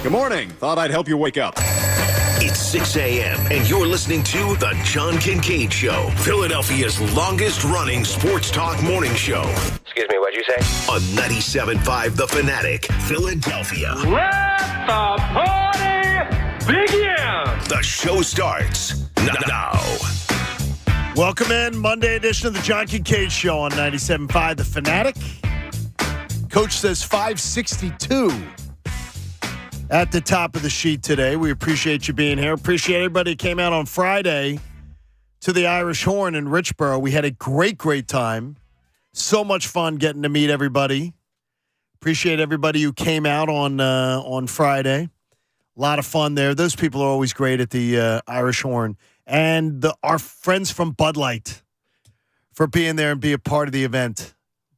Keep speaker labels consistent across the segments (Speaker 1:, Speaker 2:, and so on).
Speaker 1: Good morning. Thought I'd help you wake up.
Speaker 2: It's 6 a.m. and you're listening to The John Kincade Show, Philadelphia's longest-running sports talk morning show.
Speaker 3: Excuse me, what'd you say?
Speaker 2: On 97.5 The Fanatic, Philadelphia.
Speaker 4: Let the party begin!
Speaker 2: The show starts now.
Speaker 5: Welcome in, Monday edition of The John Kincade Show on 97.5 The Fanatic. Coach says 562 at the top of the sheet today. We appreciate you being here. Appreciate everybody who came out on Friday to the Irish Horn in Richboro. We had a great time. So much fun getting to meet everybody. Appreciate everybody who came out on Friday. A lot of fun there. Those people are always great at the Irish Horn. And our friends from Bud Light for being there and be a part of the event.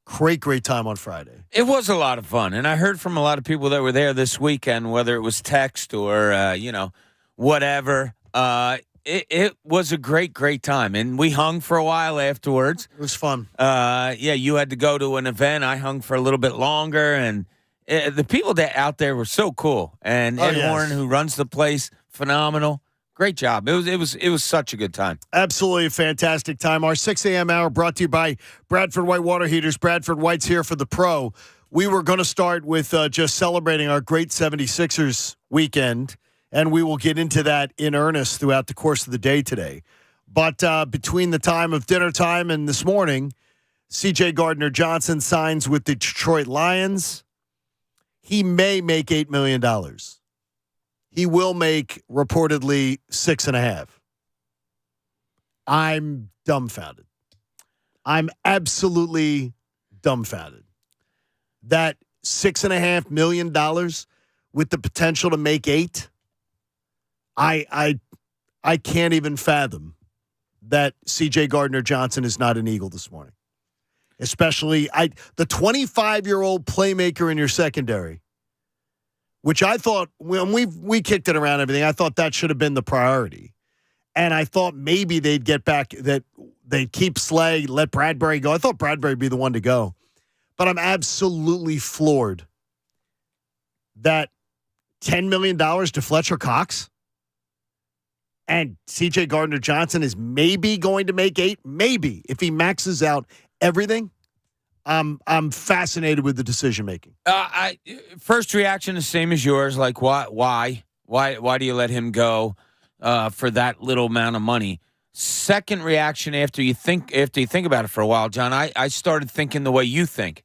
Speaker 5: Great time on Friday.
Speaker 6: It was a lot of fun, and I heard from a lot of people that were there this weekend, whether it was text or, whatever. It was a great time, and we hung for a while afterwards.
Speaker 5: It was fun.
Speaker 6: You had to go to an event. I hung for a little bit longer, and the people that out there were so cool. And Ed Horn, who runs the place, phenomenal. Great job. It was such a good time.
Speaker 5: Absolutely a fantastic time. Our 6 a.m. hour brought to you by Bradford White Water Heaters. Bradford White's here for the pro. We were going to start with just celebrating our great 76ers weekend, and we will get into that in earnest throughout the course of the day today. But between the time of dinner time and this morning, C.J. Gardner-Johnson signs with the Detroit Lions. He may make $8 million. He will make reportedly 6.5. I'm dumbfounded. I'm absolutely dumbfounded. That $6.5 million with the potential to make 8. I can't even fathom that C.J. Gardner-Johnson is not an Eagle this morning. Especially the 25-year-old playmaker in your secondary. Which I thought, when we kicked it around everything, I thought that should have been the priority. And I thought maybe they'd get back, that they'd keep Slay, let Bradbury go. I thought Bradbury would be the one to go. But I'm absolutely floored that $10 million to Fletcher Cox and C.J. Gardner-Johnson is maybe going to make 8. Maybe, if he maxes out everything. I'm fascinated with the decision making.
Speaker 6: First reaction the same as yours. Like, why do you let him go for that little amount of money? Second reaction after you think about it for a while, John, I started thinking the way you think.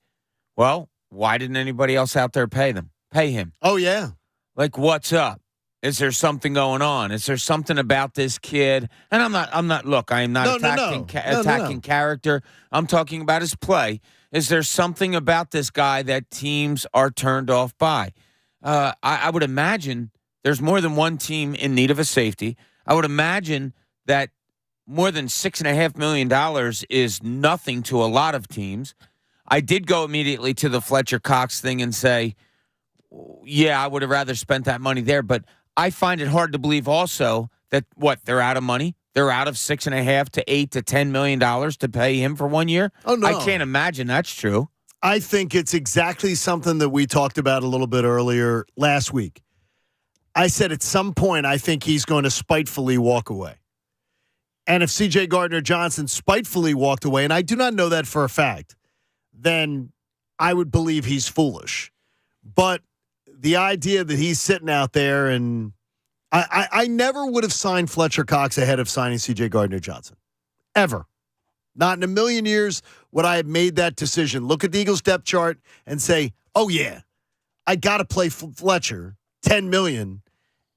Speaker 6: Well, why didn't anybody else out there pay him?
Speaker 5: Oh yeah.
Speaker 6: Like, what's up? Is there something going on? Is there something about this kid? And I'm not. Look, I am not attacking character. I'm talking about his play. Is there something about this guy that teams are turned off by? I would imagine there's more than one team in need of a safety. I would imagine that more than $6.5 million is nothing to a lot of teams. I did go immediately to the Fletcher Cox thing and say, yeah, I would have rather spent that money there. But I find it hard to believe also that, they're out of money? They're out of $6.5 to $8 to $10 million to pay him for 1 year?
Speaker 5: Oh, no.
Speaker 6: I can't imagine that's true.
Speaker 5: I think it's exactly something that we talked about a little bit earlier last week. I said at some point I think he's going to spitefully walk away. And if C.J. Gardner-Johnson spitefully walked away, and I do not know that for a fact, then I would believe he's foolish. But the idea that he's sitting out there and I never would have signed Fletcher Cox ahead of signing C.J. Gardner-Johnson. Ever. Not in a million years would I have made that decision. Look at the Eagles depth chart and say, oh, yeah, I got to play Fletcher, $10 million.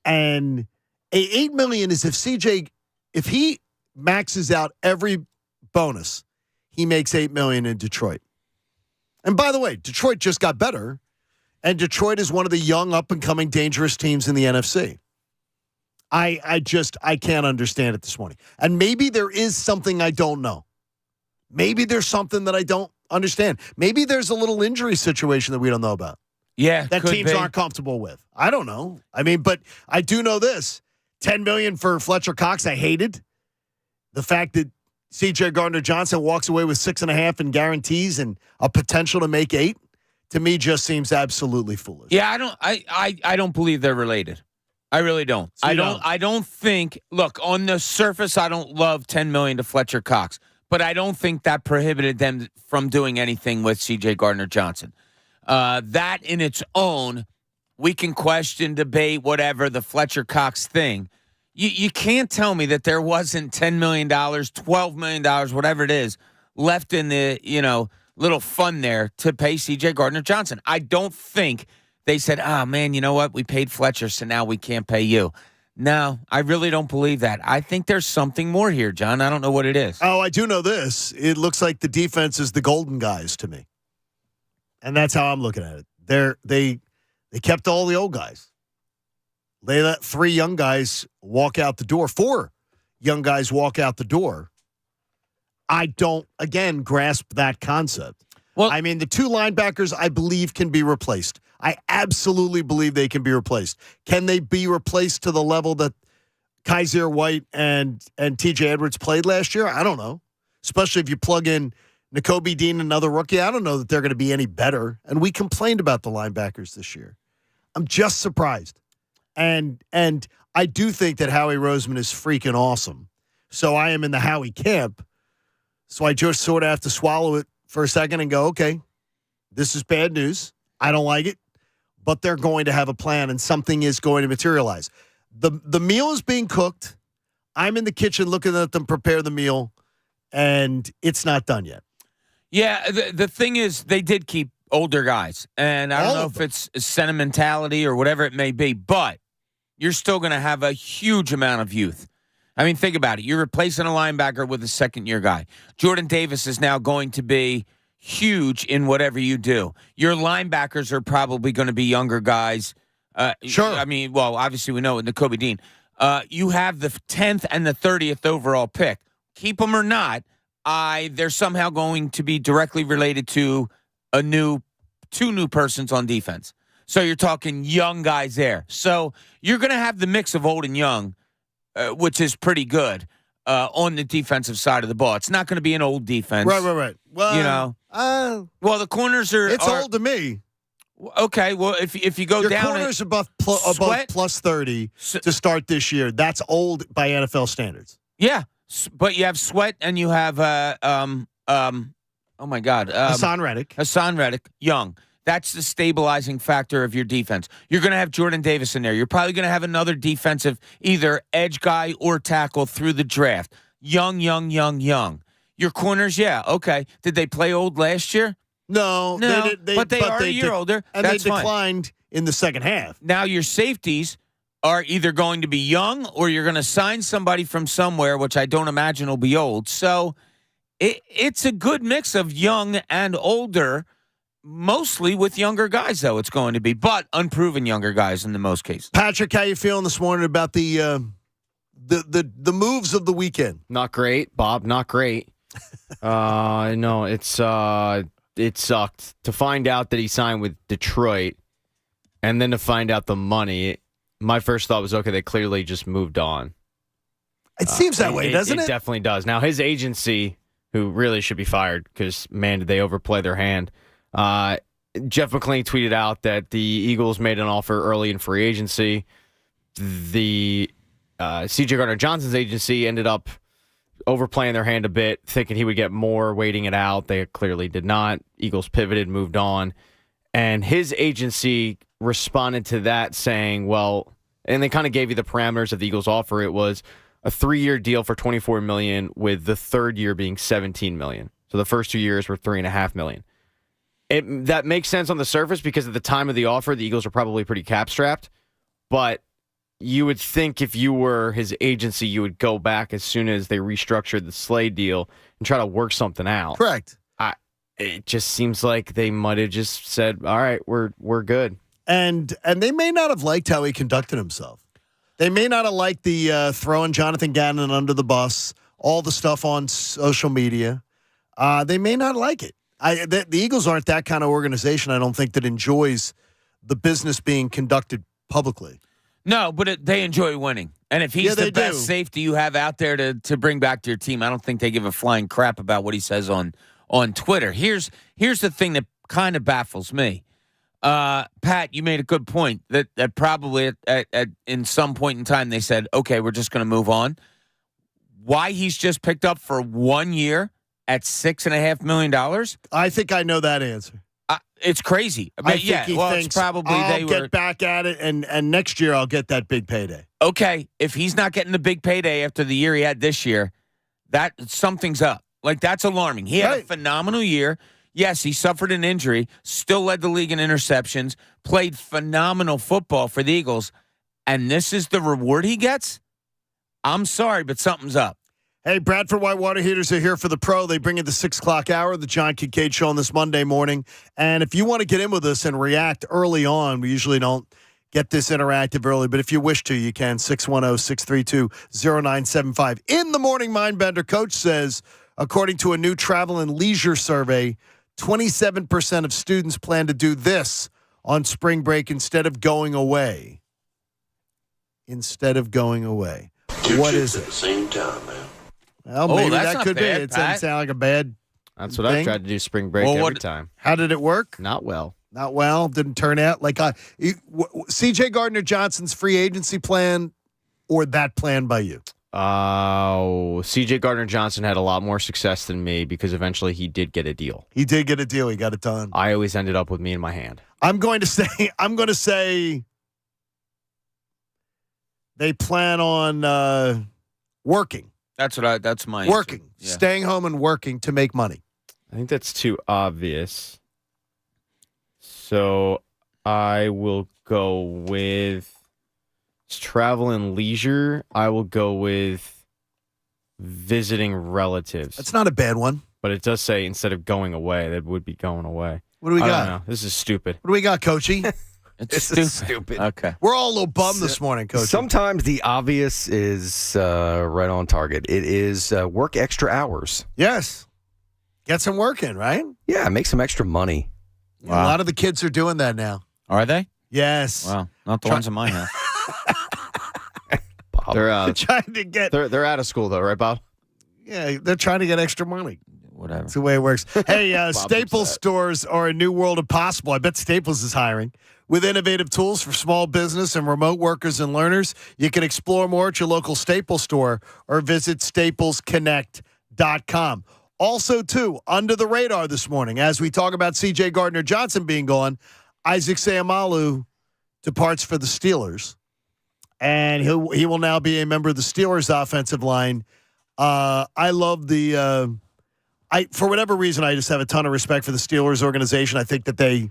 Speaker 5: And $8 million is if he maxes out every bonus, he makes $8 million in Detroit. And by the way, Detroit just got better. And Detroit is one of the young, up-and-coming, dangerous teams in the NFC. I can't understand it this morning. And maybe there is something I don't know. Maybe there's something that I don't understand. Maybe there's a little injury situation that we don't know about.
Speaker 6: Yeah,
Speaker 5: that teams aren't comfortable with. I don't know. I mean, but I do know this. $10 million for Fletcher Cox, I hated. The fact that C.J. Gardner-Johnson walks away with 6.5 in guarantees and a potential to make 8. to me just seems absolutely foolish.
Speaker 6: Yeah, I don't believe they're related. I really don't.
Speaker 5: So
Speaker 6: I don't think. Look, on the surface, I don't love $10 million to Fletcher Cox, but I don't think that prohibited them from doing anything with C.J. Gardner-Johnson. That in its own, we can question, debate, whatever the Fletcher Cox thing. You can't tell me that there wasn't $10 million, $12 million, whatever it is, left in the little fund there to pay C.J. Gardner-Johnson. I don't think they said, man, you know what? We paid Fletcher, so now we can't pay you. No, I really don't believe that. I think there's something more here, John. I don't know what it is.
Speaker 5: Oh, I do know this. It looks like the defense is the golden guys to me. And that's how I'm looking at it. They kept all the old guys. They let 3 young guys walk out the door. 4 young guys walk out the door. I don't, again, grasp that concept. Well, I mean, the 2 linebackers, I believe, can be replaced. I absolutely believe they can be replaced. Can they be replaced to the level that Kaiser White and T.J. Edwards played last year? I don't know. Especially if you plug in Nakobe Dean, another rookie. I don't know that they're going to be any better. And we complained about the linebackers this year. I'm just surprised. And I do think that Howie Roseman is freaking awesome. So I am in the Howie camp. So I just sort of have to swallow it for a second and go, okay, this is bad news. I don't like it. But they're going to have a plan, and something is going to materialize. The meal is being cooked. I'm in the kitchen looking at them prepare the meal, and it's not done yet.
Speaker 6: Yeah, the thing is, they did keep older guys. And I don't know if it's sentimentality or whatever it may be, but you're still going to have a huge amount of youth. I mean, think about it. You're replacing a linebacker with a second-year guy. Jordan Davis is now going to be huge in whatever you do. Your linebackers are probably going to be younger guys.
Speaker 5: Sure.
Speaker 6: I mean, well, obviously we know it, Nakobe Dean. You have the 10th and the 30th overall pick. Keep them or not, they're somehow going to be directly related to two new persons on defense. So you're talking young guys there. So you're going to have the mix of old and young, which is pretty good on the defensive side of the ball. It's not going to be an old defense.
Speaker 5: Right. Well,
Speaker 6: well, the corners are.
Speaker 5: It's old to me.
Speaker 6: Okay, well, if you go
Speaker 5: your
Speaker 6: down,
Speaker 5: corners above plus 30 to start this year. That's old by NFL standards.
Speaker 6: Yeah, but you have Sweat and you have oh my God,
Speaker 5: Hassan
Speaker 6: Reddick, young. That's the stabilizing factor of your defense. You're going to have Jordan Davis in there. You're probably going to have another defensive either edge guy or tackle through the draft. Young. Your corners, yeah, okay. Did they play old last year?
Speaker 5: No,
Speaker 6: but they are a year older.
Speaker 5: And
Speaker 6: That's
Speaker 5: they declined in the second half.
Speaker 6: Now your safeties are either going to be young or you're going to sign somebody from somewhere, which I don't imagine will be old. So it's a good mix of young and older, mostly with younger guys, though, it's going to be. But unproven younger guys in the most cases.
Speaker 5: Patrick, how you feeling this morning about the moves of the weekend?
Speaker 3: Not great, Bob. Not great. No, it sucked to find out that he signed with Detroit, and then to find out the money. My first thought was, okay, they clearly just moved on.
Speaker 5: It seems that way, doesn't it?
Speaker 3: It definitely does. Now his agency, who really should be fired because man, did they overplay their hand. Jeff McClain tweeted out that the Eagles made an offer early in free agency. The C.J. Gardner-Johnson's agency ended up overplaying their hand a bit, thinking he would get more, waiting it out. They clearly did not. Eagles pivoted, moved on. And his agency responded to that saying, well, and they kind of gave you the parameters of the Eagles' offer. It was a 3-year deal for $24 million, with the third year being $17 million. So the first 2 years were $3.5 million. That makes sense on the surface because at the time of the offer, the Eagles are probably pretty cap-strapped. But you would think if you were his agency, you would go back as soon as they restructured the Slade deal and try to work something out.
Speaker 5: Correct.
Speaker 3: It just seems like they might have just said, all right, we're good.
Speaker 5: And they may not have liked how he conducted himself. They may not have liked the throwing Jonathan Gannon under the bus, all the stuff on social media. They may not like it. The Eagles aren't that kind of organization, I don't think, that enjoys the business being conducted publicly.
Speaker 6: No, but they enjoy winning. And if he's the best safety you have out there to bring back to your team, I don't think they give a flying crap about what he says on Twitter. Here's the thing that kind of baffles me. Pat, you made a good point that probably in some point in time they said, okay, we're just going to move on. Why he's just picked up for 1 year at $6.5 million?
Speaker 5: I think I know that answer.
Speaker 6: It's crazy.
Speaker 5: I think he thinks,
Speaker 6: it's probably
Speaker 5: I'll get back at it, and next year I'll get that big payday.
Speaker 6: Okay, if he's not getting the big payday after the year he had this year, that something's up. Like, that's alarming. He had a phenomenal year. Yes, he suffered an injury, still led the league in interceptions, played phenomenal football for the Eagles, and this is the reward he gets? I'm sorry, but something's up.
Speaker 5: Hey, Bradford White Water Heaters are here for the pro. They bring you the 6 o'clock hour, the John Kincade Show on this Monday morning. And if you want to get in with us and react early on, we usually don't get this interactive early, but if you wish to, you can. 610-632-0975. In the morning Mindbender, Coach says, according to a new travel and leisure survey, 27% of students plan to do this on spring break instead of going away. Instead of going away. What is it?
Speaker 7: At the same time, man.
Speaker 5: Well, maybe
Speaker 6: that's
Speaker 5: that
Speaker 6: not
Speaker 5: could
Speaker 6: bad,
Speaker 5: be. It doesn't
Speaker 6: Pat.
Speaker 5: sound like a bad
Speaker 3: That's what
Speaker 5: thing.
Speaker 3: I've tried to do spring break every time.
Speaker 5: How did it work?
Speaker 3: Not well.
Speaker 5: Not well. Didn't turn out like C.J. Gardner-Johnson's free agency plan or that plan by you?
Speaker 3: C.J. Gardner-Johnson had a lot more success than me because eventually he did get a deal.
Speaker 5: He did get a deal. He got it done.
Speaker 3: I always ended up with me in my hand.
Speaker 5: I'm going to say they plan on working.
Speaker 6: That's my
Speaker 5: Working.
Speaker 6: answer. Yeah.
Speaker 5: Staying home and working to make money.
Speaker 3: I think that's too obvious. So I will go with travel and leisure. I will go with visiting relatives.
Speaker 5: That's not a bad one.
Speaker 3: But it does say instead of going away, that would be going away.
Speaker 5: What do we
Speaker 3: I
Speaker 5: got?
Speaker 3: don't know. This is stupid.
Speaker 5: What do we got, Coachy?
Speaker 6: It's
Speaker 8: This is
Speaker 6: stupid.
Speaker 8: stupid.
Speaker 6: Okay.
Speaker 5: We're all a little bummed this morning, Coach.
Speaker 8: Sometimes the obvious is right on target. It is work extra hours.
Speaker 5: Yes. Get some work in, right?
Speaker 8: Yeah, make some extra money.
Speaker 5: A lot of the kids are doing that now.
Speaker 6: Are they?
Speaker 5: Yes.
Speaker 6: Well, not the ones in my house.
Speaker 3: They're
Speaker 5: Trying to get
Speaker 3: they're out of school though, right, Bob?
Speaker 5: Yeah, they're trying to get extra money.
Speaker 6: Whatever.
Speaker 5: That's the way it works. Hey, Staples stores are a new world of possible. I bet Staples is hiring. With innovative tools for small business and remote workers and learners, you can explore more at your local Staples store or visit staplesconnect.com. Also, too, under the radar this morning, as we talk about C.J. Gardner-Johnson being gone, Isaac Seumalo departs for the Steelers, and he will now be a member of the Steelers offensive line. I love the for whatever reason, I just have a ton of respect for the Steelers organization. I think that they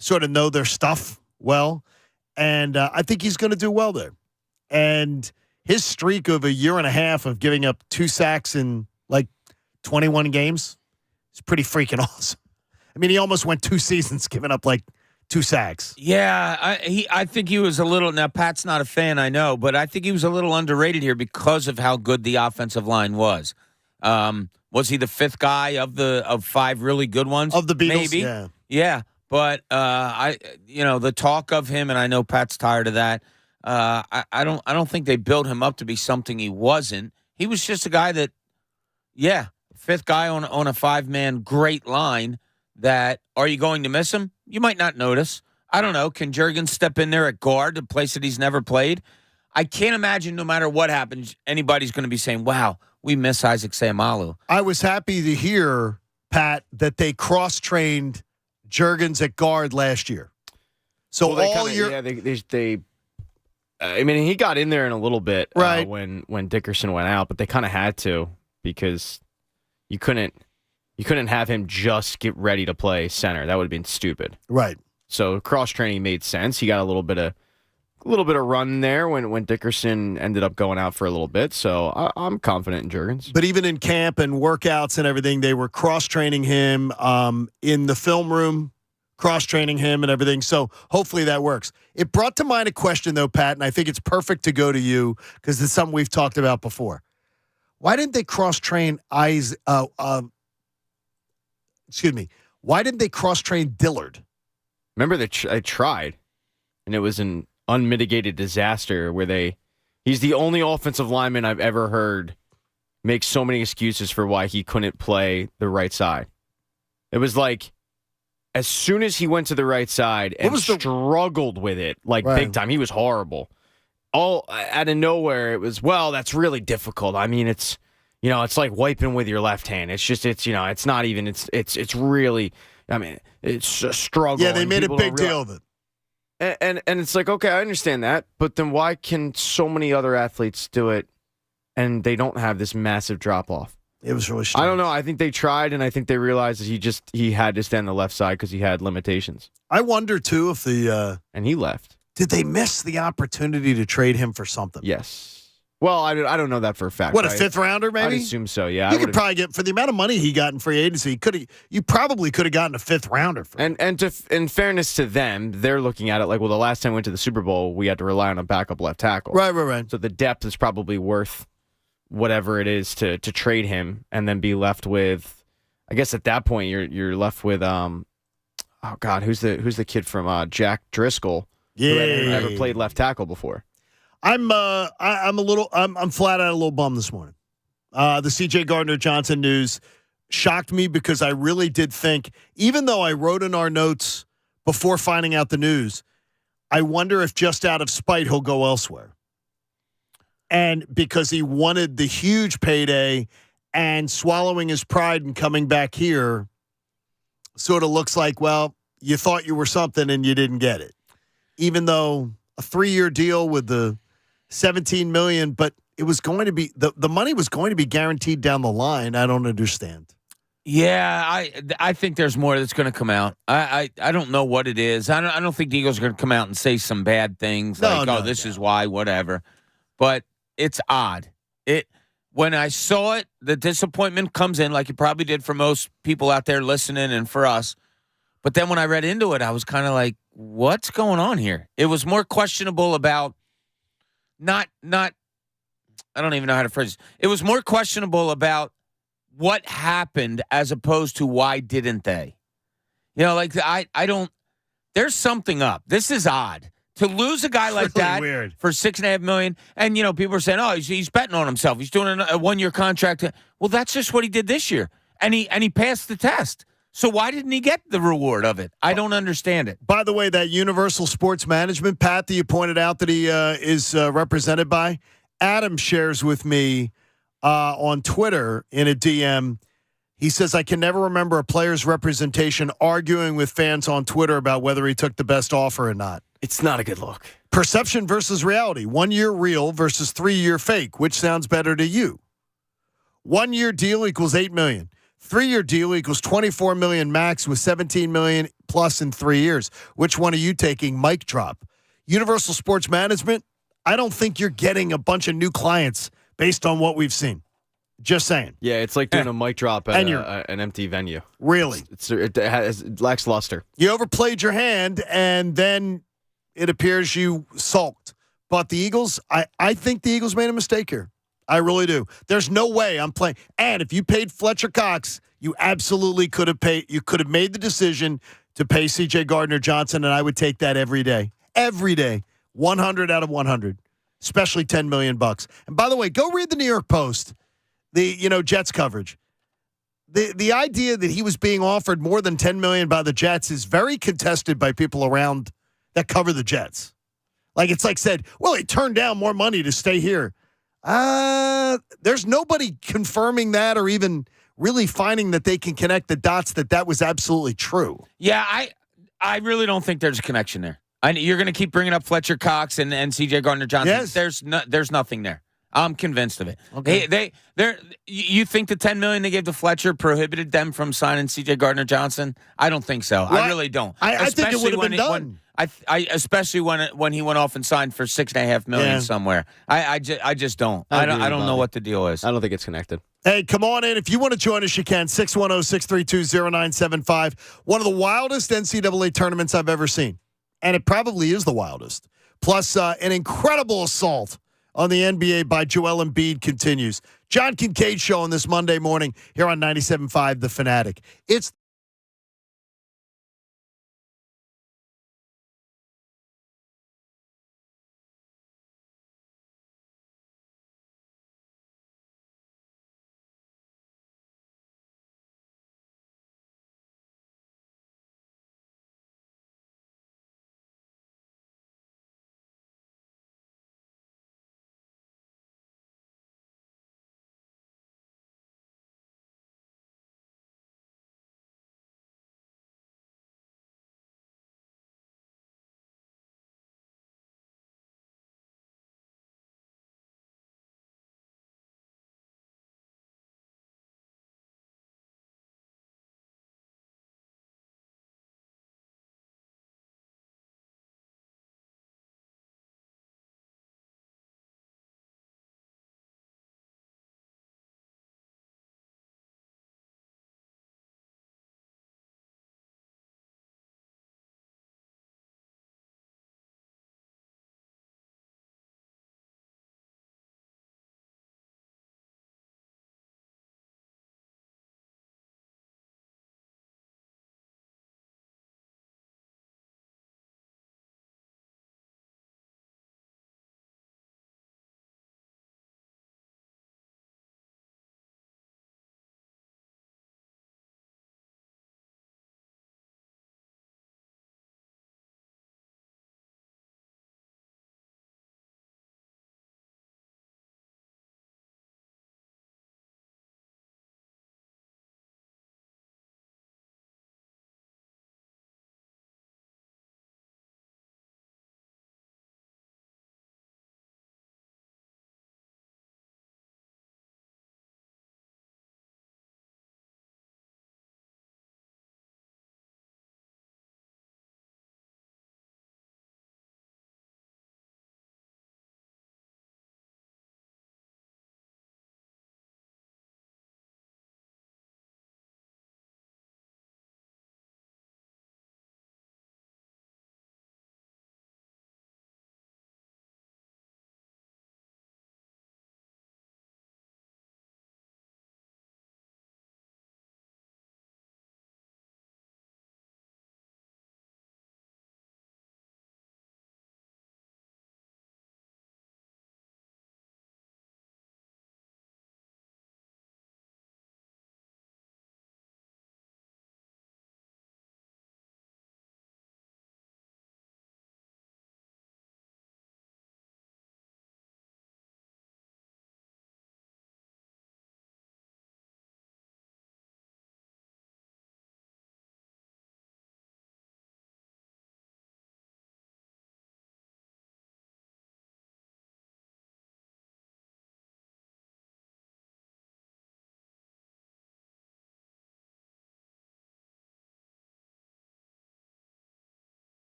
Speaker 5: sort of know their stuff well, and I think he's going to do well there. And his streak of a year and a half of giving up 2 sacks in like 21 games is pretty freaking awesome. I mean, he almost went 2 seasons giving up like 2 sacks.
Speaker 6: Yeah, I think he was a little. Now Pat's not a fan, I know, but I think he was a little underrated here because of how good the offensive line was. Was he the 5th guy of 5 really good ones?
Speaker 5: Of the Beatles,
Speaker 6: maybe. Yeah. But the talk of him, and I know Pat's tired of that. I don't think they built him up to be something he wasn't. He was just a guy that, 5th guy on a 5-man great line. That are you going to miss him? You might not notice. I don't know. Can Jurgens step in there at guard, a place that he's never played? I can't imagine no matter what happens, anybody's going to be saying, wow, we miss Isaac Seumalo.
Speaker 5: I was happy to hear, Pat, that they cross-trained Jurgens at guard last year. So
Speaker 3: I mean, he got in there in a little bit
Speaker 5: right.
Speaker 3: When Dickerson went out, but they kind of had to because you couldn't have him just get ready to play center. That would have been stupid.
Speaker 5: Right.
Speaker 3: So cross training made sense. He got a little bit of run there when Dickerson ended up going out for a little bit. So I'm confident in Jurgens.
Speaker 5: But even in camp and workouts and everything, they were cross-training him in the film room, cross-training him and everything. So hopefully that works. It brought to mind a question, though, Pat, and I think it's perfect to go to you because it's something we've talked about before. Why didn't they cross-train Why didn't they cross-train Dillard?
Speaker 3: Remember that I tried, and it was an unmitigated disaster where he's the only offensive lineman I've ever heard make so many excuses for why he couldn't play the right side. It was like as soon as he went to the right side and struggled with it, like big time, he was horrible. All out of nowhere, it was, well, that's really difficult. I mean, it's like wiping with your left hand. It's just, it's not even, it's really, I mean, it's a struggle.
Speaker 5: Yeah, they made a big deal of it.
Speaker 3: And it's like, okay, I understand that, but then why can so many other athletes do it and they don't have this massive drop off?
Speaker 5: It was really strange.
Speaker 3: I don't know. I think they tried, and I think they realized that he had to stand the left side because he had limitations.
Speaker 5: I wonder too if
Speaker 3: and he left.
Speaker 5: Did they miss the opportunity to trade him for something?
Speaker 3: Yes. Well, I don't know that for a fact.
Speaker 5: What, a fifth rounder, maybe?
Speaker 3: I'd assume so. Yeah,
Speaker 5: you could probably get, for the amount of money he got in free agency. You probably could have gotten a fifth rounder for him.
Speaker 3: And in fairness to them, they're looking at it like, well, the last time we went to the Super Bowl, we had to rely on a backup left tackle.
Speaker 5: Right.
Speaker 3: So the depth is probably worth whatever it is to trade him and then be left with, I guess at that point you're left with oh God, who's the kid from Jack Driscoll?
Speaker 5: Yeah,
Speaker 3: who had never played left tackle before.
Speaker 5: I'm flat out a little bummed this morning. The CJ Gardner-Johnson news shocked me because I really did think, even though I wrote in our notes before finding out the news, I wonder if just out of spite he'll go elsewhere. And because he wanted the huge payday and swallowing his pride and coming back here sort of looks like, well, you thought you were something and you didn't get it. Even though a 3-year deal with the $17 million, but it was going to be the money was going to be guaranteed down the line. I don't understand.
Speaker 6: Yeah, I think there's more that's going to come out. I don't know what it is. I don't think the Eagles are going to come out and say some bad things this is why, whatever. But it's odd. When I saw it, the disappointment comes in like it probably did for most people out there listening and for us. But then when I read into it, I was kind of like, what's going on here? It was more questionable about not I don't even know how to phrase it. It was more questionable about what happened as opposed to why didn't they? Like I don't there's something up. This is odd. To lose a guy like
Speaker 5: really
Speaker 6: that
Speaker 5: weird.
Speaker 6: for $6.5 million, and people are saying, "Oh, he's betting on himself. He's doing a 1-year contract." Well, that's just what he did this year, and he passed the test. So why didn't he get the reward of it? I don't understand it.
Speaker 5: By the way, that Universal Sports Management, Pat, that you pointed out that he is represented by, Adam shares with me on Twitter in a DM. He says, I can never remember a player's representation arguing with fans on Twitter about whether he took the best offer or not.
Speaker 3: It's not a good look.
Speaker 5: Perception versus reality. 1-year real versus 3-year fake. Which sounds better to you? 1-year deal equals $8 million. 3-year deal equals $24 million max with $17 million plus in 3 years. Which one are you taking? Mic drop. Universal Sports Management, I don't think you're getting a bunch of new clients based on what we've seen. Just saying.
Speaker 3: Yeah, it's like doing a mic drop at an empty venue.
Speaker 5: Really?
Speaker 3: It lacks luster.
Speaker 5: You overplayed your hand, and then it appears you sulked. But the Eagles, I think the Eagles made a mistake here. I really do. There's no way I'm playing. And if you paid Fletcher Cox, you absolutely could have paid. You could have made the decision to pay CJ Gardner-Johnson, and I would take that every day. Every day. 100 out of 100. Especially $10 million. And by the way, go read the New York Post. The Jets coverage. The idea that he was being offered more than $10 million by the Jets is very contested by people around that cover the Jets. It's like said, well, he turned down more money to stay here. There's nobody confirming that or even really finding that they can connect the dots that was absolutely true.
Speaker 6: Yeah, I really don't think there's a connection there. You're going to keep bringing up Fletcher Cox and CJ Gardner-Johnson.
Speaker 5: Yes.
Speaker 6: There's nothing there. I'm convinced of it.
Speaker 5: Okay.
Speaker 6: You think the $10 million they gave to Fletcher prohibited them from signing CJ Gardner-Johnson? I don't think so.
Speaker 5: Well,
Speaker 6: I really don't.
Speaker 5: I think it would have been done.
Speaker 6: Especially when he went off and signed for $6.5 million somewhere. I just don't. I don't know what the deal is.
Speaker 3: I don't think it's connected.
Speaker 5: Hey, come on in. If you want to join us, you can. 610-632-0975. One of the wildest NCAA tournaments I've ever seen. And it probably is the wildest. Plus, an incredible assault on the NBA by Joel Embiid continues. John Kincade Show on this Monday morning here on 97.5 The Fanatic. It's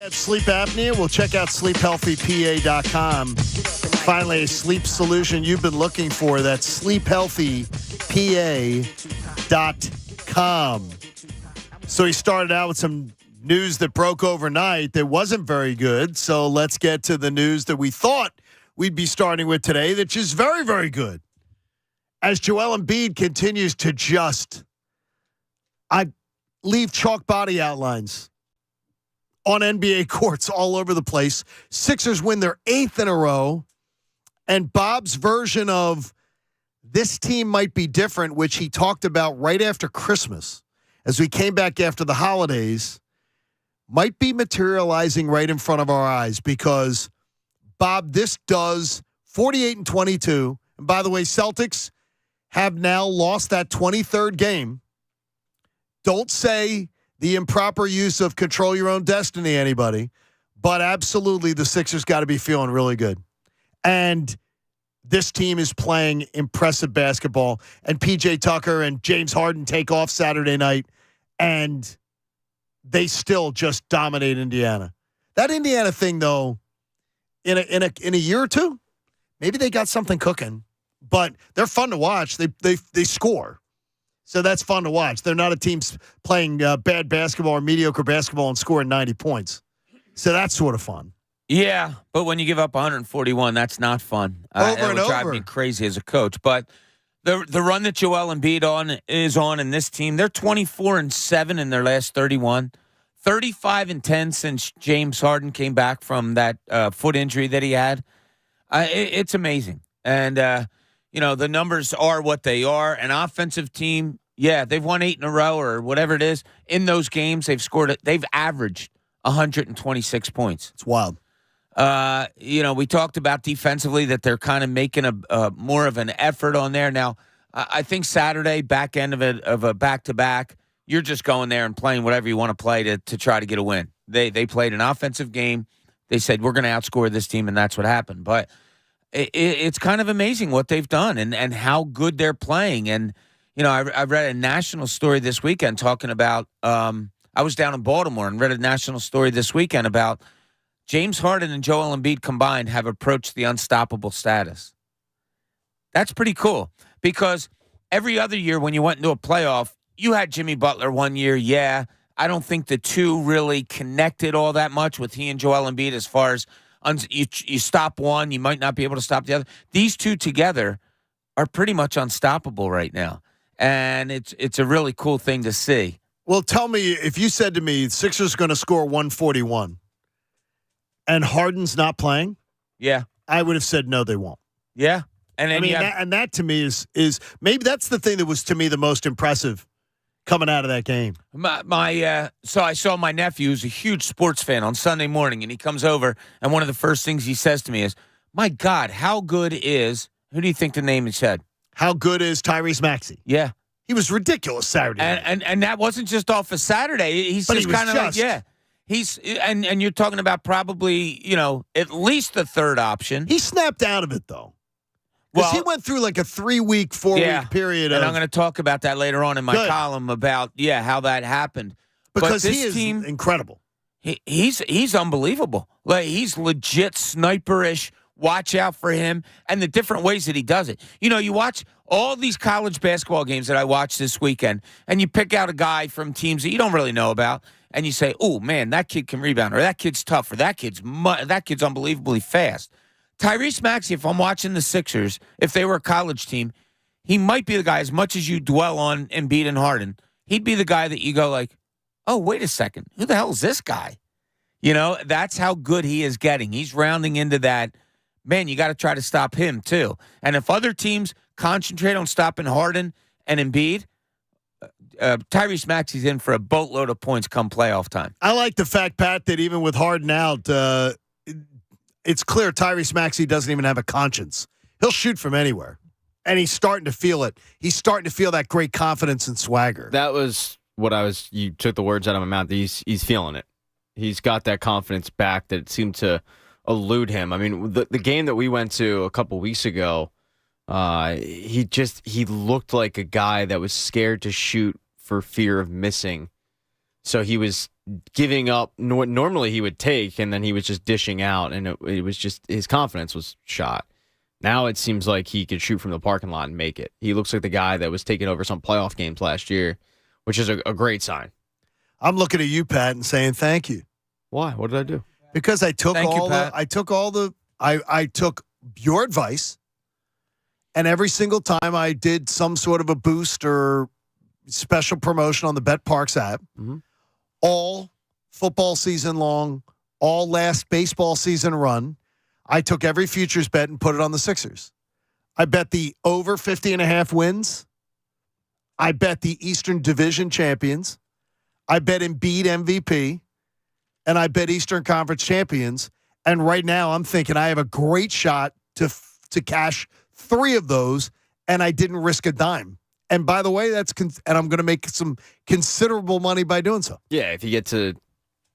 Speaker 5: At sleep apnea, we'll check out sleephealthypa.com. Finally, a sleep solution you've been looking for. That's sleephealthypa.com. So he started out with some news that broke overnight that wasn't very good. So let's get to the news that we thought we'd be starting with today, which is very, very good. As Joel Embiid continues to leave chalk body outlines on NBA courts all over the place. Sixers win their 8th in a row. And Bob's version of this team might be different, which he talked about right after Christmas, as we came back after the holidays, might be materializing right in front of our eyes because, Bob, this does 48-22. And by the way, Celtics have now lost that 23rd game. Don't say the improper use of control your own destiny, anybody. But absolutely, the Sixers got to be feeling really good. And this team is playing impressive basketball. And P.J. Tucker and James Harden take off Saturday night, and they still just dominate Indiana. That Indiana thing, though, in a year or two, maybe they got something cooking. But they're fun to watch. They score. So that's fun to watch. They're not a team playing bad basketball or mediocre basketball and scoring 90 points. So that's sort of fun.
Speaker 6: Yeah, but when you give up 141, that's not fun. That would drive me crazy as a coach. But the run that Joel Embiid is on in this team, they're 24-7 in their last 31. 35-10 since James Harden came back from that foot injury that he had. It's amazing. And the numbers are what they are. An offensive team, yeah, they've won 8 in a row or whatever it is. In those games, they've averaged 126 points.
Speaker 5: It's wild.
Speaker 6: We talked about defensively that they're kind of making a more of an effort on there. Now, I think Saturday, back end of a back-to-back, you're just going there and playing whatever you want to play to try to get a win. They played an offensive game. They said, we're going to outscore this team, and that's what happened. But it's kind of amazing what they've done and how good they're playing. And, I read a national story this weekend talking about I was down in Baltimore and read a national story this weekend about James Harden and Joel Embiid combined have approached the unstoppable status. That's pretty cool because every other year when you went into a playoff, you had Jimmy Butler one year, yeah. I don't think the two really connected all that much with he and Joel Embiid as far as you stop one, you might not be able to stop the other. These two together are pretty much unstoppable right now, and it's a really cool thing to see.
Speaker 5: Well, tell me, if you said to me, Sixers going to score 141 and Harden's not playing,
Speaker 6: yeah,
Speaker 5: I would have said no, they won't.
Speaker 6: Yeah, and then
Speaker 5: that to me is maybe that's the thing that was to me the most impressive coming out of that game.
Speaker 6: So I saw my nephew, who's a huge sports fan, on Sunday morning, and he comes over, and one of the first things he says to me is, "My God, how good is?" Who do you think the name he said?
Speaker 5: How good is Tyrese Maxey?
Speaker 6: Yeah.
Speaker 5: He was ridiculous Saturday night.
Speaker 6: And that wasn't just off of Saturday. He's just kind of like, yeah. He's and you're talking about probably, at least the third option.
Speaker 5: He snapped out of it, though. Because he went through like a 3-week, 4-week period.
Speaker 6: And I'm going to talk about that later on in my column about, how that happened.
Speaker 5: Because he is incredible.
Speaker 6: He's unbelievable. Like, he's legit sniperish. Watch out for him and the different ways that he does it. You watch all these college basketball games that I watched this weekend, and you pick out a guy from teams that you don't really know about, and you say, "Oh man, that kid can rebound," or "That kid's tough," or "That kid's unbelievably fast." Tyrese Maxey, if I'm watching the Sixers, if they were a college team, he might be the guy. As much as you dwell on Embiid and Harden, he'd be the guy that you go like, "Oh, wait a second, who the hell is this guy?" That's how good he is getting. He's rounding into that. Man, you got to try to stop him, too. And if other teams concentrate on stopping Harden and Embiid, Tyrese Maxey's in for a boatload of points come playoff time.
Speaker 5: I like the fact, Pat, that even with Harden out, it's clear Tyrese Maxey doesn't even have a conscience. He'll shoot from anywhere. And he's starting to feel it. He's starting to feel that great confidence and swagger.
Speaker 3: That was what you took the words out of my mouth. He's feeling it. He's got that confidence back that it seemed to elude him. I mean, the game that we went to a couple weeks ago, he looked like a guy that was scared to shoot for fear of missing. So he was giving up what normally he would take, and then he was just dishing out, and it was just his confidence was shot. Now it seems like he could shoot from the parking lot and make it. He looks like the guy that was taking over some playoff games last year, which is a great sign.
Speaker 5: I'm looking at you, Pat, and saying thank you.
Speaker 3: Why? What did I do?
Speaker 5: Because I took I took your advice, and every single time I did some sort of a boost or special promotion on the Bet Parks app, all football season long, all last baseball season run, I took every futures bet and put it on the Sixers. I bet the over 50.5 wins. I bet the Eastern Division champions. I bet Embiid MVP. And I bet Eastern Conference champions. And right now I'm thinking I have a great shot to cash 3 of those, and I didn't risk a dime. And by the way, and I'm going to make some considerable money by doing so.
Speaker 3: Yeah, if you get to,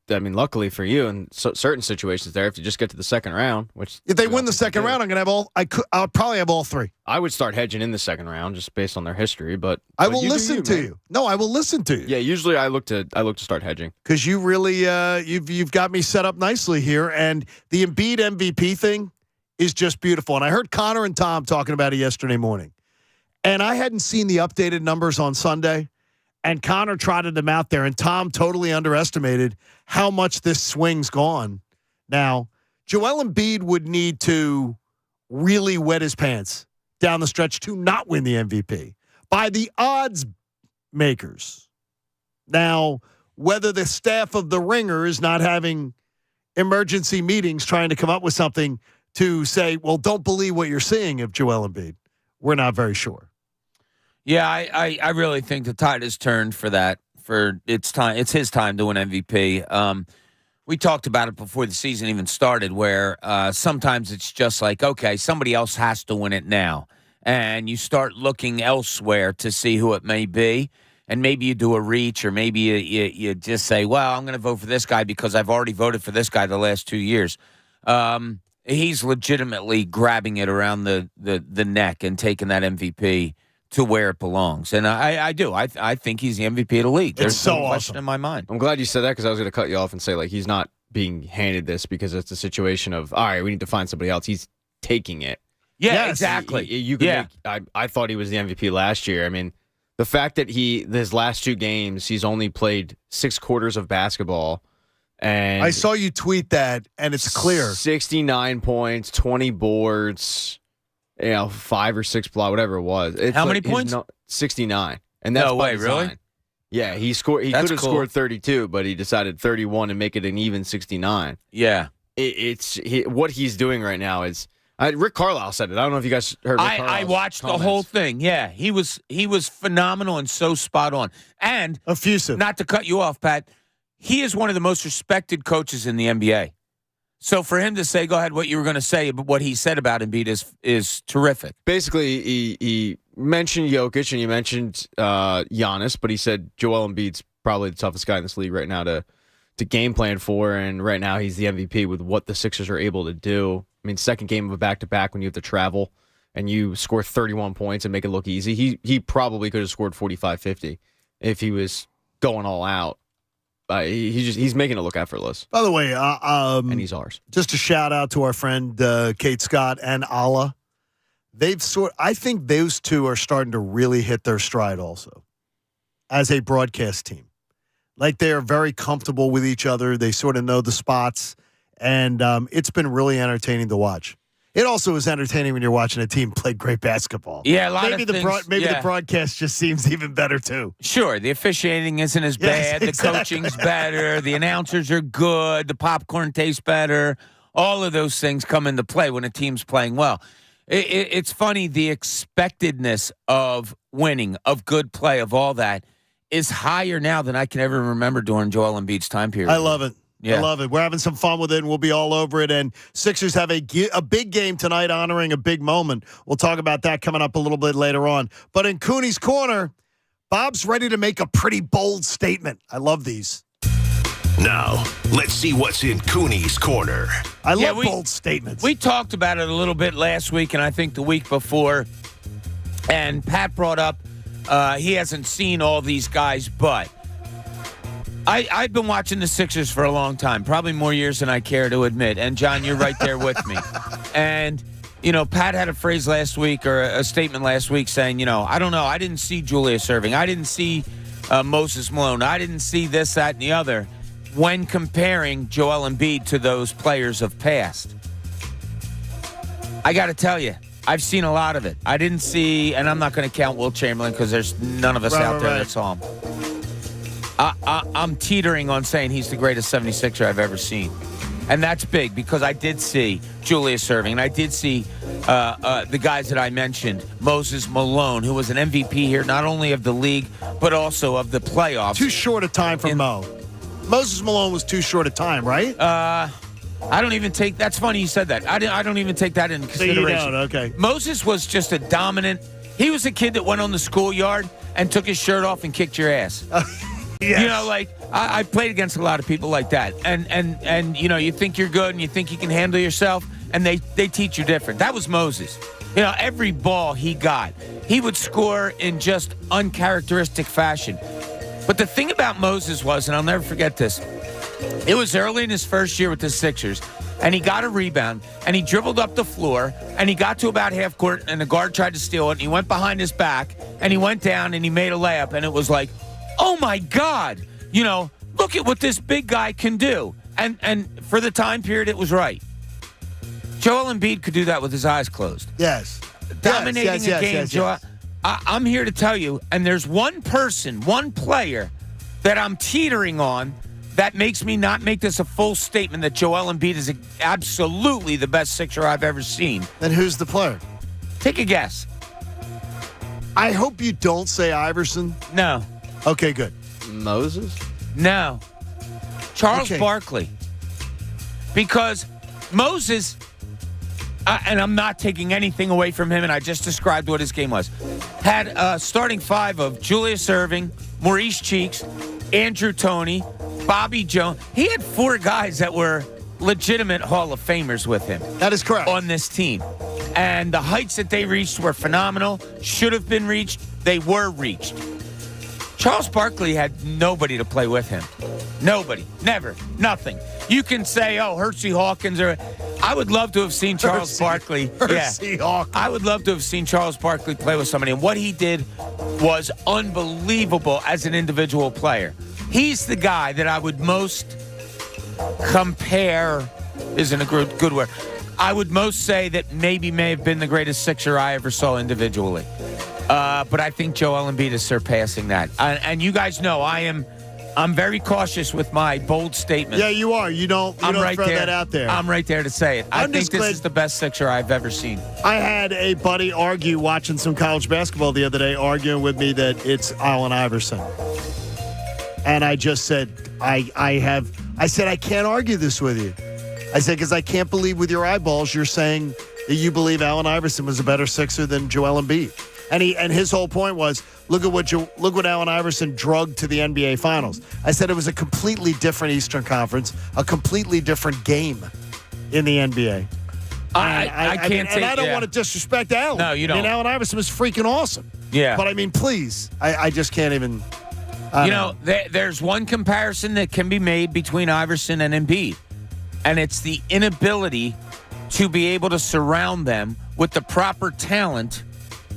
Speaker 3: luckily for you in certain situations there, if you just get to the second round, which
Speaker 5: if they win the second round, I'm going to have I'll probably have all 3. I
Speaker 3: would start hedging in the second round just based on their history, but
Speaker 5: I will listen to you. No, I will listen to you.
Speaker 3: Yeah, usually I look to start hedging
Speaker 5: because you really you've got me set up nicely here, and the Embiid MVP thing is just beautiful. And I heard Connor and Tom talking about it yesterday morning. And I hadn't seen the updated numbers on Sunday, and Connor trotted them out there, and Tom totally underestimated how much this swing's gone. Now, Joel Embiid would need to really wet his pants down the stretch to not win the MVP by the odds makers. Now, whether the staff of the Ringer is not having emergency meetings trying to come up with something to say, well, don't believe what you're seeing of Joel Embiid, we're not very sure.
Speaker 6: Yeah, I really think the tide has turned for that. It's his time to win MVP. We talked about it before the season even started, where sometimes it's just like, okay, somebody else has to win it now, and you start looking elsewhere to see who it may be, and maybe you do a reach, or maybe you just say, well, I'm going to vote for this guy because I've already voted for this guy the last 2 years. He's legitimately grabbing it around the neck and taking that MVP to where it belongs. And I do. I think he's the MVP of the league. There's
Speaker 5: so
Speaker 6: no question
Speaker 5: awesome
Speaker 6: in my mind.
Speaker 3: I'm glad you said that because I was going to cut you off and say, like, he's not being handed this because it's a situation of, all right, we need to find somebody else. He's taking it.
Speaker 6: Yeah,
Speaker 5: yes,
Speaker 6: exactly.
Speaker 3: You can I thought he was the MVP last year. I mean, the fact that his last 2 games, he's only played 6 quarters of basketball. And
Speaker 5: I saw you tweet that, and it's clear.
Speaker 3: 69 points, 20 boards, 5 or 6 blocks, whatever it was.
Speaker 6: How many points?
Speaker 3: 69. And that's
Speaker 6: no way, really?
Speaker 3: Yeah, he scored. He could have scored 32, but he decided 31 and make it an even 69.
Speaker 6: Yeah,
Speaker 3: what he's doing right now is. Rick Carlisle said it. I don't know if you guys heard.
Speaker 6: I watched comments. The whole thing. Yeah, he was phenomenal and so spot on and
Speaker 5: effusive.
Speaker 6: Not to cut you off, Pat. He is one of the most respected coaches in the NBA. So for him to say, go ahead, what you were going to say, but what he said about Embiid is terrific.
Speaker 3: Basically, he mentioned Jokic and he mentioned Giannis, but he said Joel Embiid's probably the toughest guy in this league right now to game plan for, and right now he's the MVP with what the Sixers are able to do. I mean, second game of a back-to-back when you have to travel and you score 31 points and make it look easy. He probably could have scored 45, 50 if he was going all out. He's making it look effortless.
Speaker 5: By the way,
Speaker 3: and he's ours.
Speaker 5: Just a shout out to our friend Kate Scott and Allah. I think those two are starting to really hit their stride also as a broadcast team. Like they are very comfortable with each other. They sort of know the spots, and it's been really entertaining to watch. It also is entertaining when you're watching a team play great basketball.
Speaker 6: Yeah, a lot
Speaker 5: maybe
Speaker 6: of
Speaker 5: the
Speaker 6: things.
Speaker 5: The broadcast just seems even better too.
Speaker 6: Sure, the officiating isn't as bad.
Speaker 5: Yes,
Speaker 6: the coaching's better. The announcers are good. The popcorn tastes better. All of those things come into play when a team's playing well. It's funny, the expectedness of winning, of good play, of all that is higher now than I can ever remember during Joel Embiid's time period.
Speaker 5: I love it.
Speaker 6: Yeah.
Speaker 5: I love it. We're having some fun with it, and we'll be all over it. And Sixers have a big game tonight honoring a big moment. We'll talk about that coming up a little bit later on. But in Cooney's Corner, Bob's ready to make a pretty bold statement. I love these.
Speaker 2: Now, let's see what's in Cooney's Corner.
Speaker 5: I love bold statements.
Speaker 6: We talked about it a little bit last week, and I think the week before. And Pat brought up he hasn't seen all these guys, but I've been watching the Sixers for a long time, probably more years than I care to admit. And, John, you're right there with me. And, Pat had a phrase last week or a statement last week saying, I don't know. I didn't see Julius Erving. I didn't see Moses Malone. I didn't see this, that, and the other when comparing Joel Embiid to those players of past. I got to tell you, I've seen a lot of it. I didn't see, and I'm not going to count Wilt Chamberlain because there's none of us out there that saw him. I'm teetering on saying he's the greatest 76er I've ever seen. And that's big because I did see Julius Erving, and I did see the guys that I mentioned, Moses Malone, who was an MVP here, not only of the league, but also of the playoffs.
Speaker 5: Too short a time for Mo. Moses Malone was too short a time, right?
Speaker 6: I don't even take – that's funny you said that. I don't even take that into consideration.
Speaker 5: So you don't, okay.
Speaker 6: Moses was just a dominant – he was a kid that went on the schoolyard and took his shirt off and kicked your ass.
Speaker 5: Yes.
Speaker 6: I played against a lot of people like that. And you think you're good and you think you can handle yourself, and they teach you different. That was Moses. Every ball he got, he would score in just uncharacteristic fashion. But the thing about Moses was, and I'll never forget this, it was early in his first year with the Sixers, and he got a rebound, and he dribbled up the floor, and he got to about half court, and the guard tried to steal it, and he went behind his back, and he went down, and he made a layup, and it was like, oh, my God, look at what this big guy can do. And for the time period, it was right. Joel Embiid could do that with his eyes closed.
Speaker 5: Yes.
Speaker 6: Dominating a game.
Speaker 5: Yes.
Speaker 6: Joel, I'm here to tell you, and there's one player that I'm teetering on that makes me not make this a full statement that Joel Embiid is absolutely the best Sixer I've ever seen.
Speaker 5: Then who's the player?
Speaker 6: Take a guess.
Speaker 5: I hope you don't say Iverson.
Speaker 6: No.
Speaker 5: Okay, good.
Speaker 3: Moses?
Speaker 6: No. Charles Barkley. Because Moses, and I'm not taking anything away from him, and I just described what his game was, had a starting five of Julius Erving, Maurice Cheeks, Andrew Toney, Bobby Jones. He had four guys that were legitimate Hall of Famers with him.
Speaker 5: That is correct.
Speaker 6: On this team. And the heights that they reached were phenomenal. Should have been reached. They were reached. Charles Barkley had nobody to play with him. Nobody. Never. Nothing. You can say, Hersey Hawkins, or I would love to have seen Charles Barkley.
Speaker 5: Hersey Hawkins.
Speaker 6: I would love to have seen Charles Barkley play with somebody. And what he did was unbelievable as an individual player. He's the guy that I would most compare, isn't a good word. I would most say that may have been the greatest Sixer I ever saw individually. But I think Joel Embiid is surpassing that. And you guys know I'm very cautious with my bold statement.
Speaker 5: Yeah, you are. You don't throw that out there.
Speaker 6: I'm right there to say it. I think this is the best Sixer I've ever seen.
Speaker 5: I had a buddy argue watching some college basketball the other day, arguing with me that it's Allen Iverson. And I just said, I said, I can't argue this with you. I said, because I can't believe with your eyeballs you're saying that you believe Allen Iverson was a better Sixer than Joel Embiid. And his whole point was, look what Allen Iverson drugged to the NBA Finals. I said it was a completely different Eastern Conference, a completely different game in the NBA.
Speaker 6: I can't say.
Speaker 5: And I don't want to disrespect Allen.
Speaker 6: No, you don't.
Speaker 5: I mean, Allen Iverson was freaking awesome.
Speaker 6: Yeah.
Speaker 5: But I mean, please, I just can't even.
Speaker 6: There's one comparison that can be made between Iverson and Embiid, and it's the inability to be able to surround them with the proper talent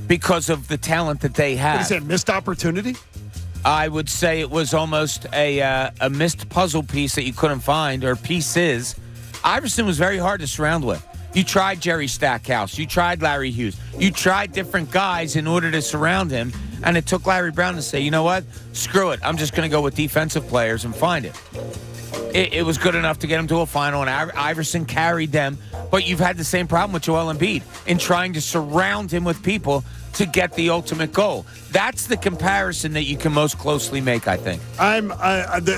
Speaker 6: because of the talent that they have.
Speaker 5: What is that, missed opportunity?
Speaker 6: I would say it was almost a missed puzzle piece that you couldn't find, or pieces. Iverson was very hard to surround with. You tried Jerry Stackhouse. You tried Larry Hughes. You tried different guys in order to surround him, and it took Larry Brown to say, you know what? Screw it. I'm just going to go with defensive players and find it. It was good enough to get him to a final, and Iverson carried them. But you've had the same problem with Joel Embiid in trying to surround him with people to get the ultimate goal. That's the comparison that you can most closely make, I think.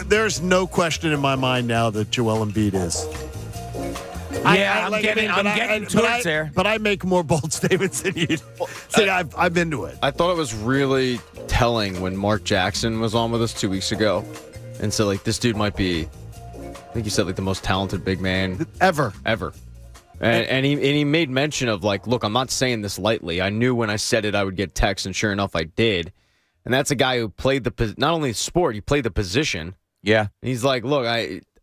Speaker 5: There's no question in my mind now that Joel Embiid is.
Speaker 6: Yeah, I'm getting towards there.
Speaker 5: But I make more bold statements than you do. See, I've been to it.
Speaker 3: I thought it was really telling when Mark Jackson was on with us 2 weeks ago. And so, this dude might be, I think you said, the most talented big man
Speaker 5: ever.
Speaker 3: And he made mention of, look, I'm not saying this lightly. I knew when I said it I would get texts, and sure enough, I did. And that's a guy who played not only the sport, he played the position.
Speaker 6: Yeah.
Speaker 3: He's like, look,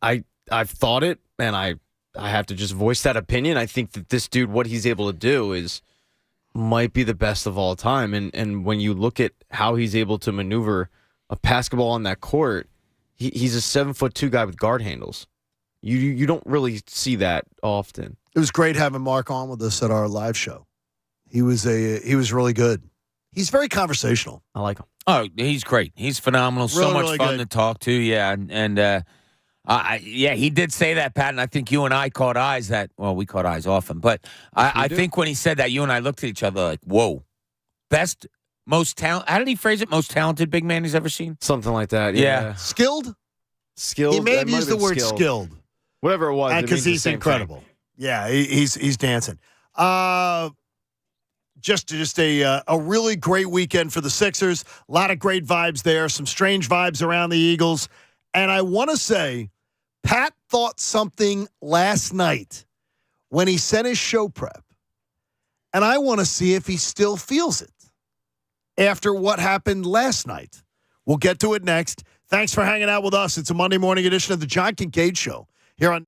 Speaker 3: I've thought it, and I have to just voice that opinion. I think that this dude, what he's able to do might be the best of all time. And when you look at how he's able to maneuver a basketball on that court, he's a 7'2" guy with guard handles. You don't really see that often.
Speaker 5: It was great having Mark on with us at our live show. He was really good. He's very conversational.
Speaker 3: I like him.
Speaker 6: Oh, he's great. He's phenomenal.
Speaker 5: Really,
Speaker 6: so much
Speaker 5: really
Speaker 6: fun
Speaker 5: good.
Speaker 6: to talk to. Yeah, he did say that, Pat, and I think you and I caught eyes we caught eyes often, but I think when he said that, you and I looked at each other like, whoa. Best, most talent. How did he phrase it? Most talented big man he's ever seen?
Speaker 3: Something like that.
Speaker 6: Yeah.
Speaker 5: Skilled?
Speaker 3: Skilled.
Speaker 5: He may have
Speaker 3: That might
Speaker 5: used the
Speaker 3: been
Speaker 5: word skilled.
Speaker 3: Whatever it was.
Speaker 5: Because he's incredible. Yeah, he's dancing. Just a really great weekend for the Sixers. A lot of great vibes there. Some strange vibes around the Eagles. And I want to say, Pat thought something last night when he sent his show prep. And I want to see if he still feels it after what happened last night. We'll get to it next. Thanks for hanging out with us. It's a Monday morning edition of the John Kincade Show here on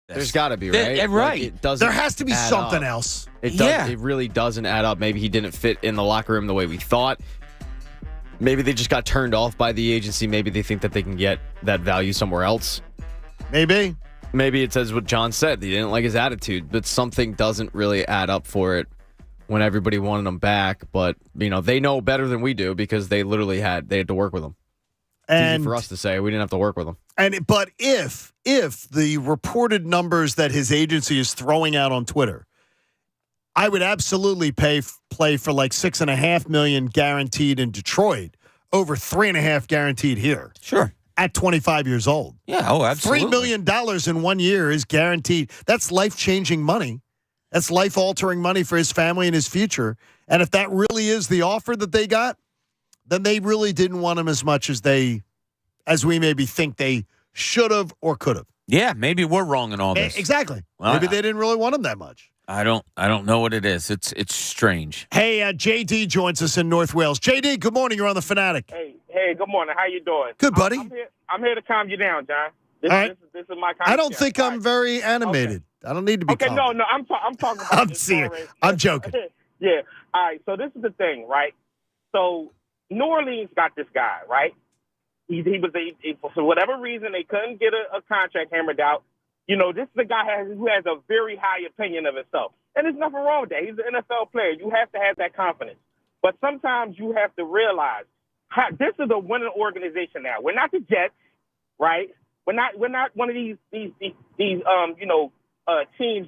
Speaker 3: There's got to be, right?
Speaker 6: Right.
Speaker 3: It doesn't.
Speaker 5: There has to be
Speaker 3: add
Speaker 5: something
Speaker 3: up.
Speaker 5: else.
Speaker 3: It really doesn't add up. Maybe he didn't fit in the locker room the way we thought. Maybe they just got turned off by the agency. Maybe they think that they can get that value somewhere else.
Speaker 5: Maybe.
Speaker 3: Maybe it says what John said. They didn't like his attitude, but something doesn't really add up for it when everybody wanted him back. But, they know better than we do because they literally had to work with him. It's easy for us to say. We didn't have to work with him.
Speaker 5: But if the reported numbers that his agency is throwing out on Twitter, I would absolutely play for like $6.5 million guaranteed in Detroit over $3.5 million guaranteed here.
Speaker 6: Sure.
Speaker 5: At 25 years old.
Speaker 6: Yeah, absolutely.
Speaker 5: $3 million in 1 year is guaranteed. That's life-changing money. That's life-altering money for his family and his future. And if that really is the offer that they got, then they really didn't want him as much as we maybe think they should have or could have.
Speaker 6: Yeah, maybe we're wrong in all this.
Speaker 5: Exactly.
Speaker 6: Well,
Speaker 5: maybe they didn't really want him that much.
Speaker 6: I don't know what it is. It's strange.
Speaker 5: Hey, JD joins us in North Wales. JD, good morning. You're on The Fanatic.
Speaker 7: Hey, good morning. How you doing?
Speaker 5: Good, buddy.
Speaker 7: I'm here to calm you down, John.
Speaker 5: All right.
Speaker 7: This is my.
Speaker 5: I don't think I'm very animated. Okay. I don't need to be.
Speaker 7: Okay,
Speaker 5: calm.
Speaker 7: no, I'm talking. About
Speaker 5: I'm serious. I'm joking.
Speaker 7: Yeah. All right. So this is the thing, right? So New Orleans got this guy, right? He was for whatever reason they couldn't get a contract hammered out. This is a guy who has a very high opinion of himself, and there's nothing wrong with that. He's an NFL player. You have to have that confidence, but sometimes you have to realize this is a winning organization now. We're not the Jets, right? We're not one of these teams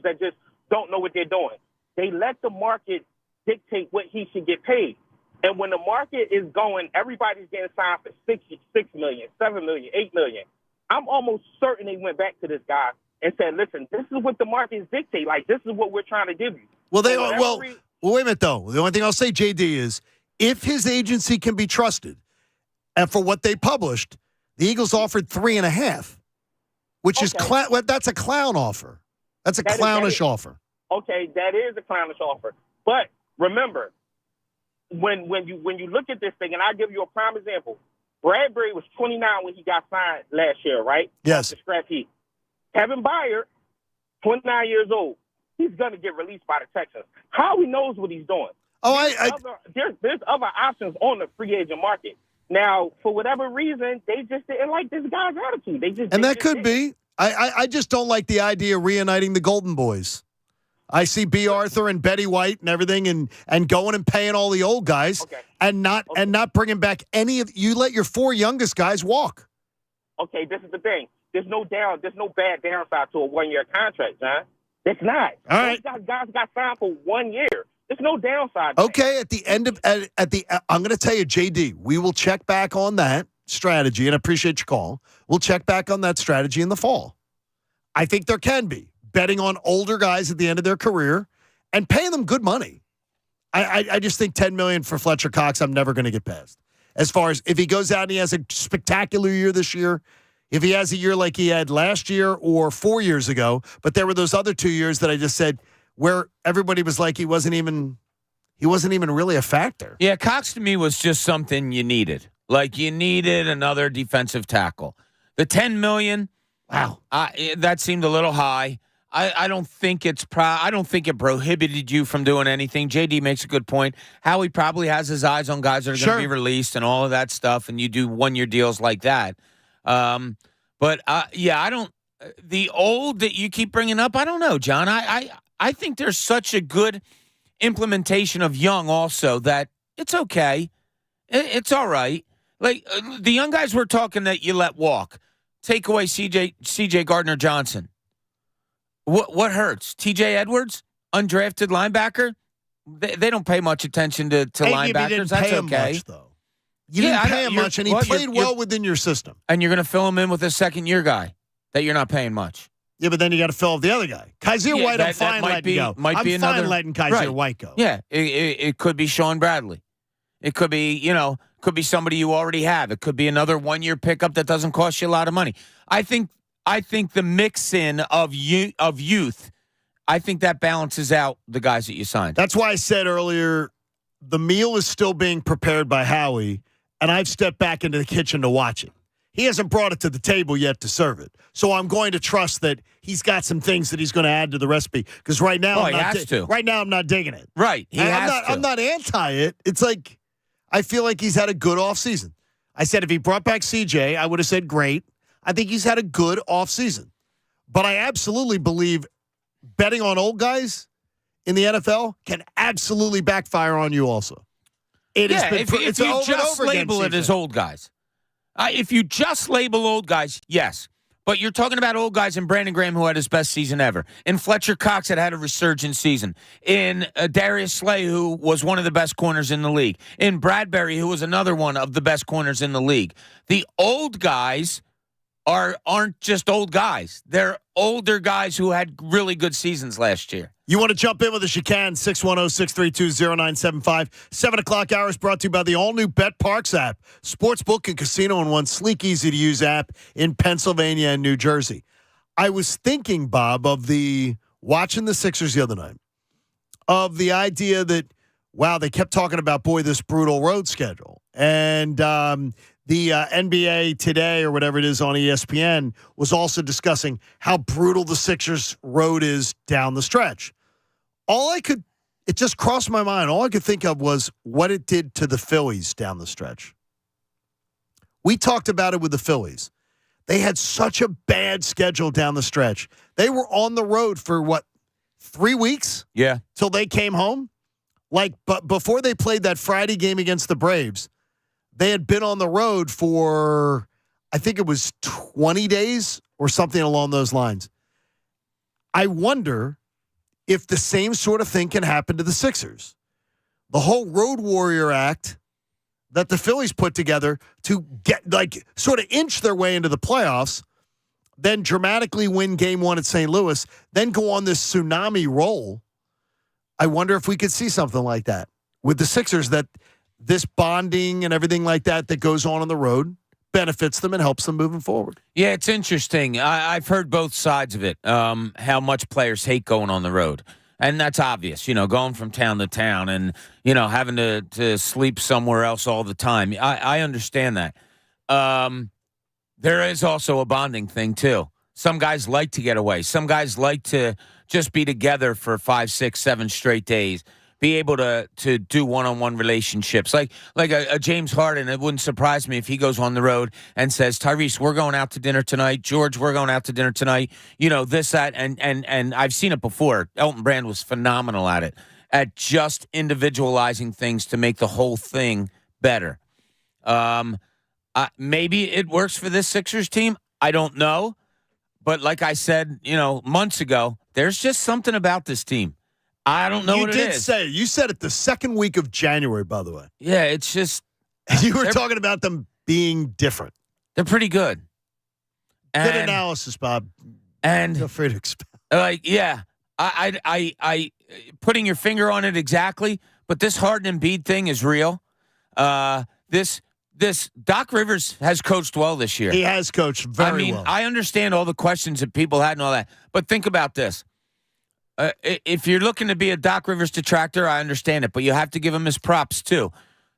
Speaker 7: that just don't know what they're doing. They let the market dictate what he should get paid. And when the market is going, everybody's getting signed for $6 million, $7 million, $8 million. I'm almost certain they went back to this guy and said, listen, this is what the markets dictate. Like, this is what we're trying to give you.
Speaker 5: Well, wait a minute, though. The only thing I'll say, JD, is if his agency can be trusted, and for what they published, the Eagles offered $3.5 million, which is that's a clown offer. That's a clownish offer.
Speaker 7: Okay, that is a clownish offer. But remember, when you look at this thing, and I'll give you a prime example. Bradbury was 29 when he got signed last year, right?
Speaker 5: Yes.
Speaker 7: The scrap heap. Kevin Byard, 29 years old. He's going to get released by the Texans. Howie knows what he's doing. There's other options on the free agent market. Now, for whatever reason, they just didn't like this guy's attitude.
Speaker 5: That could be. I just don't like the idea of reuniting the Golden Boys. I see B. Arthur and Betty White and everything, and going and paying all the old guys, and not bringing back any of you. Let your 4 youngest guys walk.
Speaker 7: Okay, this is the thing. There's no bad downside to a 1-year contract, John. It's not.
Speaker 5: All right,
Speaker 7: those guys got signed for 1 year. There's no downside.
Speaker 5: Okay, I'm going to tell you, JD, we will check back on that strategy, and I appreciate your call. We'll check back on that strategy in the fall. I think there can be. Betting on older guys at the end of their career and paying them good money. I just think $10 million for Fletcher Cox, I'm never going to get past. As far as if he goes out and he has a spectacular year this year, if he has a year like he had last year or 4 years ago, but there were those other 2 years that I just said where everybody was like he wasn't even really a factor.
Speaker 6: Yeah, Cox to me was just something you needed. Like you needed another defensive tackle. The $10 million,
Speaker 5: wow,
Speaker 6: that seemed a little high. I don't think it prohibited you from doing anything. JD makes a good point. Howie probably has his eyes on guys that are going to be released and all of that stuff, and you do 1-year deals like that. I don't. The old that you keep bringing up, I don't know, John. I think there's such a good implementation of young also that it's okay. It's all right. Like the young guys we're talking that you let walk. Take away CJ Gardner-Johnson. What hurts? TJ Edwards, undrafted linebacker. They don't pay much attention to linebackers. That's okay.
Speaker 5: Much, though. You didn't pay him much, and he played well within your system.
Speaker 6: And you're going to fill him in with a second-year guy that you're not paying much.
Speaker 5: Yeah, but then you got to fill up the other guy. Kaiser White, I'm fine letting go. I'm fine letting Kaiser White go.
Speaker 6: Yeah, it could be Sean Bradley. It could be, could be somebody you already have. It could be another 1-year pickup that doesn't cost you a lot of money. I think the mix-in of youth, I think that balances out the guys that you signed.
Speaker 5: That's why I said earlier, the meal is still being prepared by Howie, and I've stepped back into the kitchen to watch it. He hasn't brought it to the table yet to serve it. So I'm going to trust that he's got some things that he's going to add to the recipe. Because right now, I'm not digging it.
Speaker 6: Right.
Speaker 5: I'm not anti it. It's like, I feel like he's had a good offseason. I said if he brought back CJ, I would have said great. I think he's had a good offseason. But I absolutely believe betting on old guys in the NFL can absolutely backfire on you also. If
Speaker 6: you just label it as old guys. If you just label old guys, yes. But you're talking about old guys in Brandon Graham, who had his best season ever. In Fletcher Cox, that had a resurgent season. In Darius Slay, who was one of the best corners in the league. In Bradbury, who was another one of the best corners in the league. The old guys aren't just old guys. They're older guys who had really good seasons last year.
Speaker 5: You want to jump in with us, you can. 610-632-0975. 7 o'clock hour is brought to you by the all-new Bet Parks app. Sportsbook and casino in one sleek, easy-to-use app in Pennsylvania and New Jersey. I was thinking, Bob, of watching the Sixers the other night, of the idea that, wow, they kept talking about, this brutal road schedule. And the NBA Today or whatever it is on ESPN was also discussing how brutal the Sixers road is down the stretch. It just crossed my mind. All I could think of was what it did to the Phillies down the stretch. We talked about it with the Phillies. They had such a bad schedule down the stretch. They were on the road for 3 weeks?
Speaker 6: Yeah.
Speaker 5: Till they came home? But before they played that Friday game against the Braves, they had been on the road for, I think it was 20 days or something along those lines. I wonder if the same sort of thing can happen to the Sixers. The whole Road Warrior Act that the Phillies put together to get, sort of inch their way into the playoffs, then dramatically win game one at St. Louis, then go on this tsunami roll. I wonder if we could see something like that with the Sixers, that this bonding and everything like that goes on the road benefits them and helps them moving forward.
Speaker 6: Yeah, it's interesting. I've heard both sides of it, how much players hate going on the road. And that's obvious, going from town to town and, having to sleep somewhere else all the time. I understand that. There is also a bonding thing, too. Some guys like to get away. Some guys like to just be together for 5, 6, 7 straight days. Be able to do one-on-one relationships. Like a James Harden, it wouldn't surprise me if he goes on the road and says, Tyrese, we're going out to dinner tonight. George, we're going out to dinner tonight. This, that, and I've seen it before. Elton Brand was phenomenal at just individualizing things to make the whole thing better. Maybe it works for this Sixers team. I don't know. But like I said, months ago, there's just something about this team. I don't know what it is.
Speaker 5: You said it the second week of January, by the way.
Speaker 6: Yeah, it's just.
Speaker 5: You were talking about them being different.
Speaker 6: They're pretty good.
Speaker 5: Good analysis, Bob.
Speaker 6: And
Speaker 5: feel free to expound.
Speaker 6: I putting your finger on it exactly, but this Harden Embiid thing is real. This Doc Rivers has coached well this year.
Speaker 5: He has coached very well.
Speaker 6: I understand all the questions that people had and all that, but think about this. If you're looking to be a Doc Rivers detractor, I understand it, but you have to give him his props, too.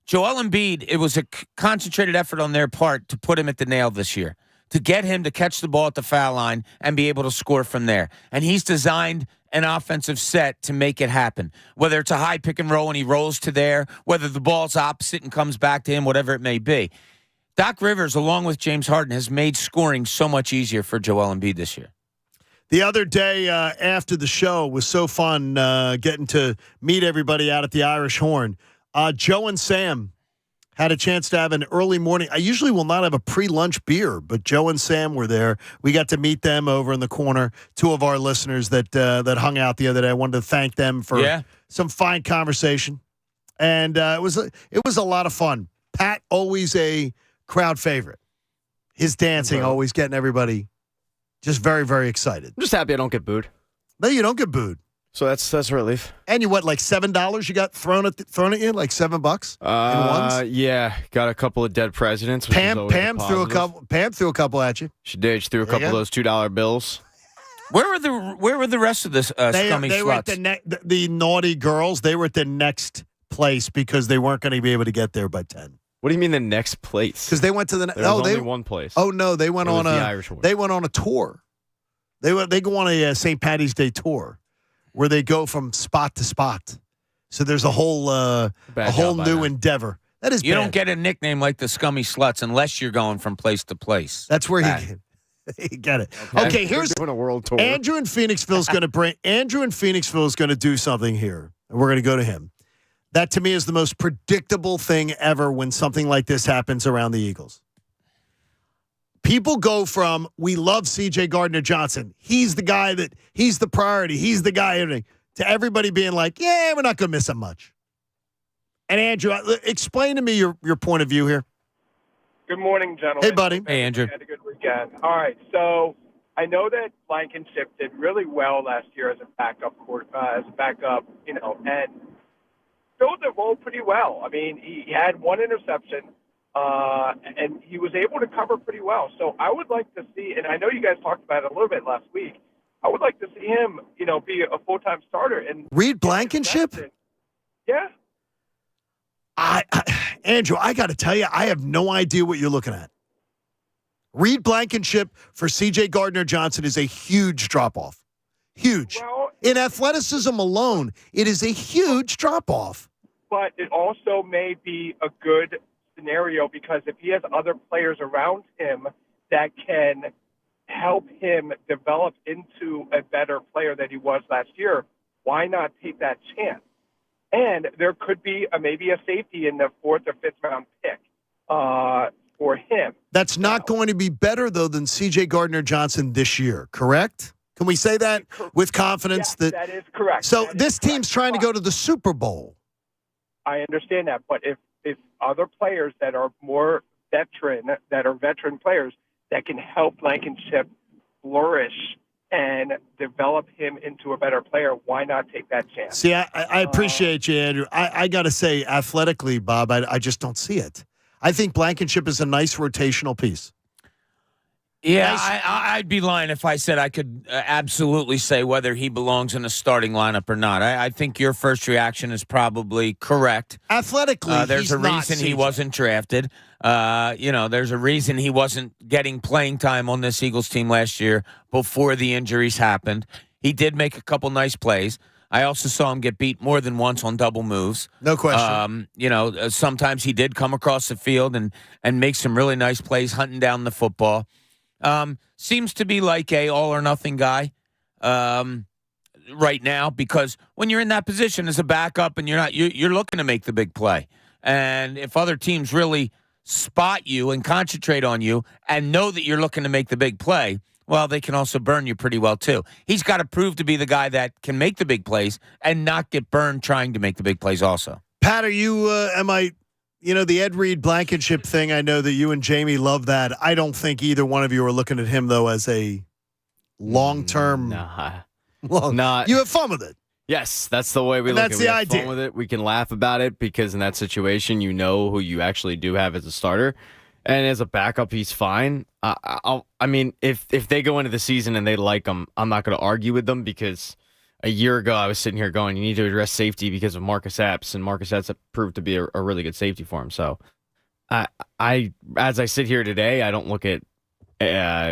Speaker 6: Joel Embiid, it was a concentrated effort on their part to put him at the nail this year, to get him to catch the ball at the foul line and be able to score from there. And he's designed an offensive set to make it happen, whether it's a high pick and roll and he rolls to there, whether the ball's opposite and comes back to him, whatever it may be. Doc Rivers, along with James Harden, has made scoring so much easier for Joel Embiid this year.
Speaker 5: The other day after the show was so fun getting to meet everybody out at the Irish Horn. Joe and Sam had a chance to have an early morning. I usually will not have a pre-lunch beer, but Joe and Sam were there. We got to meet them over in the corner. Two of our listeners that hung out the other day. I wanted to thank them for some fine conversation, and it was a lot of fun. Pat, always a crowd favorite. His dancing always getting everybody just very, very excited.
Speaker 3: I'm just happy I don't get booed.
Speaker 5: No, you don't get booed.
Speaker 3: So that's a relief.
Speaker 5: And you like $7 you got thrown at you, like $7 in ones?
Speaker 3: Yeah, got a couple of dead presidents.
Speaker 5: Pam threw a couple at you.
Speaker 3: She did. She threw a couple of those $2 bills.
Speaker 6: Where were the rest of this scummy
Speaker 5: They were at the naughty girls. They were at the next place because they weren't going to be able to get there by 10.
Speaker 3: What do you mean the next place?
Speaker 5: Because they went to the
Speaker 3: There was only one place.
Speaker 5: Oh no, they went
Speaker 3: It was
Speaker 5: on
Speaker 3: the
Speaker 5: a
Speaker 3: Irish one.
Speaker 5: they went on a tour. They go on a St. Patty's Day tour where they go from spot to spot. So there's a whole new endeavor. That is
Speaker 6: You
Speaker 5: bad.
Speaker 6: don't get a nickname like the Scummy Sluts unless you're going from place to place.
Speaker 5: That's where he get it. Okay, here's
Speaker 3: doing a world tour.
Speaker 5: Andrew in Phoenixville is going to do something here. And we're going to go to him. That to me is the most predictable thing ever when something like this happens around the Eagles. People go from, we love C.J. Gardner-Johnson. He's the guy he's the priority. He's the guy, everything. To everybody being like, yeah, we're not going to miss him much. And Andrew, explain to me your point of view here.
Speaker 9: Good morning, gentlemen.
Speaker 5: Hey, buddy.
Speaker 6: Hey, Andrew.
Speaker 9: Had a good weekend. All right, so I know that Blankenship did really well last year as a backup, and filled the role pretty well. I mean, he had one interception, and he was able to cover pretty well. So I would like to see, and I know you guys talked about it a little bit last week, I would like to see him, be a full-time starter. And
Speaker 5: Reed Blankenship?
Speaker 9: Yeah.
Speaker 5: Andrew, I got to tell you, I have no idea what you're looking at. Reed Blankenship for C.J. Gardner-Johnson is a huge drop-off. Huge.
Speaker 9: Well,
Speaker 5: in athleticism alone, it is a huge drop-off.
Speaker 9: But it also may be a good scenario because if he has other players around him that can help him develop into a better player than he was last year, why not take that chance? And there could be maybe a safety in the 4th or 5th round pick for him.
Speaker 5: That's not going to be better, though, than C.J. Gardner-Johnson this year, correct? Can we say that with confidence?
Speaker 9: Yes, that is correct.
Speaker 5: So this team's trying to go to the Super Bowl.
Speaker 9: I understand that. But if other players that are more veteran players that can help Blankenship flourish and develop him into a better player, why not take that chance?
Speaker 5: See, I appreciate you, Andrew. I got to say, athletically, Bob, I just don't see it. I think Blankenship is a nice rotational piece.
Speaker 6: Yeah,
Speaker 5: Nice.
Speaker 6: I'd be lying if I said I could absolutely say whether he belongs in a starting lineup or not. I think your first reaction is probably correct.
Speaker 5: Athletically,
Speaker 6: there's
Speaker 5: he's
Speaker 6: a
Speaker 5: not
Speaker 6: reason he
Speaker 5: CJ.
Speaker 6: wasn't drafted. There's a reason he wasn't getting playing time on this Eagles team last year before the injuries happened. He did make a couple nice plays. I also saw him get beat more than once on double moves.
Speaker 5: No question.
Speaker 6: Sometimes he did come across the field and make some really nice plays hunting down the football. Seems to be like a all or nothing guy right now because when you're in that position as a backup and you're looking to make the big play. And if other teams really spot you and concentrate on you and know that you're looking to make the big play, well, they can also burn you pretty well too. He's got to prove to be the guy that can make the big plays and not get burned trying to make the big plays also.
Speaker 5: Pat, are you, the Ed Reed Blankenship thing, I know that you and Jamie love that. I don't think either one of you are looking at him, though, as a long-term.
Speaker 3: Nah.
Speaker 5: You have fun with it.
Speaker 3: Yes, that's the way we
Speaker 5: And
Speaker 3: look
Speaker 5: that's
Speaker 3: at it.
Speaker 5: the
Speaker 3: We have
Speaker 5: idea.
Speaker 3: fun with it. We can laugh about it because in that situation, you know who you actually do have as a starter. And as a backup, he's fine. If they go into the season and they like him, I'm not going to argue with them because a year ago I was sitting here going, you need to address safety because of Marcus Epps, and Marcus Epps proved to be a really good safety for him. So, as I sit here today, I don't look at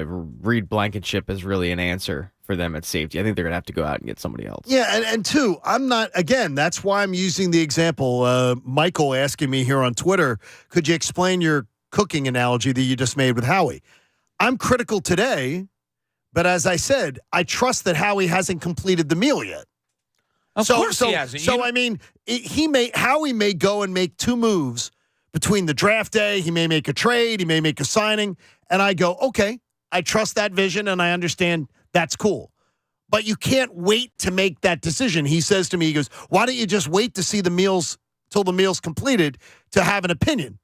Speaker 3: Reed Blankenship as really an answer for them at safety. I think they're going to have to go out and get somebody else.
Speaker 5: Yeah, and two, I'm not, again, that's why I'm using the example. Michael asking me here on Twitter, could you explain your cooking analogy that you just made with Howie? I'm critical today, but as I said, I trust that Howie hasn't completed the meal yet.
Speaker 6: Of course he hasn't.
Speaker 5: Howie may go and make two moves between the draft day. He may make a trade. He may make a signing. And I go, okay, I trust that vision and I understand that's cool. But you can't wait to make that decision. He says to me, he goes, why don't you just wait to see the meals till the meal's completed to have an opinion?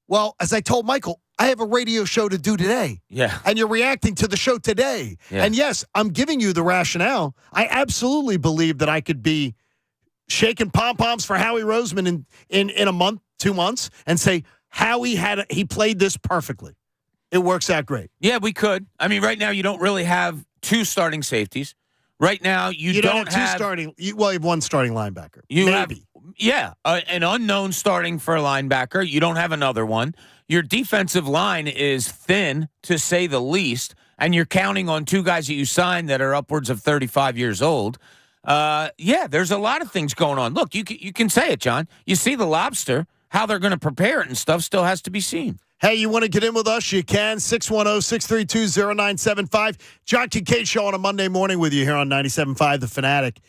Speaker 5: Well, as I told Michael, I have a radio show to do today.
Speaker 6: Yeah.
Speaker 5: And you're reacting to the show today.
Speaker 6: Yeah.
Speaker 5: And yes, I'm giving you the rationale. I absolutely believe that I could be shaking pom-poms for Howie Roseman in a month, 2 months, and say, Howie he played this perfectly. It works out great.
Speaker 6: Yeah, we could. I mean, right now you don't really have two starting safeties. Right now you
Speaker 5: don't have two starting. You have one starting linebacker.
Speaker 6: You
Speaker 5: maybe.
Speaker 6: Yeah, an unknown starting for a linebacker. You don't have another one. Your defensive line is thin, to say the least, and you're counting on two guys that you signed that are upwards of 35 years old. Yeah, there's a lot of things going on. Look, you can say it, John. You see the lobster, how they're going to prepare it and stuff still has to be seen.
Speaker 5: Hey, you want to get in with us? You can. 610-632-0975. John Kincade Show on a Monday morning with you here on 97.5 The Fanatic.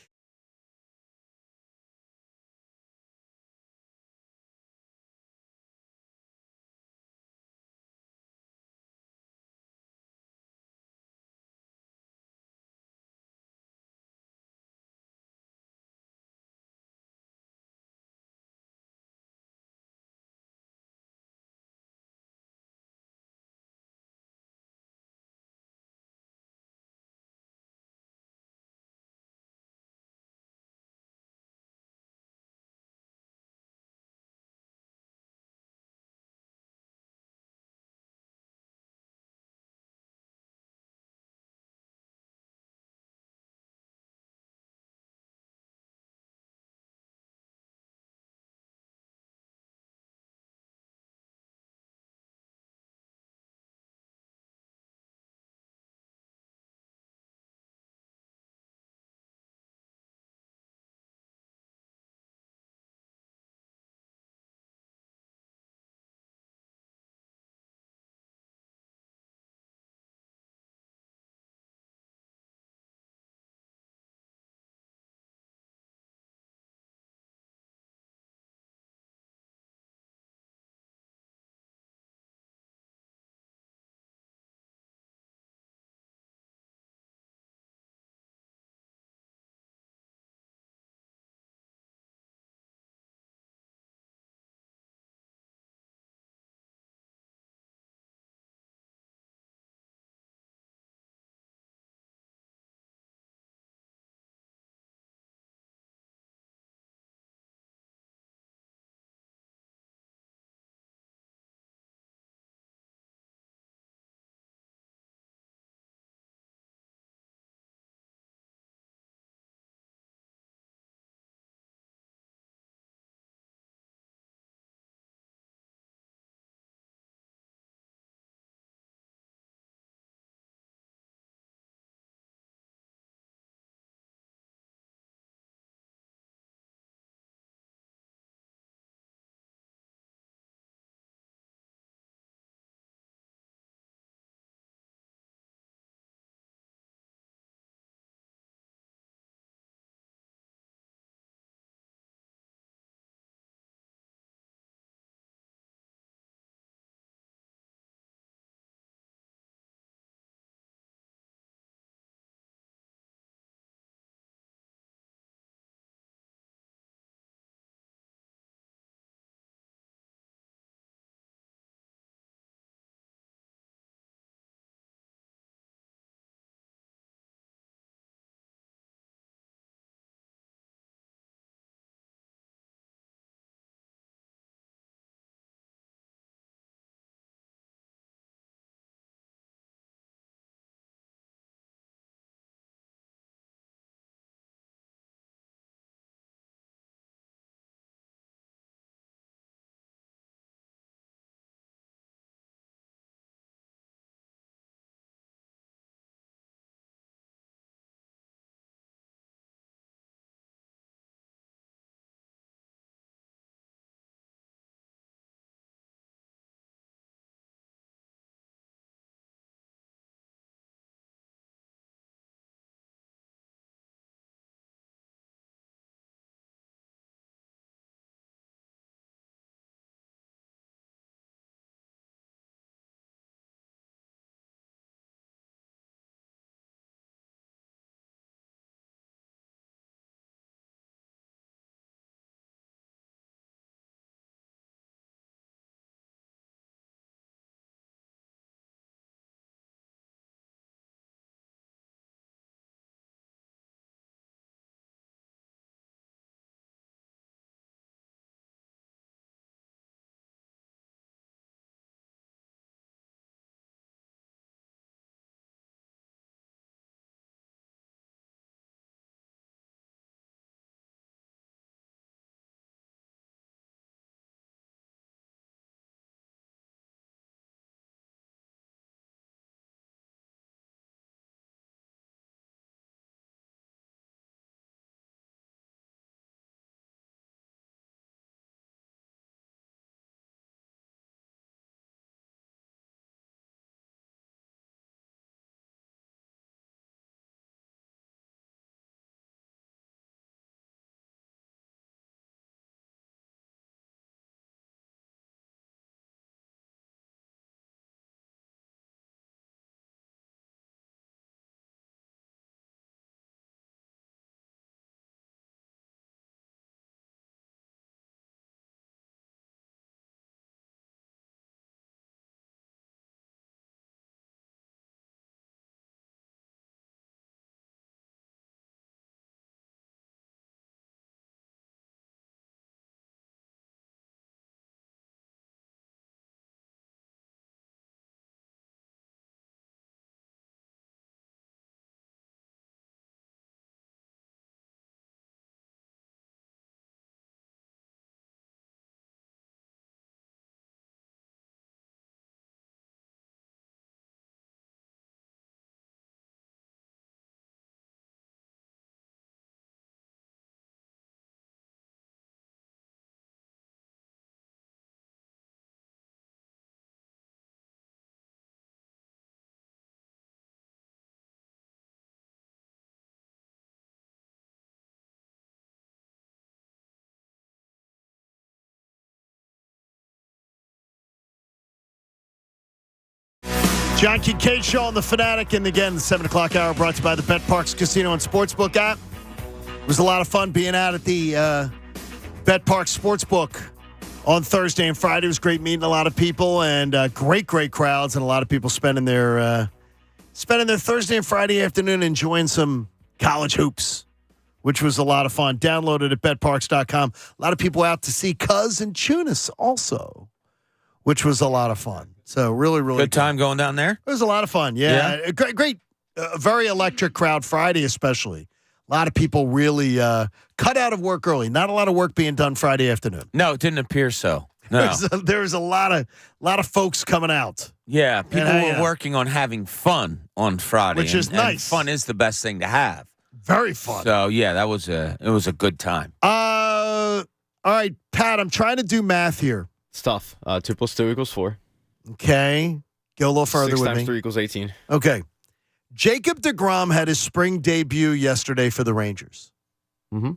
Speaker 5: John Kincade Show on The Fanatic. And again, the 7 o'clock hour brought to you by the Bet Parks Casino and Sportsbook app. It was a lot of fun being out at the Bet Parks Sportsbook on Thursday and Friday. It was great meeting a lot of people and great crowds and a lot of people spending their Thursday and Friday afternoon enjoying some college hoops, which was a lot of fun. Download it at betparks.com. A lot of people out to see Cuz and Tunis also, which was a lot of fun. So really
Speaker 6: good time going down there.
Speaker 5: It was a lot of fun. Yeah. Great, very electric crowd Friday especially. A lot of people really cut out of work early. Not a lot of work being done Friday afternoon.
Speaker 6: No, it didn't appear so. No.
Speaker 5: There was a lot of folks coming out.
Speaker 6: Yeah, people were working on having fun on Friday,
Speaker 5: which is nice.
Speaker 6: And fun is the best thing to have.
Speaker 5: Very fun.
Speaker 6: So yeah, it was a good time.
Speaker 5: All right, Pat. I'm trying to do math here.
Speaker 3: It's tough. 2 + 2 = 4.
Speaker 5: Okay, go a little further
Speaker 3: 6
Speaker 5: with
Speaker 3: times
Speaker 5: me.
Speaker 3: 3 = 18.
Speaker 5: Okay, Jacob deGrom had his spring debut yesterday for the Rangers.
Speaker 3: Mm-hmm.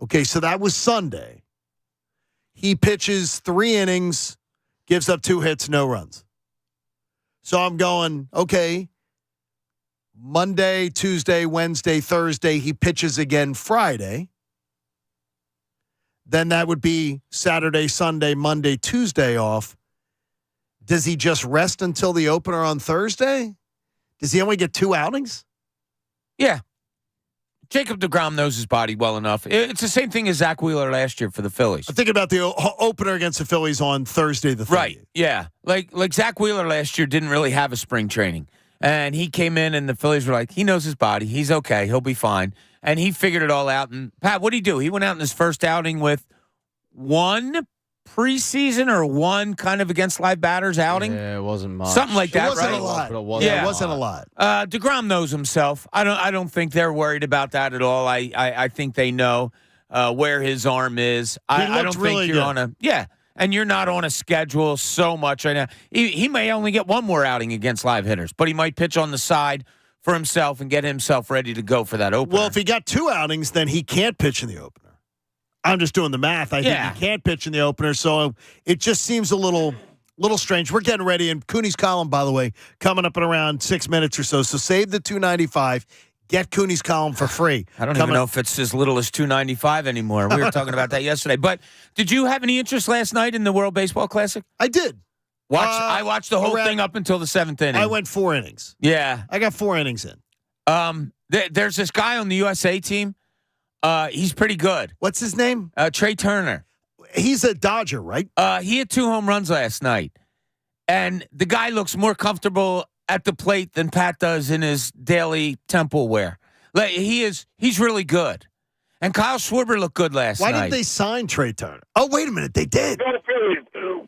Speaker 5: Okay, so that was Sunday. He pitches 3 innings, gives up 2 hits, no runs. So I'm going, okay, Monday, Tuesday, Wednesday, Thursday, he pitches again Friday. Then that would be Saturday, Sunday, Monday, Tuesday off. Does he just rest until the opener on Thursday? Does he only get 2 outings?
Speaker 6: Yeah. Jacob deGrom knows his body well enough. It's the same thing as Zach Wheeler last year for the Phillies.
Speaker 5: I'm thinking about the opener against the Phillies on Thursday the 30th.
Speaker 6: Right, yeah. Like Zach Wheeler last year didn't really have a spring training. And he came in and the Phillies were like, he knows his body. He's okay. He'll be fine. And he figured it all out. And, Pat, what did he do? He went out in his first outing with 1 preseason or 1 kind of against live batters outing.
Speaker 3: Yeah, it wasn't much.
Speaker 6: Something like that,
Speaker 5: it wasn't
Speaker 6: right?
Speaker 5: A lot.
Speaker 3: But it wasn't
Speaker 5: it wasn't a lot.
Speaker 6: DeGrom knows himself. I don't think they're worried about that at all. I think they know where his arm is. I don't
Speaker 5: really
Speaker 6: think you're
Speaker 5: good.
Speaker 6: and you're not on a schedule so much right now. He may only get 1 more outing against live hitters, but he might pitch on the side for himself and get himself ready to go for that opener.
Speaker 5: Well, if he got 2 outings, then he can't pitch in the opener. I'm just doing the math. I think he can't pitch in the opener, so it just seems a little strange. We're getting ready, and Cooney's column, by the way, coming up in around 6 minutes or so. So save the $2.95. Get Cooney's column for free.
Speaker 6: I don't even know if it's as little as $2.95 anymore. We were talking about that yesterday. But did you have any interest last night in the World Baseball Classic?
Speaker 5: I did.
Speaker 6: I watched the whole thing up until the 7th inning.
Speaker 5: I went 4 innings.
Speaker 6: Yeah.
Speaker 5: I got 4 innings in.
Speaker 6: There's this guy on the USA team. He's pretty good.
Speaker 5: What's his name?
Speaker 6: Trey Turner.
Speaker 5: He's a Dodger, right?
Speaker 6: He had 2 home runs last night. And the guy looks more comfortable at the plate than Pat does in his daily Temple wear. He's really good. And Kyle Schwarber looked good last night.
Speaker 5: Why didn't they sign Trey Turner? Oh, wait a minute. They did.
Speaker 4: Go to Phillies.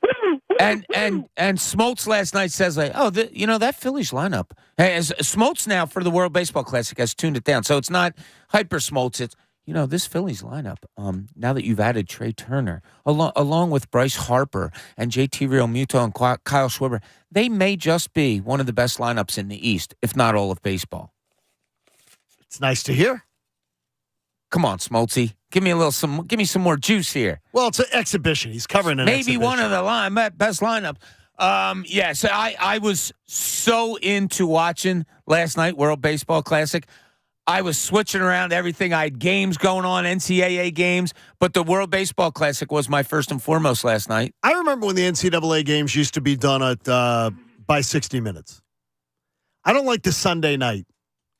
Speaker 6: And Smoltz last night says, that Phillies lineup. As Smoltz now for the World Baseball Classic has tuned it down. So it's not hyper Smoltz. It's, this Phillies lineup, now that you've added Trey Turner, along with Bryce Harper and JT Realmuto and Kyle Schwarber, they may just be one of the best lineups in the East, if not all of baseball.
Speaker 5: It's nice to hear.
Speaker 6: Come on, Smoltzy. Give me some more juice here.
Speaker 5: Well, it's an exhibition. He's covering an exhibition.
Speaker 6: Maybe one of the best lineup. So I was so into watching last night, World Baseball Classic. I was switching around everything. I had games going on, NCAA games, but the World Baseball Classic was my first and foremost last night.
Speaker 5: I remember when the NCAA games used to be done at by 60 minutes. I don't like the Sunday night.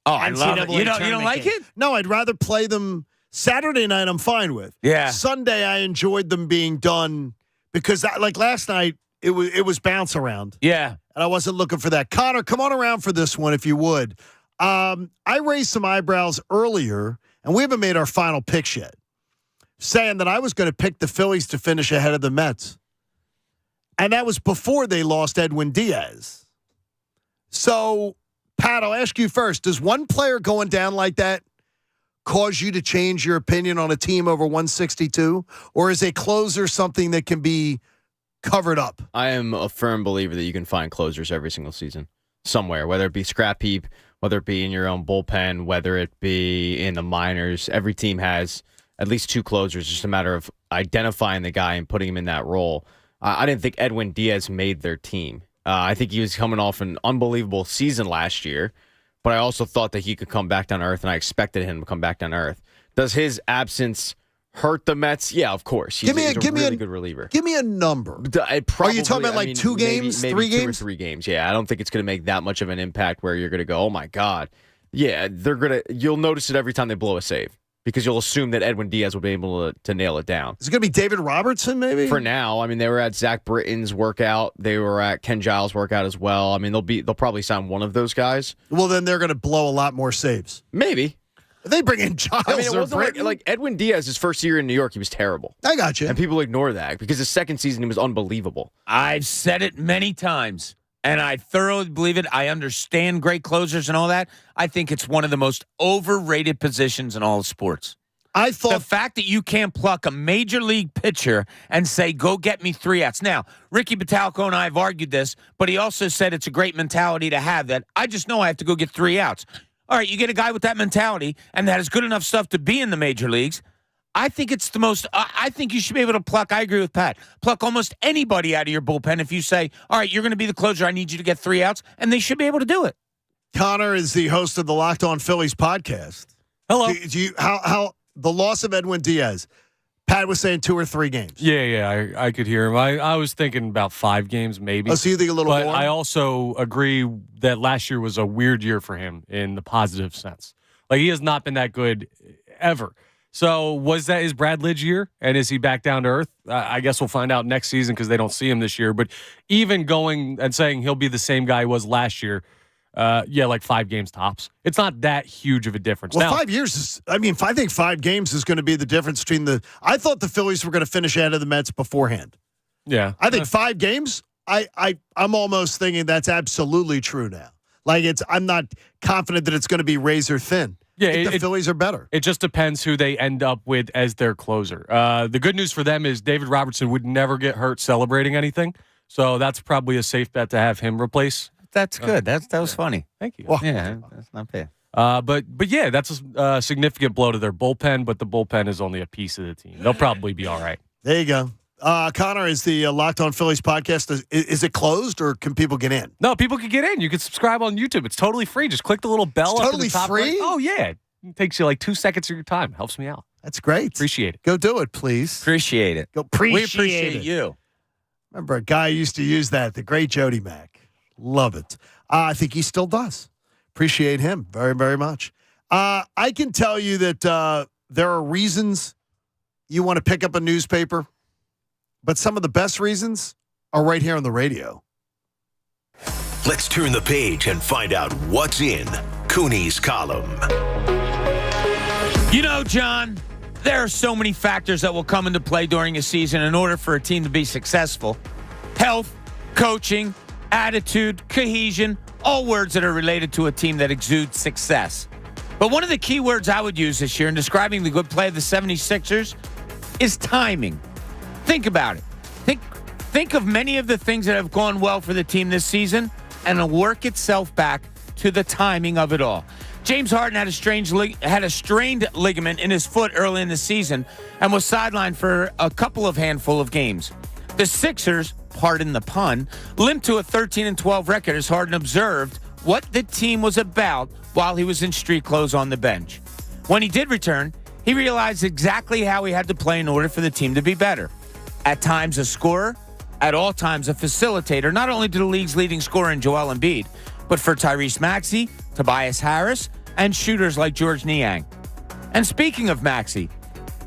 Speaker 6: Oh, I love it. You don't like it?
Speaker 5: No, I'd rather play them Saturday night. I'm fine with.
Speaker 6: Yeah.
Speaker 5: Sunday, I enjoyed them being done because, like last night, it was bounce around.
Speaker 6: Yeah.
Speaker 5: And I wasn't looking for that. Connor, come on around for this one if you would. I raised some eyebrows earlier, and we haven't made our final picks yet, saying that I was going to pick the Phillies to finish ahead of the Mets. And that was before they lost Edwin Diaz. So, Pat, I'll ask you first. Does one player going down like that cause you to change your opinion on a team over 162? Or is a closer something that can be covered up?
Speaker 3: I am a firm believer that you can find closers every single season somewhere, whether it be scrap heap, whether it be in your own bullpen, whether it be in the minors. Every team has at least 2 closers. It's just a matter of identifying the guy and putting him in that role. I didn't think Edwin Diaz made their team. I think he was coming off an unbelievable season last year, but I also thought that he could come back down to earth, and I expected him to come back down to earth. Does his absence hurt the Mets? Yeah, of course. He's a really good reliever.
Speaker 5: Give me a number.
Speaker 3: Are
Speaker 5: you talking about 2 games,
Speaker 3: maybe
Speaker 5: 3
Speaker 3: 2
Speaker 5: games?
Speaker 3: or 3 games. Yeah, I don't think it's going to make that much of an impact where you're going to go, oh my God. Yeah, you'll notice it every time they blow a save because you'll assume that Edwin Diaz will be able to nail it down.
Speaker 5: Is it going to be David Robertson maybe?
Speaker 3: For now, I mean, they were at Zach Britton's workout. They were at Ken Giles' workout as well. I mean, they'll probably sign one of those guys.
Speaker 5: Well, then they're going to blow a lot more saves.
Speaker 3: Maybe.
Speaker 5: They bring in Giles.
Speaker 3: I mean, it wasn't like Edwin Diaz, his first year in New York, he was terrible.
Speaker 5: I got you.
Speaker 3: And people ignore that because his second season, he was unbelievable.
Speaker 6: I've said it many times, and I thoroughly believe it. I understand great closers and all that. I think it's one of the most overrated positions in all of sports.
Speaker 5: I thought
Speaker 6: the fact that you can't pluck a major league pitcher and say, go get me 3 outs. Now, Ricky Batalco and I have argued this, but he also said it's a great mentality to have that. I just know I have to go get 3 outs. All right, you get a guy with that mentality and that has good enough stuff to be in the major leagues. I think it's the most I think you should be able to pluck. I agree with Pat. Pluck almost anybody out of your bullpen if you say, all right, you're going to be the closer. I need you to get 3 outs. And they should be able to do it.
Speaker 5: Connor is the host of the Locked On Phillies podcast.
Speaker 10: Hello.
Speaker 5: How the loss of Edwin Diaz, Pat was saying 2 or 3 games.
Speaker 10: Yeah, I could hear him. I was thinking about 5 games maybe.
Speaker 5: So you think a little
Speaker 10: but
Speaker 5: more?
Speaker 10: I also agree that last year was a weird year for him in the positive sense. Like, he has not been that good ever. So was that his Brad Lidge year? And is he back down to earth? I guess we'll find out next season because they don't see him this year. But even going and saying he'll be the same guy he was last year, like 5 games tops. It's not that huge of a difference.
Speaker 5: Well,
Speaker 10: now,
Speaker 5: 5 years is, I think 5 games is going to be the difference between I thought the Phillies were going to finish ahead of the Mets beforehand.
Speaker 10: Yeah.
Speaker 5: I think 5 games, I'm almost thinking that's absolutely true now. Like, I'm not confident that it's going to be razor thin.
Speaker 10: Yeah,
Speaker 5: the Phillies are better.
Speaker 10: It just depends who they end up with as their closer. The good news for them is David Robertson would never get hurt celebrating anything. So that's probably a safe bet to have him replace.
Speaker 6: That's good. That was funny.
Speaker 10: Thank you.
Speaker 5: Well,
Speaker 6: Yeah, that's not bad.
Speaker 10: But yeah, that's a significant blow to their bullpen, but the bullpen is only a piece of the team. They'll probably be all right.
Speaker 5: There you go. Connor, is the Locked On Phillies podcast, is it closed or can people get in?
Speaker 10: No, people can get in. You can subscribe on YouTube. It's totally free. Just click the little bell up in the top
Speaker 5: free?
Speaker 10: right. Oh, yeah. It takes you like 2 seconds of your time. Helps me out.
Speaker 5: That's great.
Speaker 10: Appreciate it.
Speaker 5: Go do it, please.
Speaker 6: Appreciate it.
Speaker 5: Go
Speaker 6: We appreciate you.
Speaker 5: Remember a guy who used to use that, the great Jody Mack. Love it. I think he still does. Appreciate him very, very much. I can tell you that there are reasons you want to pick up a newspaper, but some of the best reasons are right here on the radio.
Speaker 2: Let's turn the page and find out what's in Cooney's column.
Speaker 6: You know, John, there are so many factors that will come into play during a season in order for a team to be successful. Health, coaching, attitude, cohesion, all words that are related to a team that exudes success. But one of the key words I would use this year in describing the good play of the 76ers is timing. Think about it. Think of many of the things that have gone well for the team this season and it'll work itself back to the timing of it all. James Harden had a strained ligament in his foot early in the season and was sidelined for a handful of games. The Sixers, pardon the pun, limped to a 13-12 record as Harden observed what the team was about while he was in street clothes on the bench. When he did return, he realized exactly how he had to play in order for the team to be better. At times a scorer, at all times a facilitator, not only to the league's leading scorer in Joel Embiid, but for Tyrese Maxey, Tobias Harris, and shooters like George Niang. And speaking of Maxey,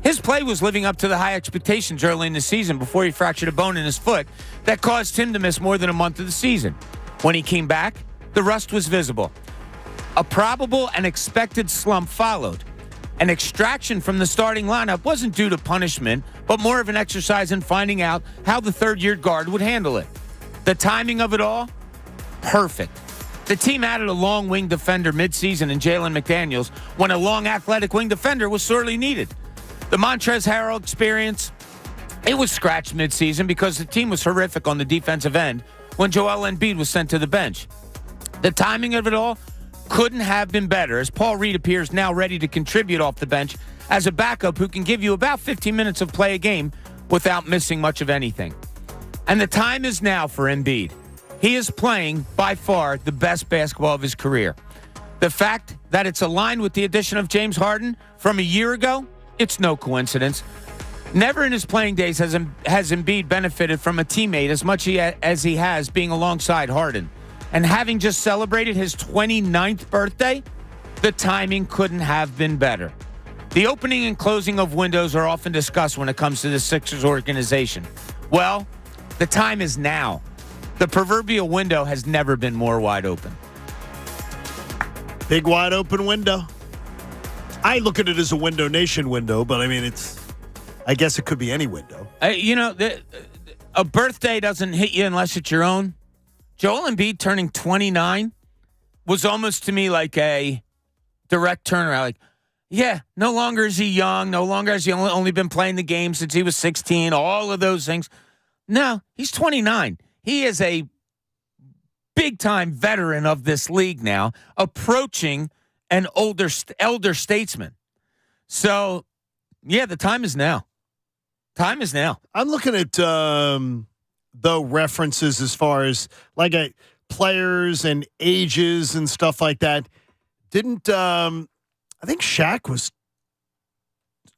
Speaker 6: his play was living up to the high expectations early in the season before he fractured a bone in his foot that caused him to miss more than a month of the season. When he came back, the rust was visible. A probable and expected slump followed. An extraction from the starting lineup wasn't due to punishment, but more of an exercise in finding out how the third-year guard would handle it. The timing of it all? Perfect. The team added a long wing defender midseason in Jalen McDaniels when a long athletic wing defender was sorely needed. The Montrezl Harrell experience, it was scratched midseason because the team was horrific on the defensive end when Joel Embiid was sent to the bench. The timing of it all couldn't have been better as Paul Reed appears now ready to contribute off the bench as a backup who can give you about 15 minutes of play a game without missing much of anything. And the time is now for Embiid. he is playing by far the best basketball of his career. The fact that it's aligned with the addition of James Harden from a year ago, it's no coincidence. Never in his playing days has Embiid benefited from a teammate as much as he has being alongside Harden. And having just celebrated his 29th birthday, the timing couldn't have been better. The opening and closing of windows are often discussed when it comes to the Sixers organization. Well, the time is now. The proverbial window has never been more wide open.
Speaker 5: Big wide open window. I look at it as a window nation window, but I mean, I guess it could be any window.
Speaker 6: A birthday doesn't hit you unless it's your own. Joel Embiid turning 29 was almost to me like a direct turnaround. Like, yeah, no longer is he young. No longer has he only been playing the game since he was 16. All of those things. No, he's 29. He is a big-time veteran of this league now, approaching an elder statesman. So, yeah, the time is now. Time is now.
Speaker 5: I'm looking at the references as far as like players and ages and stuff like that. Didn't I think Shaq was?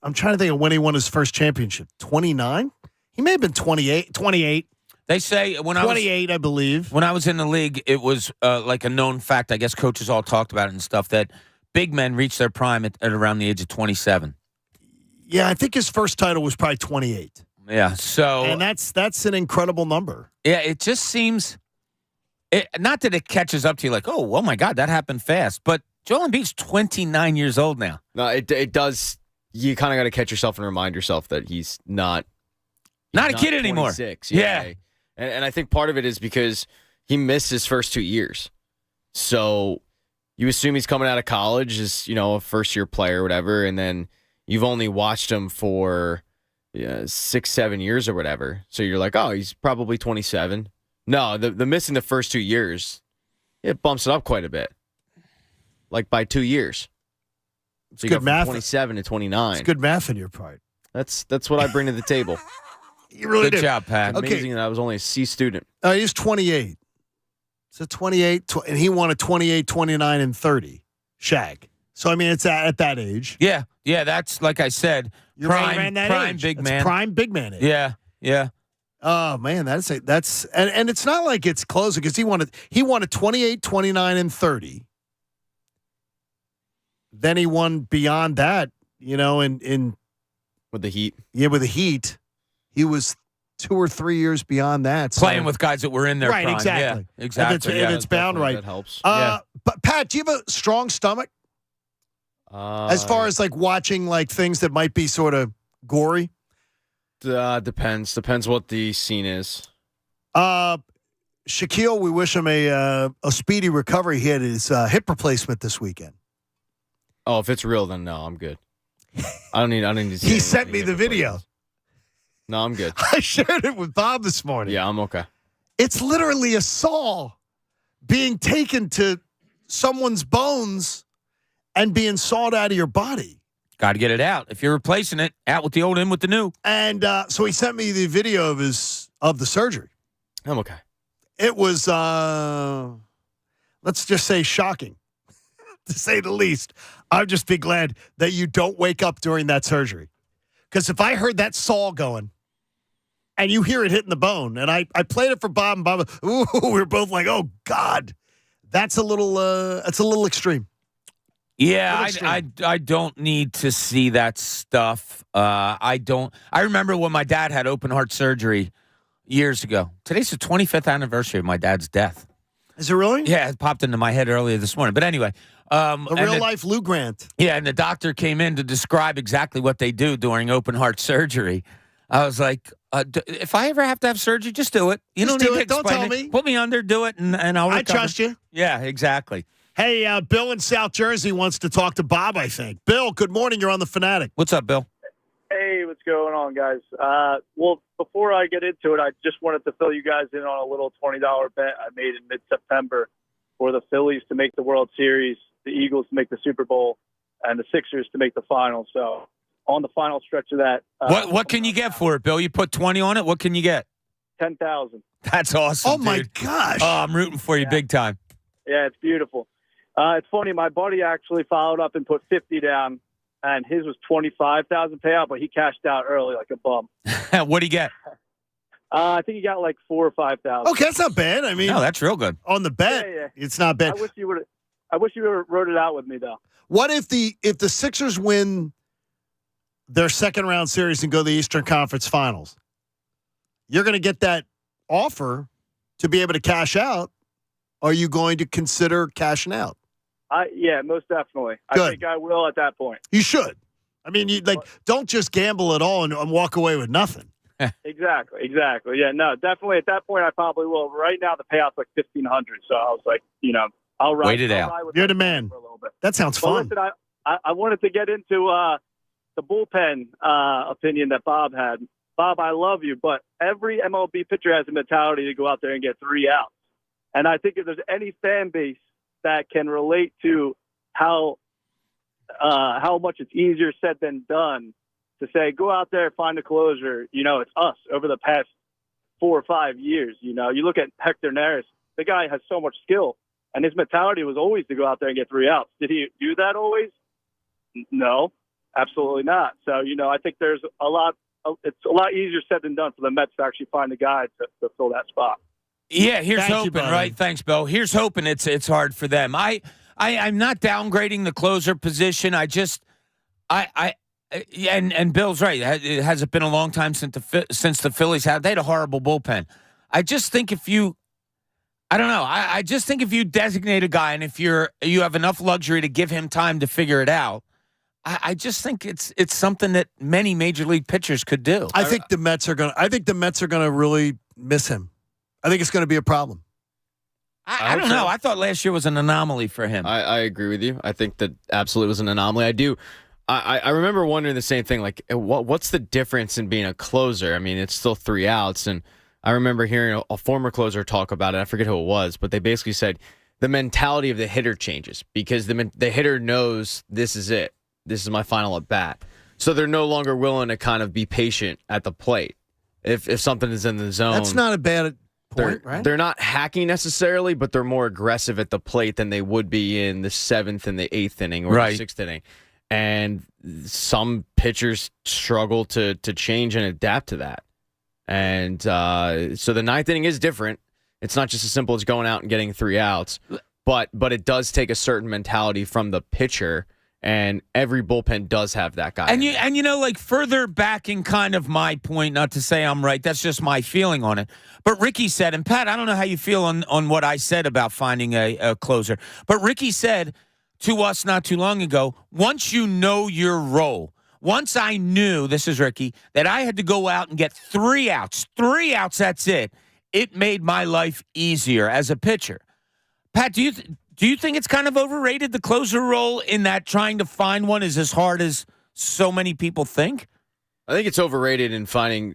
Speaker 5: I'm trying to think of when he won his first championship. 29? He may have been 28. 28.
Speaker 6: They say when
Speaker 5: 28, I believe.
Speaker 6: When I was in the league, it was like a known fact. I guess coaches all talked about it and stuff that big men reach their prime at around the age of 27.
Speaker 5: Yeah, I think his first title was probably 28.
Speaker 6: Yeah, so
Speaker 5: and that's an incredible number.
Speaker 6: Yeah, it just seems not that it catches up to you like, oh my God, that happened fast. But Joel Embiid's 29 years old now.
Speaker 3: No, it does. You kind of got to catch yourself and remind yourself that he's not
Speaker 6: a kid anymore.
Speaker 3: Yeah. And I think part of it is because he missed his first 2 years. So you assume he's coming out of college as, a first-year player or whatever, and then you've only watched him for 6-7 years or whatever. So you're like, oh, he's probably 27. No, the missing the first 2 years, it bumps it up quite a bit. Like by 2 years. So you
Speaker 5: good
Speaker 3: go
Speaker 5: math.
Speaker 3: 27 to 29.
Speaker 5: It's good math on your part.
Speaker 3: That's what I bring to the table.
Speaker 5: You really
Speaker 6: Good
Speaker 5: do.
Speaker 6: job, Pat.
Speaker 3: Amazing that I was only a C student.
Speaker 5: He's 28. So 28, and he won a 28, 29, and 30. Shaq. So, I mean, it's at that age.
Speaker 6: Yeah, that's, like I said, prime big man.
Speaker 5: Prime big man age.
Speaker 6: Yeah.
Speaker 5: Oh, man, and it's not like it's closer because he won a 28, 29, and 30. Then he won beyond that, in
Speaker 3: with the Heat.
Speaker 5: Yeah, with the Heat. He was 2 or 3 years beyond that.
Speaker 6: Playing with guys that were in their
Speaker 5: right,
Speaker 6: prime.
Speaker 5: Exactly.
Speaker 6: Yeah, exactly.
Speaker 5: If it's bound right.
Speaker 3: That helps.
Speaker 5: But Pat, do you have a strong stomach? As far as like watching like things that might be sort of gory?
Speaker 3: Depends what the scene is.
Speaker 5: Shaquille, we wish him a speedy recovery. He had his hip replacement this weekend.
Speaker 3: Oh, if it's real, then no, I'm good. I don't need to see.
Speaker 5: He sent me the video.
Speaker 3: No, I'm good.
Speaker 5: I shared it with Bob this morning.
Speaker 3: Yeah, I'm okay.
Speaker 5: It's literally a saw being taken to someone's bones and being sawed out of your body.
Speaker 6: Got to get it out. If you're replacing it, out with the old, in with the new.
Speaker 5: And so he sent me the video of the surgery.
Speaker 3: I'm okay.
Speaker 5: It was, let's just say, shocking, to say the least. I'd just be glad that you don't wake up during that surgery. Because if I heard that saw going and you hear it hitting the bone, and I played it for Bob, and Bob, ooh, we were both like, oh, God, that's a little extreme.
Speaker 6: Yeah, I don't need to see that stuff. I remember when my dad had open heart surgery years ago. Today's the 25th anniversary of my dad's death.
Speaker 5: Is it really?
Speaker 6: Yeah, it popped into my head earlier this morning. But anyway.
Speaker 5: Real-life Lou Grant.
Speaker 6: Yeah, and the doctor came in to describe exactly what they do during open heart surgery. I was like, if I ever have to have surgery, just do it. You don't need to explain.
Speaker 5: Don't tell me.
Speaker 6: Put me under, do it, and I'll recover.
Speaker 5: I trust you.
Speaker 6: Yeah, exactly.
Speaker 5: Hey, Bill in South Jersey wants to talk to Bob, I think. Bill, good morning. You're on The Fanatic.
Speaker 6: What's up, Bill?
Speaker 4: Hey, what's going on, guys? Well, before I get into it, I just wanted to fill you guys in on a little $20 bet I made in mid-September for the Phillies to make the World Series, the Eagles to make the Super Bowl, and the Sixers to make the final. So on the final stretch of that.
Speaker 6: What can you get for it, Bill? You put 20 on it. What can you get?
Speaker 4: $10,000.
Speaker 6: That's awesome.
Speaker 5: Oh my
Speaker 6: dude.
Speaker 5: gosh!
Speaker 6: Oh, I'm rooting for you big time.
Speaker 4: Yeah, it's beautiful. It's funny. My buddy actually followed up and put 50 down, and his was 25,000 payout, but he cashed out early like a bum.
Speaker 6: What do you get?
Speaker 4: I think he got like 4,000 or 5,000.
Speaker 5: Okay, that's not bad. I mean,
Speaker 6: No, that's real good.
Speaker 5: on the bet,
Speaker 4: Yeah.
Speaker 5: it's not bad.
Speaker 4: I wish you would wrote it out with me though.
Speaker 5: What if the Sixers win their second round series and go to the Eastern Conference Finals? You're going to get that offer to be able to cash out. Are you going to consider cashing out?
Speaker 4: Yeah, most definitely.
Speaker 5: Good.
Speaker 4: I think I will at that point.
Speaker 5: You should. I mean, don't just gamble at all and walk away with nothing.
Speaker 4: Exactly. Yeah, no, definitely at that point I probably will. Right now the payout's like $1,500, so I was like, I'll ride.
Speaker 6: Wait it out.
Speaker 4: ride with
Speaker 5: You're
Speaker 4: that
Speaker 5: the man.
Speaker 4: for a little bit.
Speaker 5: That sounds
Speaker 4: But
Speaker 5: fun.
Speaker 4: listen, I wanted to get into the bullpen opinion that Bob had. Bob, I love you, but every MLB pitcher has a mentality to go out there and get 3 outs. And I think if there's any fan base that can relate to how much it's easier said than done to say, go out there, find a closer. It's us over the past 4 or 5 years. You look at Hector Neris, the guy has so much skill, and his mentality was always to go out there and get 3 outs. Did he do that always? No, absolutely not. So, I think it's a lot easier said than done for the Mets to actually find a guy to fill that spot.
Speaker 6: Yeah, here's
Speaker 5: Thank you,
Speaker 6: hoping,
Speaker 5: buddy.
Speaker 6: right? Thanks, Bo. Here's hoping it's hard for them. I'm not downgrading the closer position. And Bill's right. It hasn't been a long time since the Phillies they had a horrible bullpen. I just think if you designate a guy and if you have enough luxury to give him time to figure it out, I just think it's something that many major league pitchers could do.
Speaker 5: I think the Mets are going to really miss him. I think it's going to be a problem.
Speaker 6: I don't know. I thought last year was an anomaly for him.
Speaker 3: I agree with you. I think that absolutely was an anomaly. I do. I remember wondering the same thing. Like, what's the difference in being a closer? I mean, it's still 3 outs, and I remember hearing a former closer talk about it. I forget who it was, but they basically said the mentality of the hitter changes because the hitter knows this is it. This is my final at bat. So they're no longer willing to kind of be patient at the plate. If something is in the zone,
Speaker 5: That's not a bad point, right?
Speaker 3: They're not hacking necessarily, but they're more aggressive at the plate than they would be in the 7th and the 8th inning or
Speaker 6: Right.
Speaker 3: the 6th inning. And some pitchers struggle to change and adapt to that. And so the 9th inning is different. It's not just as simple as going out and getting 3 outs, but it does take a certain mentality from the pitcher. And every bullpen does have that guy.
Speaker 6: And further back in kind of my point, not to say I'm right, that's just my feeling on it. But Ricky said, and Pat, I don't know how you feel on what I said about finding a closer, but Ricky said to us not too long ago, once you know your role, once I knew, this is Ricky, that I had to go out and get 3 outs, that's it. It made my life easier as a pitcher. Pat, do you think it's kind of overrated, the closer role, in that trying to find one is as hard as so many people think?
Speaker 3: I think it's overrated in finding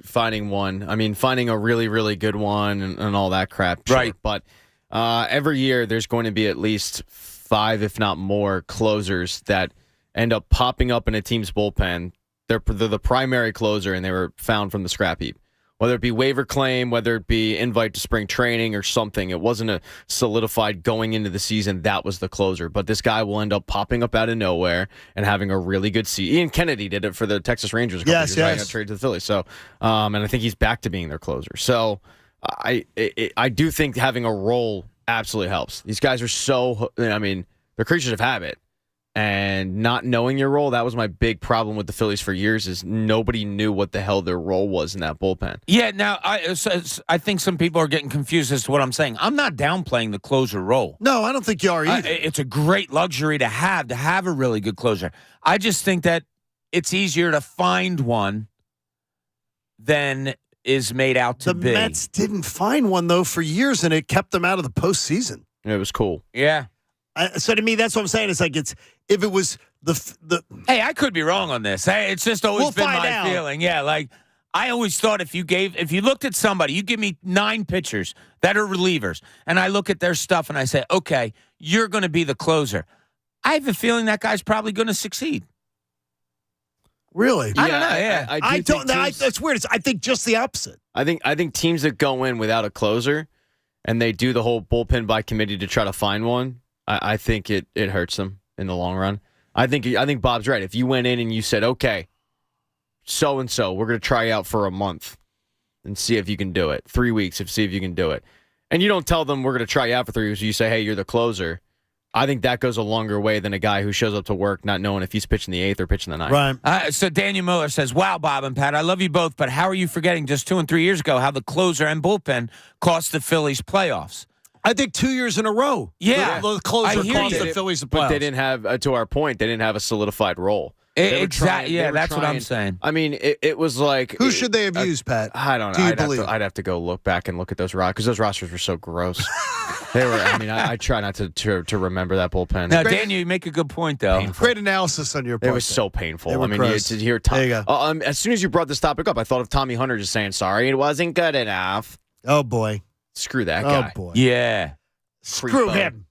Speaker 3: one. I mean, finding a really, really good one and all that crap. Sure. Right. But every year there's going to be at least 5, if not more, closers that end up popping up in a team's bullpen. They're the primary closer, and they were found from the scrap heap. Whether it be waiver claim, whether it be invite to spring training or something, it wasn't a solidified going into the season that was the closer. But this guy will end up popping up out of nowhere and having a really good season. Ian Kennedy did it for the Texas Rangers a couple years ago. He got traded to the Phillies. So, and I think he's back to being their closer. So I do think having a role absolutely helps. These guys are they're creatures of habit. And not knowing your role, that was my big problem with the Phillies for years, is nobody knew what the hell their role was in that bullpen.
Speaker 6: Yeah, now, I think some people are getting confused as to what I'm saying. I'm not downplaying the closer role.
Speaker 5: No, I don't think you are either.
Speaker 6: It's a great luxury to have a really good closer. I just think that it's easier to find one than is made out to be.
Speaker 5: The Mets didn't find one, though, for years, and it kept them out of the postseason.
Speaker 3: It was cool.
Speaker 6: Yeah.
Speaker 5: So to me, that's what I'm saying. It's like if it was the.
Speaker 6: Hey, I could be wrong on this. Hey, it's just always been my feeling. Yeah, like I always thought if you looked at somebody, you give me 9 pitchers that are relievers, and I look at their stuff and I say, okay, you're going to be the closer. I have a feeling that guy's probably going to succeed.
Speaker 5: Really?
Speaker 6: I don't know. Yeah,
Speaker 5: I don't. That's weird. I think just the opposite.
Speaker 3: I think teams that go in without a closer and they do the whole bullpen by committee to try to find one, I think it hurts them in the long run. I think Bob's right. If you went in and you said, okay, so and so, we're going to try you out for a month and see if you can do it. 3 weeks, see if you can do it. And you don't tell them we're going to try you out for 3 weeks. You say, hey, you're the closer. I think that goes a longer way than a guy who shows up to work not knowing if he's pitching the 8th or pitching the 9th.
Speaker 5: Right.
Speaker 6: So Daniel Miller says, wow, Bob and Pat, I love you both, but how are you forgetting just 2 and 3 years ago how the closer and bullpen cost the Phillies playoffs?
Speaker 5: I think 2 years in a row.
Speaker 6: Yeah.
Speaker 5: The closer cost the Phillies the playoffs.
Speaker 3: But they didn't have, to our point, they didn't have a solidified role.
Speaker 6: Exactly. Yeah, that's what I'm saying.
Speaker 3: I mean, it was like...
Speaker 5: Who should they have used, Pat?
Speaker 3: I don't know. I'd have to go look back and look at those rosters, because those rosters were so gross. They were. I mean, I try not to remember that bullpen.
Speaker 6: Now, Daniel, you make a good point, though.
Speaker 3: Painful.
Speaker 5: Great analysis on your part.
Speaker 3: It was so painful.
Speaker 5: I mean,
Speaker 3: to hear Tom.
Speaker 5: There you go.
Speaker 3: As soon as you brought this topic up, I thought of Tommy Hunter just saying, sorry, it wasn't good enough.
Speaker 5: Oh, boy.
Speaker 3: Screw that guy.
Speaker 5: Oh, boy.
Speaker 6: Yeah.
Speaker 5: Screw him.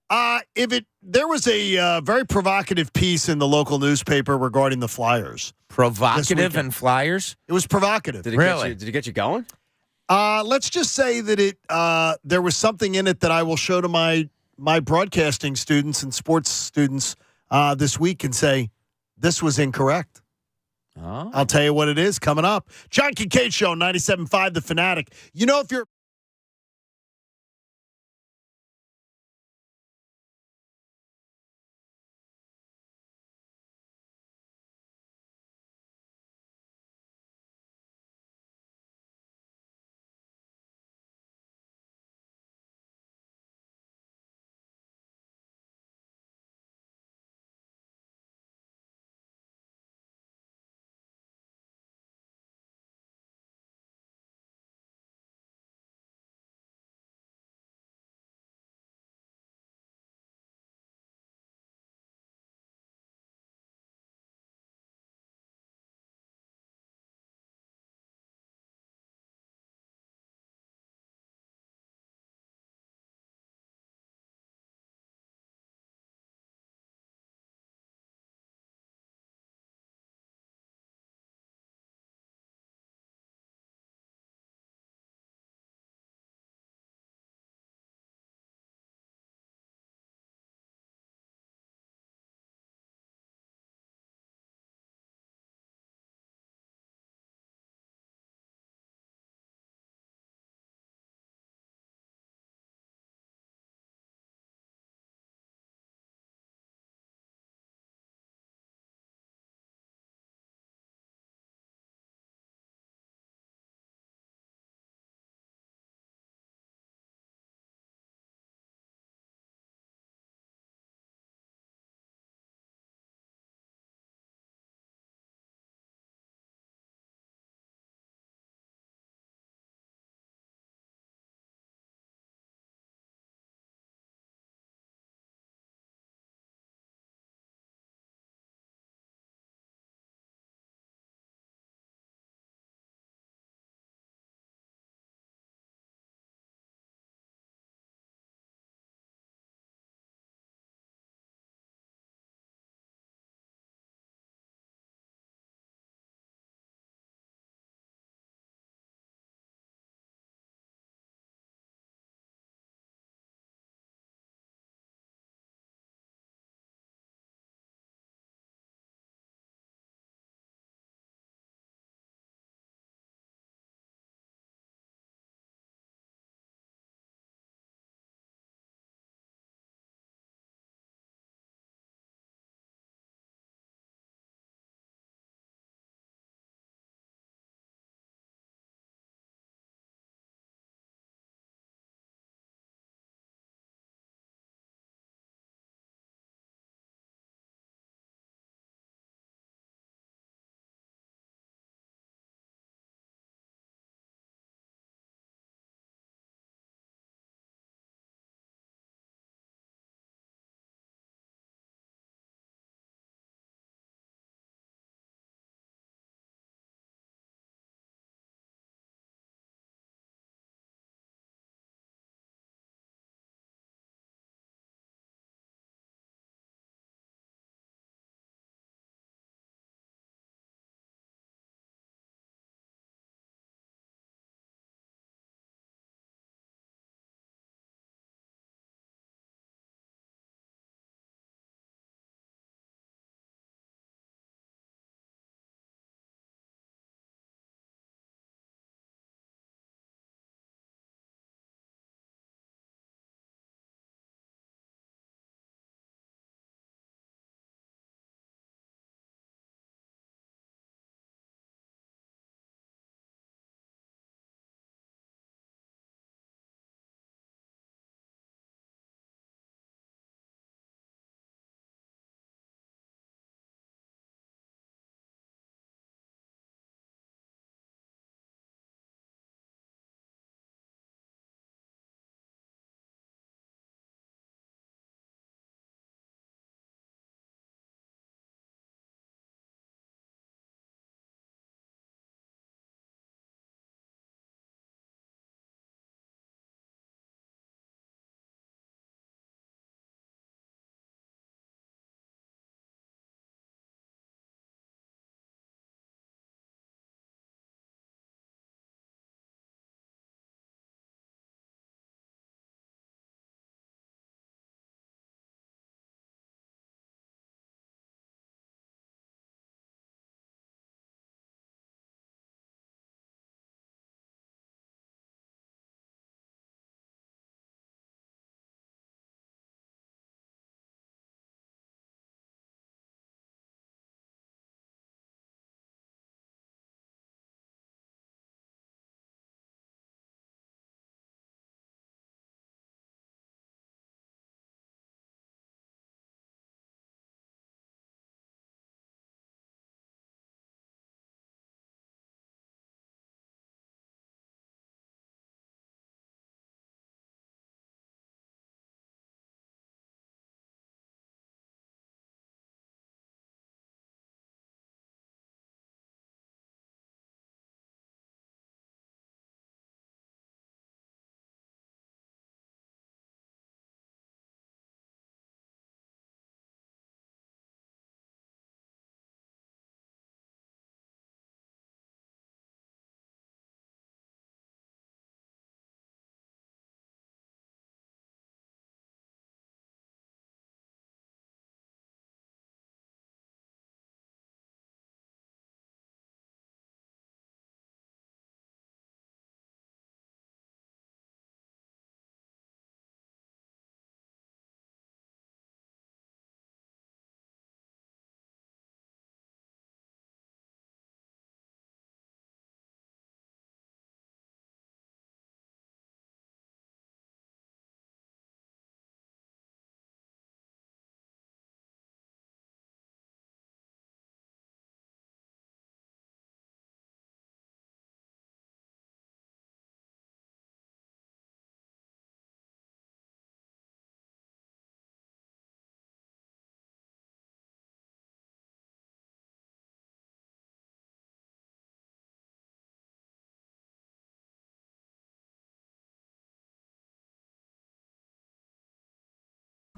Speaker 5: There was a very provocative piece in the local newspaper regarding the Flyers.
Speaker 6: Provocative and Flyers?
Speaker 5: It was provocative.
Speaker 3: Did it get you going?
Speaker 5: Let's just say that there was something in it that I will show to my broadcasting students and sports students this week and say, this was incorrect.
Speaker 6: Oh.
Speaker 5: I'll tell you what it is coming up. John Kincade Show, 97.5 The Fanatic. You know, if you're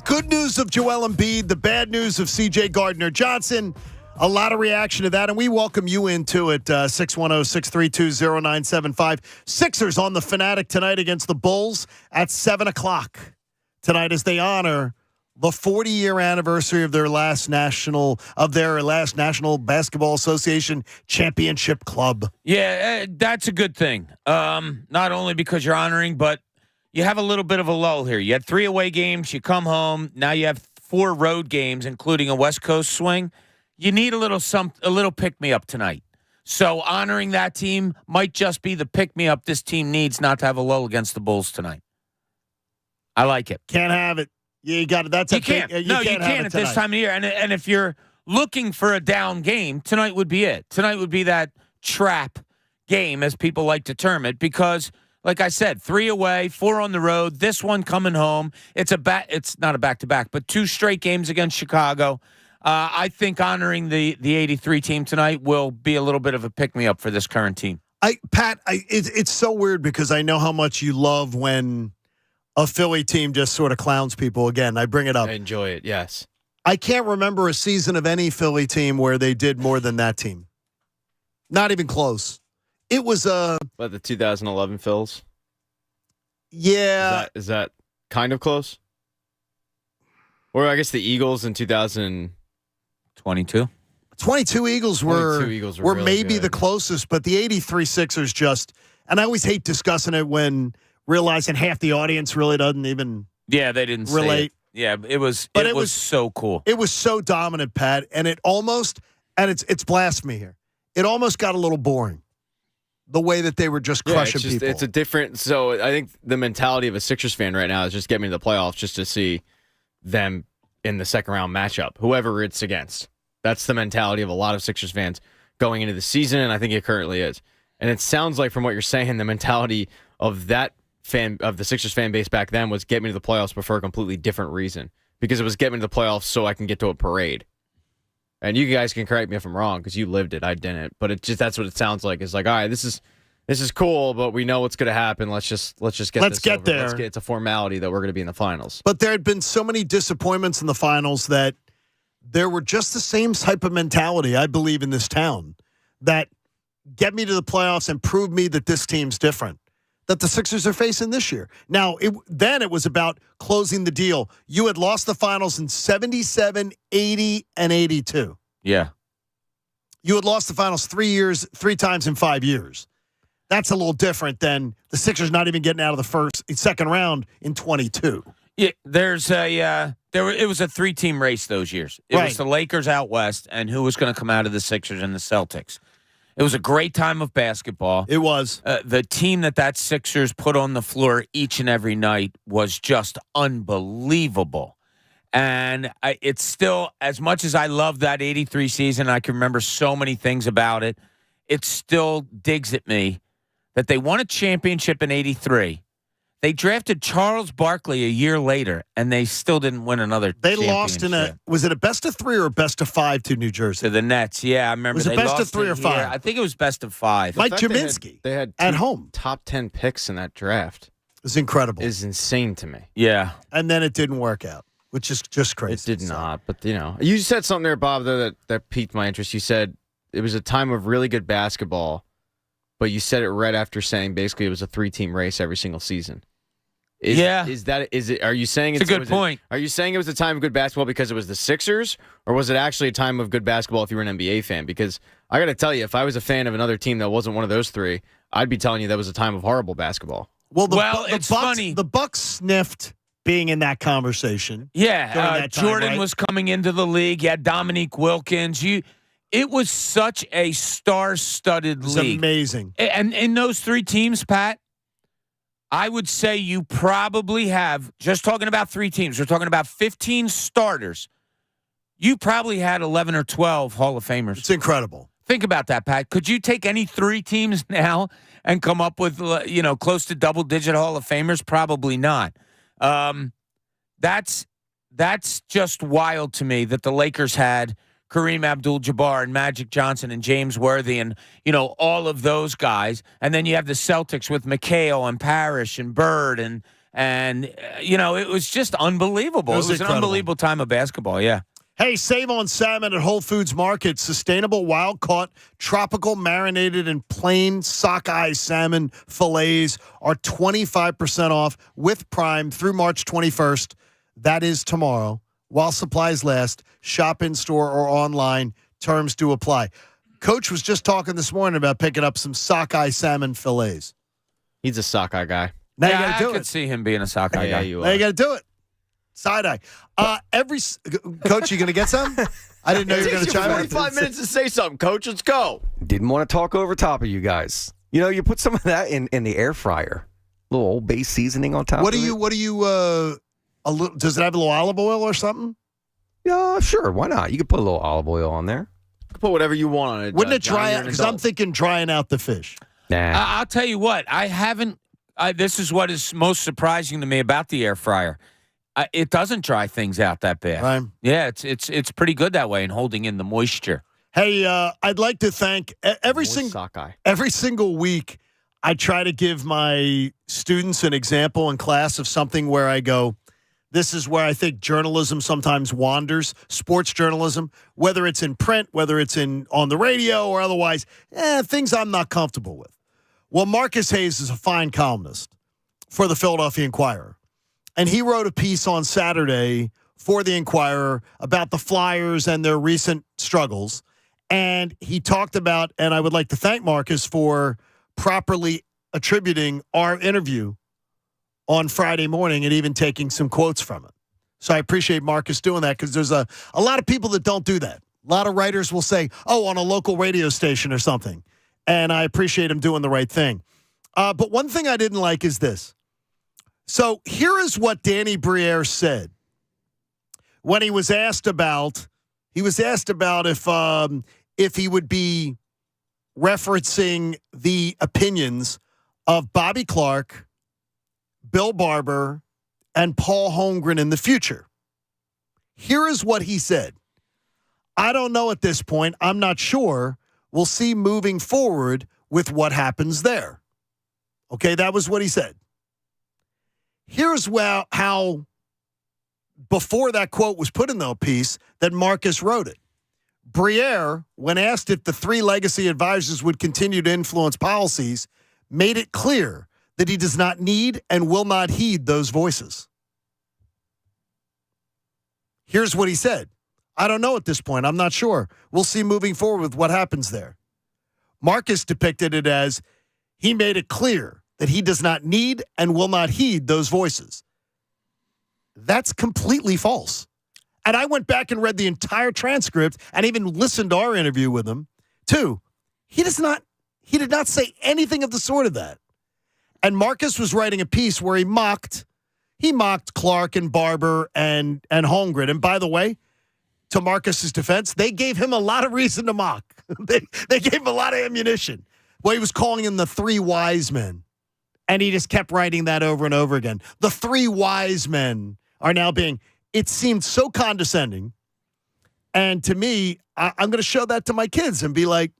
Speaker 5: good news of Joel Embiid, the bad news of CJ Gardner-Johnson. A lot of reaction to that, and we welcome you into it, 610-632-0975. Sixers on the Fanatic tonight against the Bulls at 7 o'clock tonight as they honor the 40-year anniversary of their last National Basketball Association championship club.
Speaker 6: Yeah, that's a good thing. Not only because you're honoring, but you have a little bit of a lull here. You had 3 away games. You come home. Now you have 4 road games, including a West Coast swing. You need a little pick-me-up tonight. So honoring that team might just be the pick-me-up this team needs not to have a lull against the Bulls tonight. I like it.
Speaker 5: Can't have it. You got it. That's
Speaker 6: you can't. You can't at this time of year. And if you're looking for a down game, tonight would be it. Tonight would be that trap game, as people like to term it, because, like I said, 3 away, 4 on the road. This one coming home. It's not a back-to-back, but 2 straight games against Chicago. I think honoring the 83 team tonight will be a little bit of a pick-me-up for this current team.
Speaker 5: It's so weird because I know how much you love when a Philly team just sort of clowns people. Again, I bring it up.
Speaker 3: I enjoy it, yes.
Speaker 5: I can't remember a season of any Philly team where they did more than that team. Not even close. It was
Speaker 3: But the 2011 Phils?
Speaker 5: Yeah.
Speaker 3: Is that kind of close? Or I guess the Eagles in 2022.
Speaker 5: 22 Eagles were
Speaker 3: really
Speaker 5: maybe
Speaker 3: good.
Speaker 5: the closest, but the 83 Sixers just, and I always hate discussing it when realizing half the audience really doesn't even
Speaker 6: they didn't
Speaker 5: relate.
Speaker 6: Yeah, it was so cool.
Speaker 5: It was so dominant, Pat, and it almost, and it's blasphemy here. It almost got a little boring. The way that they were just crushing people.
Speaker 3: It's a different. So I think the mentality of a Sixers fan right now is just get me to the playoffs just to see them in the second round matchup, whoever it's against. That's the mentality of a lot of Sixers fans going into the season, and I think it currently is. And it sounds like from what you're saying, the mentality of the Sixers fan base back then was get me to the playoffs, but for a completely different reason. Because it was get me to the playoffs so I can get to a parade. And you guys can correct me if I'm wrong because you lived it, I didn't. But that's what it sounds like. It's like, all right, this is cool, but we know what's going to happen. Let's get
Speaker 5: there.
Speaker 3: It's a formality that we're going to be in the finals.
Speaker 5: But there had been so many disappointments in the finals that there were just the same type of mentality, I believe, in this town that get me to the playoffs and prove me that this team's different, that the Sixers are facing this year. Now, then it was about closing the deal. You had lost the finals in 77, 80, and 82.
Speaker 6: Yeah.
Speaker 5: You had lost the finals 3 times in 5 years. That's a little different than the Sixers not even getting out of the second round in 22.
Speaker 6: Yeah, it was a 3-team race those years. It was the Lakers out west and who was going to come out of the Sixers and the Celtics. It was a great time of basketball.
Speaker 5: It was.
Speaker 6: The team that Sixers put on the floor each and every night was just unbelievable. And it's still, as much as I love that 83 season, I can remember so many things about it, it still digs at me that they won a championship in 83. They drafted Charles Barkley a year later, and they still didn't win another championship.
Speaker 5: They lost was it a best of 3 or a best of 5 to New Jersey?
Speaker 6: To the Nets, yeah. I remember
Speaker 5: was it best of 3 or 5?
Speaker 6: I think it was best of 5.
Speaker 5: Mike Jaminski
Speaker 3: they had
Speaker 5: at home.
Speaker 3: Top 10 picks in that draft.
Speaker 5: It was incredible.
Speaker 3: Is insane to me.
Speaker 6: Yeah.
Speaker 5: And then it didn't work out, which is just crazy.
Speaker 3: It did not, but you said something there, Bob, though, that piqued my interest. You said it was a time of really good basketball, but you said it right after saying basically it was a 3-team race every single season. Are you saying
Speaker 6: it's a good point?
Speaker 3: Are you saying it was a time of good basketball because it was the Sixers, or was it actually a time of good basketball if you were an NBA fan? Because I got to tell you, if I was a fan of another team that wasn't one of those 3, I'd be telling you that was a time of horrible basketball.
Speaker 6: It's funny.
Speaker 5: The Bucks sniffed being in that conversation.
Speaker 6: Yeah, Jordan was coming into the league. You had Dominique Wilkins. It was such a star-studded league.
Speaker 5: It was amazing.
Speaker 6: And in those 3 teams, Pat, I would say you probably have, just talking about 3 teams, we're talking about 15 starters. You probably had 11 or 12 Hall of Famers.
Speaker 5: It's incredible.
Speaker 6: Think about that, Pat. Could you take any 3 teams now and come up with, close to double-digit Hall of Famers? Probably not. That's just wild to me that the Lakers had Kareem Abdul-Jabbar and Magic Johnson and James Worthy and, all of those guys. And then you have the Celtics with McHale and Parrish and Bird and And, it was just unbelievable. It was an unbelievable time of basketball, yeah.
Speaker 5: Hey, save on salmon at Whole Foods Market. Sustainable, wild-caught, tropical, marinated, and plain sockeye salmon fillets are 25% off with Prime through March 21st. That is tomorrow. While supplies last, shop in-store or online. Terms do apply. Coach was just talking this morning about picking up some sockeye salmon fillets.
Speaker 3: He's a sockeye guy.
Speaker 5: Now you got to do
Speaker 6: I could see him being a sockeye guy.
Speaker 5: Now you got to do it. Side eye. Coach, you going to get some? I didn't know you were going to chime in.
Speaker 3: 45 minutes to say something, Coach. Let's go.
Speaker 8: Didn't want to talk over top of you guys. You put some of that in the air fryer. A little Old Bay seasoning on top.
Speaker 5: What do you? Does it have a little olive oil or something?
Speaker 8: Yeah, sure. Why not? You could put a little olive oil on there.
Speaker 3: Put whatever you want on it.
Speaker 5: Wouldn't it dry out? Because I'm thinking drying out the fish.
Speaker 8: Nah.
Speaker 6: I'll tell you what. I haven't. This is what is most surprising to me about the air fryer. It doesn't dry things out that bad.
Speaker 5: Right.
Speaker 6: Yeah, it's pretty good that way in holding in the moisture.
Speaker 5: Hey, I'd like to thank every single week. I try to give my students an example in class of something where I go, this is where I think journalism sometimes wanders, sports journalism, whether it's in print, whether it's on the radio or otherwise, things I'm not comfortable with. Well, Marcus Hayes is a fine columnist for the Philadelphia Inquirer. And he wrote a piece on Saturday for the Inquirer about the Flyers and their recent struggles. And he talked about, and I would like to thank Marcus for properly attributing our interview on Friday morning and even taking some quotes from it. So I appreciate Marcus doing that because there's a lot of people that don't do that. A lot of writers will say, on a local radio station or something. And I appreciate him doing the right thing. But one thing I didn't like is this. So here is what Danny Briere said when he was asked about if he would be referencing the opinions of Bobby Clark, Bill Barber, and Paul Holmgren in the future. Here is what he said. I don't know at this point. I'm not sure. We'll see moving forward with what happens there. Okay, that was what he said. Here's how, before that quote was put in the piece, that Marcus wrote it. Briere, when asked if the three legacy advisors would continue to influence policies, made it clear that he does not need and will not heed those voices. Here's what he said. I don't know at this point. I'm not sure. We'll see moving forward with what happens there. Marcus depicted it as he made it clear that he does not need and will not heed those voices. That's completely false. And I went back and read the entire transcript and even listened to our interview with him, too. He did not say anything of the sort of that. And Marcus was writing a piece where he mocked Clark and Barber and Holmgren. And by the way, to Marcus's defense, they gave him a lot of reason to mock. They gave him a lot of ammunition. Well, he was calling them the three wise men. And he just kept writing that over and over again. The three wise men are now being, it seemed so condescending. And to me, I'm going to show that to my kids and be like,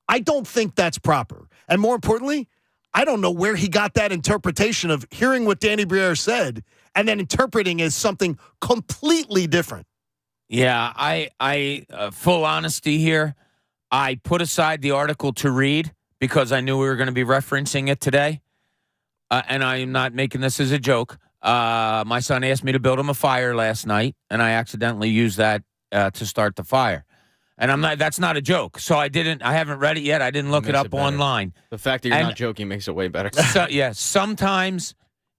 Speaker 5: I don't think that's proper. And more importantly, I don't know where he got that interpretation of hearing what Danny Briere said and then interpreting as something completely different.
Speaker 6: Yeah, I full honesty here, I put aside the article to read because I knew we were going to be referencing it today. And I am not making this as a joke. My son asked me to build him a fire last night, and I accidentally used that to start the fire. And that's not a joke. So I haven't read it yet. I didn't look it up online.
Speaker 3: The fact that you're not joking makes it way better.
Speaker 6: So, yeah, sometimes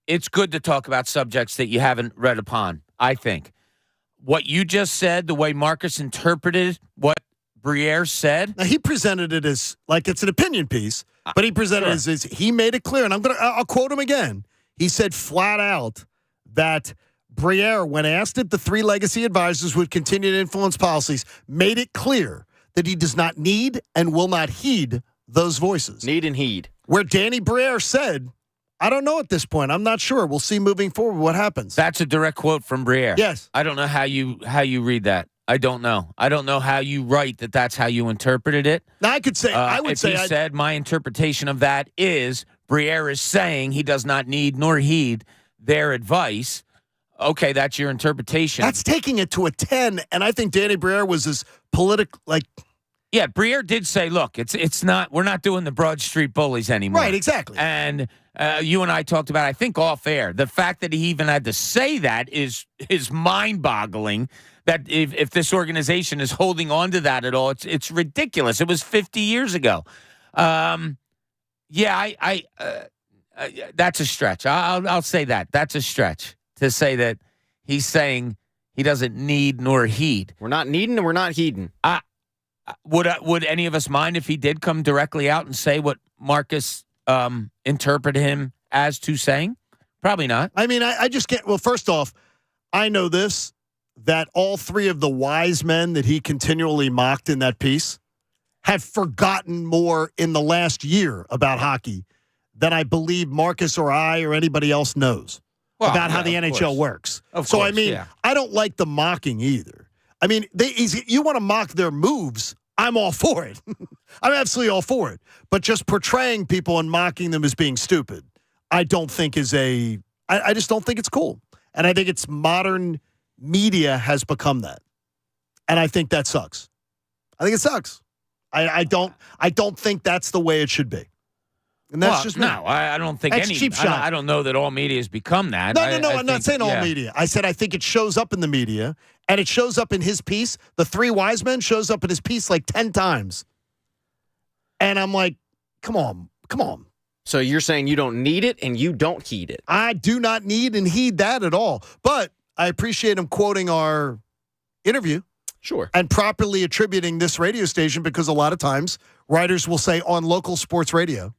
Speaker 6: it's good to talk about subjects that you haven't read upon, I think. What you just said, the way Marcus interpreted what Briere said.
Speaker 5: Now, he presented it as like it's an opinion piece, but he presented it as he made it clear, and I'll quote him again. He said flat out that Briere, when asked if the three legacy advisors would continue to influence policies, made it clear that he does not need and will not heed those voices.
Speaker 3: Need and heed.
Speaker 5: Where Danny Briere said, I don't know at this point. I'm not sure. We'll see moving forward what happens.
Speaker 6: That's a direct quote from Briere.
Speaker 5: Yes.
Speaker 6: I don't know how you read that. I don't know. I don't know how you write that that's how you interpreted it.
Speaker 5: Now, I could say,
Speaker 6: said my interpretation of that is Briere is saying he does not need nor heed their advice, okay, that's your interpretation.
Speaker 5: That's taking it to a 10, and I think Danny Briere was as political, like.
Speaker 6: Yeah, Briere did say, look, it's not, we're not doing the Broad Street bullies anymore.
Speaker 5: Right, exactly.
Speaker 6: And you and I talked about, I think off air, the fact that he even had to say that is mind-boggling, that if this organization is holding on to that at all, it's ridiculous. It was 50 years ago. Yeah, that's a stretch. I'll say that. That's a stretch to say that he's saying he doesn't need nor heed.
Speaker 3: We're not needing and we're not heeding.
Speaker 6: Would any of us mind if he did come directly out and say what Marcus interpreted him as to saying? Probably not.
Speaker 5: I mean, I just can't. Well, first off, I know this, that all three of the wise men that he continually mocked in that piece have forgotten more in the last year about hockey than I believe Marcus or I or anybody else knows about how the NHL works. So, I mean, I don't like the mocking either. I mean, you want to mock their moves, I'm all for it. I'm absolutely all for it. But just portraying people and mocking them as being stupid, I don't think I just don't think it's cool. And I think it's modern media has become that. And I think that sucks. I think it sucks. I don't think that's the way it should be. And that's just
Speaker 6: no. I don't think
Speaker 5: that's cheap shot.
Speaker 6: I don't know that all media has become that.
Speaker 5: No. I'm not saying all media. I said I think it shows up in the media, and it shows up in his piece. The three wise men shows up in his piece like 10 times, and I'm like, come on.
Speaker 3: So you're saying you don't need it and you don't heed it?
Speaker 5: I do not need and heed that at all. But I appreciate him quoting our interview.
Speaker 3: Sure.
Speaker 5: And properly attributing this radio station, because a lot of times writers will say on local sports radio.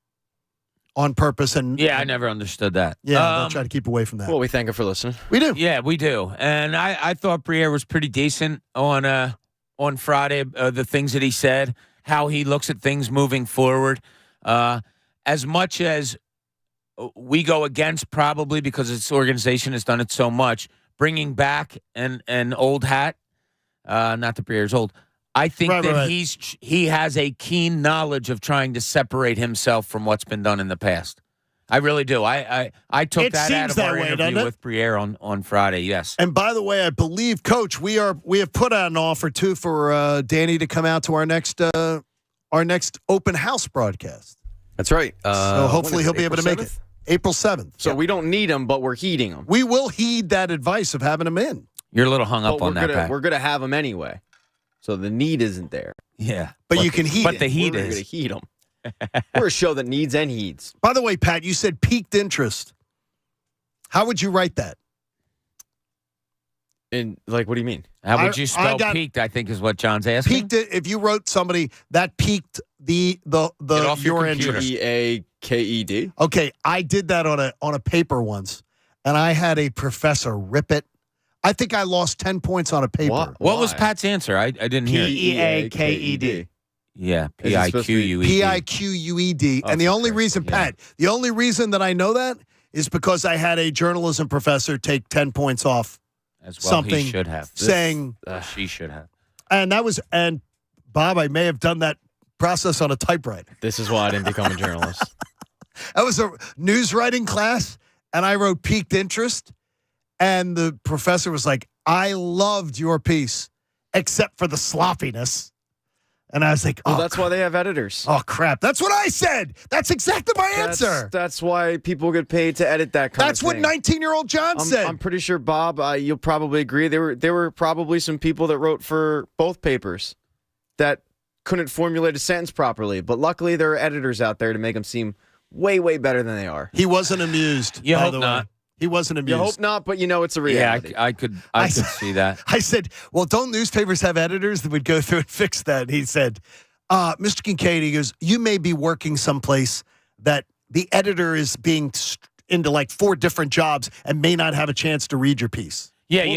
Speaker 5: On purpose. And
Speaker 6: I never understood that.
Speaker 5: Yeah, they'll try to keep away from that.
Speaker 3: Well, we thank her for listening.
Speaker 5: We do.
Speaker 6: Yeah, we do. And I thought Briere was pretty decent on Friday, the things that he said, how he looks at things moving forward. As much as we go against, probably because this organization has done it so much, bringing back an old hat, not that Briere's old, I think he has a keen knowledge of trying to separate himself from what's been done in the past. I really do. I took that out of our interview with Briere on Friday. Yes.
Speaker 5: And by the way, I believe, Coach, we have put out an offer too for Danny to come out to our next open house broadcast.
Speaker 8: That's right.
Speaker 5: So hopefully he'll be able to make it. April 7th.
Speaker 3: So we don't need him, but we're heeding him.
Speaker 5: We will heed that advice of having him in.
Speaker 6: You're a little hung up on that, Pat.
Speaker 3: We're going to have him anyway. So the need isn't there.
Speaker 6: Yeah.
Speaker 5: But you can heed it.
Speaker 6: But the heat
Speaker 3: We're going to heed them. We're a show that needs and heeds.
Speaker 5: By the way, Pat, you said piqued interest. How would you write that?
Speaker 3: And what do you mean?
Speaker 6: How would you spell peaked? I think is what John's asking.
Speaker 5: Peaked. If you wrote somebody that piqued your interest.
Speaker 3: Piaked.
Speaker 5: Okay, I did that on a paper once, and I had a professor rip it. I think I lost 10 points on a paper.
Speaker 6: What was Pat's answer? I didn't hear it.
Speaker 5: Piaked.
Speaker 6: Yeah, Piqued.
Speaker 5: Piqued. And the only reason, Pat, the only reason that I know that is because I had a journalism professor take 10 points off.
Speaker 6: As well,
Speaker 5: something
Speaker 6: he should have.
Speaker 5: Saying
Speaker 6: she should have.
Speaker 5: And Bob, I may have done that process on a typewriter.
Speaker 3: This is why I didn't become a journalist.
Speaker 5: That was a news writing class, and I wrote piqued interest. And the professor was like, I loved your piece, except for the sloppiness. And I was like,
Speaker 3: well, that's why they have editors.
Speaker 5: Oh, crap. That's what I said. That's exactly my answer.
Speaker 3: That's why people get paid to edit that kind
Speaker 5: That's
Speaker 3: of thing.
Speaker 5: what 19-year-old John said.
Speaker 3: I'm pretty sure, Bob, you'll probably agree. There were probably some people that wrote for both papers that couldn't formulate a sentence properly. But luckily, there are editors out there to make them seem way, way better than they are.
Speaker 5: He wasn't amused,
Speaker 6: you
Speaker 5: by
Speaker 6: hope
Speaker 5: the
Speaker 6: not.
Speaker 5: way. He wasn't amused.
Speaker 3: You hope not, but it's a reality.
Speaker 6: Yeah, I could see that.
Speaker 5: I said, well, don't newspapers have editors that would go through and fix that? And he said, Mr. Kincade, he goes, you may be working someplace that the editor is being into 4 different jobs and may not have a chance to read your piece.
Speaker 6: Yeah,
Speaker 3: well,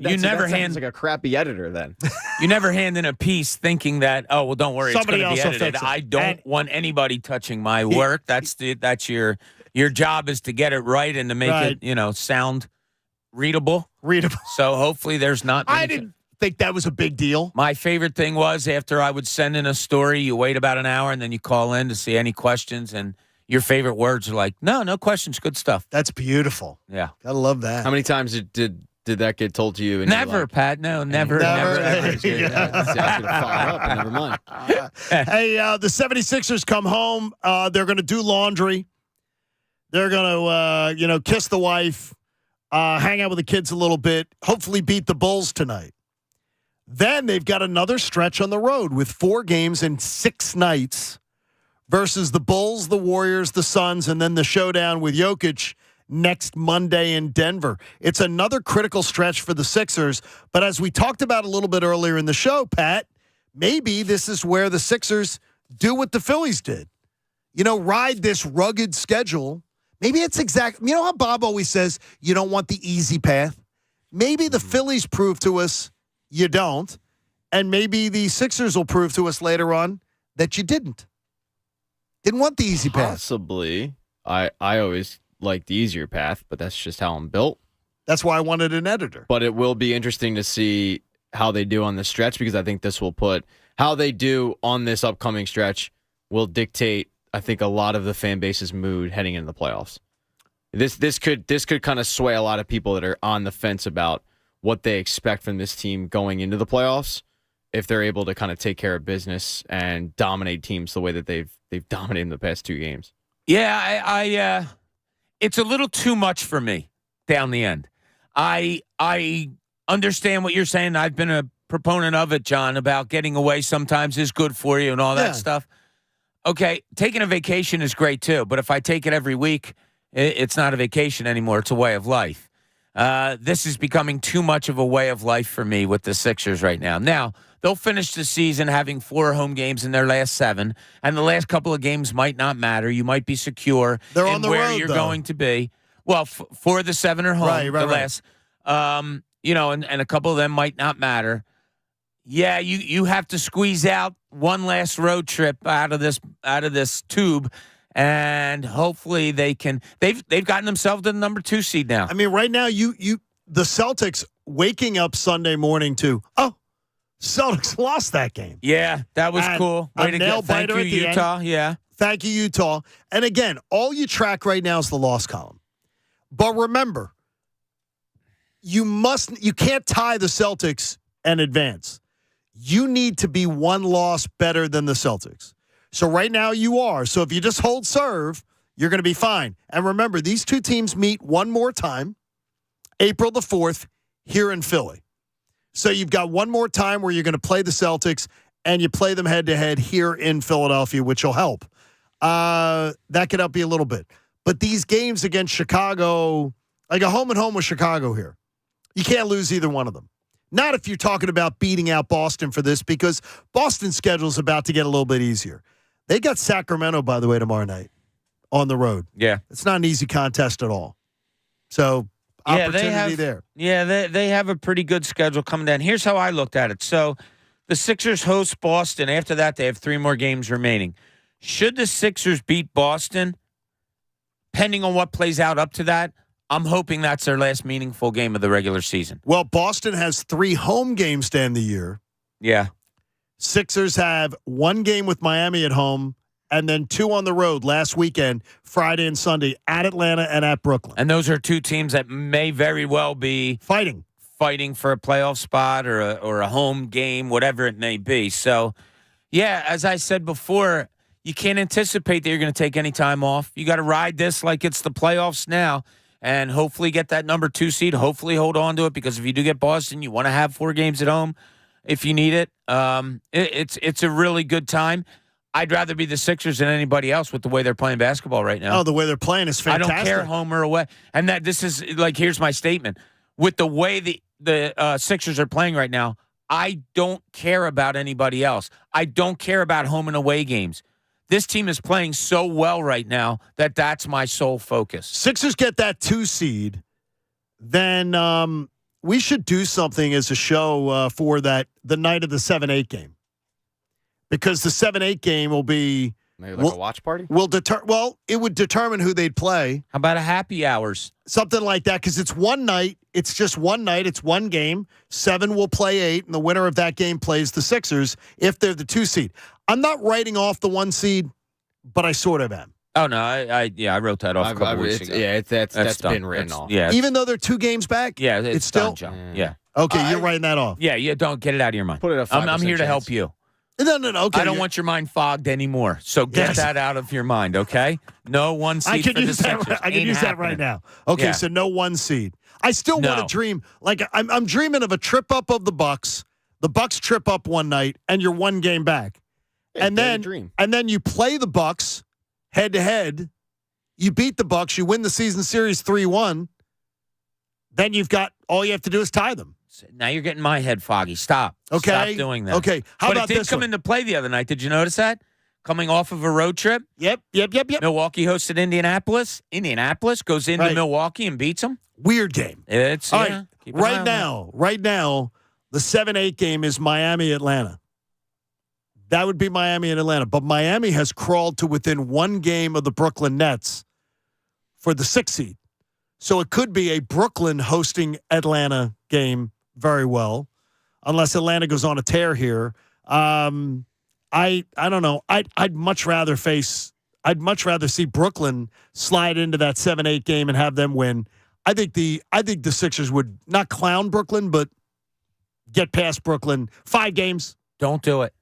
Speaker 6: you never hand
Speaker 3: like a crappy editor then.
Speaker 6: You never hand in a piece thinking that, oh, well, don't worry,
Speaker 5: somebody
Speaker 6: it's going to be edited. I don't want anybody touching my work. That's your job is to get it right and to make it, sound readable. So hopefully there's not.
Speaker 5: I didn't think that was a big deal.
Speaker 6: My favorite thing was after I would send in a story, you wait about an hour and then you call in to see any questions, and your favorite words are like, no questions, good stuff.
Speaker 5: That's beautiful.
Speaker 6: Yeah.
Speaker 5: Gotta love that.
Speaker 3: How many times did that get told to you? And
Speaker 6: Never,
Speaker 3: like,
Speaker 6: Pat. No, never.
Speaker 3: It's good. Yeah, I was going to follow up, but never mind.
Speaker 5: Hey, the 76ers come home. They're going to do laundry. They're going to, kiss the wife, hang out with the kids a little bit, hopefully beat the Bulls tonight. Then they've got another stretch on the road with 4 games in 6 nights versus the Bulls, the Warriors, the Suns, and then the showdown with Jokic next Monday in Denver. It's another critical stretch for the Sixers, but as we talked about a little bit earlier in the show, Pat, maybe this is where the Sixers do what the Phillies did. Ride this rugged schedule. Maybe it's how Bob always says, you don't want the easy path? Maybe the Phillies prove to us you don't, and maybe the Sixers will prove to us later on that you didn't. Didn't want the easy path.
Speaker 3: Possibly. I always like the easier path, but that's just how I'm built.
Speaker 5: That's why I wanted an editor.
Speaker 3: But it will be interesting to see how they do on the stretch, because I think this will put how they do on this upcoming stretch will dictate, I think, a lot of the fan base's mood heading into the playoffs. This could kind of sway a lot of people that are on the fence about what they expect from this team going into the playoffs, if they're able to kind of take care of business and dominate teams the way that they've dominated in the past 2 games.
Speaker 6: Yeah, I it's a little too much for me down the end. I understand what you're saying. I've been a proponent of it, John, about getting away sometimes is good for you and all that stuff. Okay, taking a vacation is great too, but if I take it every week, it's not a vacation anymore. It's a way of life. This is becoming too much of a way of life for me with the Sixers right now. Now, they'll finish the season having 4 home games in their last 7, and the last couple of games might not matter. You might be secure
Speaker 5: They're
Speaker 6: in
Speaker 5: on the
Speaker 6: where
Speaker 5: road,
Speaker 6: you're
Speaker 5: though.
Speaker 6: going to be. Well, 4 of the 7 are home.
Speaker 5: Right.
Speaker 6: Last, and a couple of them might not matter. Yeah, you have to squeeze out one last road trip out of this tube. And hopefully they can. They've gotten themselves to the number 2 seed now.
Speaker 5: I mean, right now, the Celtics waking up Sunday morning to, Celtics lost that game.
Speaker 6: Yeah, that was cool. Way to go.
Speaker 5: Thank you,
Speaker 6: Utah. Yeah.
Speaker 5: Thank you, Utah. And again, all you track right now is the loss column. But remember, you can't tie the Celtics and advance. You need to be 1 loss better than the Celtics. So right now you are. So if you just hold serve, you're going to be fine. And remember, these 2 teams meet one more time, April the 4th, here in Philly. So you've got one more time where you're going to play the Celtics, and you play them head-to-head here in Philadelphia, which will help. That could help you a little bit. But these games against Chicago, like a home-and-home with Chicago here, you can't lose either one of them. Not if you're talking about beating out Boston for this, because Boston's schedule is about to get a little bit easier. They got Sacramento, by the way, tomorrow night on the road.
Speaker 6: Yeah.
Speaker 5: It's not an easy contest at all. So, opportunity there.
Speaker 6: Yeah, they have a pretty good schedule coming down. Here's how I looked at it. So, the Sixers host Boston. After that, they have 3 more games remaining. Should the Sixers beat Boston, depending on what plays out up to that, I'm hoping that's their last meaningful game of the regular season.
Speaker 5: Well, Boston has 3 home games to end the year.
Speaker 6: Yeah.
Speaker 5: Sixers have 1 game with Miami at home and then 2 on the road last weekend, Friday and Sunday, at Atlanta and at Brooklyn.
Speaker 6: And those are 2 teams that may very well be
Speaker 5: fighting
Speaker 6: for a playoff spot or a home game, whatever it may be. So, yeah, as I said before, you can't anticipate that you're going to take any time off. You got to ride this like it's the playoffs now and hopefully get that number 2 seed, hopefully hold on to it, because if you do get Boston, you want to have 4 games at home if you need it. It's a really good time. I'd rather be the Sixers than anybody else with the way they're playing basketball right now.
Speaker 5: Oh, the way they're playing is fantastic.
Speaker 6: I don't care home or away. And this is like, here's my statement. With the way the Sixers are playing right now, I don't care about anybody else. I don't care about home and away games. This team is playing so well right now that's my sole focus.
Speaker 5: Sixers get that 2 seed, then we should do something as a show for the night of the 7-8 game. Because the 7-8 game will be...
Speaker 3: Maybe like a watch party?
Speaker 5: It would determine who they'd play.
Speaker 6: How about a happy hours?
Speaker 5: Something like that, because it's one night. It's just one night. It's one game. 7 will play 8, and the winner of that game plays the Sixers if they're the 2 seed. I'm not writing off the 1 seed, but I sort of am.
Speaker 6: Oh no, I wrote that off a couple weeks ago.
Speaker 3: Yeah, that's
Speaker 6: done.
Speaker 3: been written off.
Speaker 6: Yeah,
Speaker 5: Even though they're 2 games back?
Speaker 6: yeah, it's
Speaker 5: still
Speaker 6: done, John. Yeah.
Speaker 5: Okay, you're writing that off.
Speaker 6: Yeah, don't get it out of your mind.
Speaker 3: Put it at 5%
Speaker 6: I'm here to
Speaker 3: chance.
Speaker 6: help you.
Speaker 5: No. Okay.
Speaker 6: I don't want your mind fogged anymore. So get
Speaker 5: Yes.
Speaker 6: that out of your mind, okay? No one seed
Speaker 5: I can
Speaker 6: for the
Speaker 5: use that.
Speaker 6: Sixers.
Speaker 5: I can
Speaker 6: Ain't
Speaker 5: use that right
Speaker 6: happening.
Speaker 5: now. Okay,
Speaker 6: Yeah.
Speaker 5: so no 1 seed. I still want to
Speaker 6: No.
Speaker 5: dream. Like I'm dreaming of a trip up of the Bucks. The Bucks trip up one night, and you're 1 game back, and then you play the Bucks head to head. You beat the Bucks. You win the season series 3-1. Then all you have to do is tie them.
Speaker 6: Now you're getting my head foggy. Stop.
Speaker 5: Okay.
Speaker 6: Stop doing that.
Speaker 5: Okay. How
Speaker 6: but
Speaker 5: about
Speaker 6: it did
Speaker 5: this
Speaker 6: come
Speaker 5: one?
Speaker 6: into play the other night. Did you notice that? Coming off of a road trip.
Speaker 5: Yep.
Speaker 6: Milwaukee hosted Indianapolis. Indianapolis goes into
Speaker 5: Right.
Speaker 6: Milwaukee and beats them.
Speaker 5: Weird game.
Speaker 6: It's
Speaker 5: All
Speaker 6: yeah,
Speaker 5: right.
Speaker 6: keep an eye
Speaker 5: Right
Speaker 6: on
Speaker 5: now, the 7-8 game is Miami-Atlanta. That would be Miami and Atlanta. But Miami has crawled to within 1 game of the Brooklyn Nets for the 6th seed. So it could be a Brooklyn hosting Atlanta game very well, unless Atlanta goes on a tear here. I don't know. I'd much rather see Brooklyn slide into that 7-8 game and have them win. I think the Sixers would not clown Brooklyn, but get past Brooklyn. 5 games.
Speaker 6: Don't do it.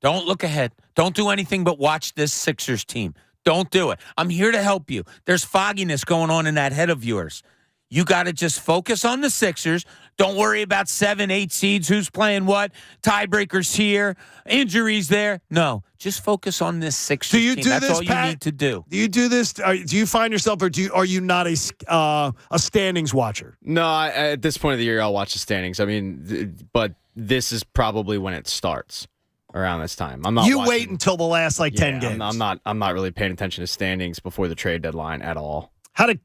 Speaker 6: Don't look ahead. Don't do anything but watch this Sixers team. Don't do it. I'm here to help you. There's fogginess going on in that head of yours. You got to just focus on the Sixers. Don't worry about 7, 8 seeds, who's playing what, tiebreakers here, injuries there. No, just focus on this Sixers
Speaker 5: Do you
Speaker 6: team.
Speaker 5: do
Speaker 6: That's
Speaker 5: this,
Speaker 6: all
Speaker 5: Pat?
Speaker 6: you need to do.
Speaker 5: Do you do this? Do you find yourself, or are you not a standings watcher?
Speaker 3: No, at this point of the year, I'll watch the standings. I mean, but this is probably when it starts around this time. I'm not.
Speaker 5: You
Speaker 3: watching,
Speaker 5: wait until the last 10 games.
Speaker 3: I'm not really paying attention to standings before the trade deadline at all.
Speaker 5: And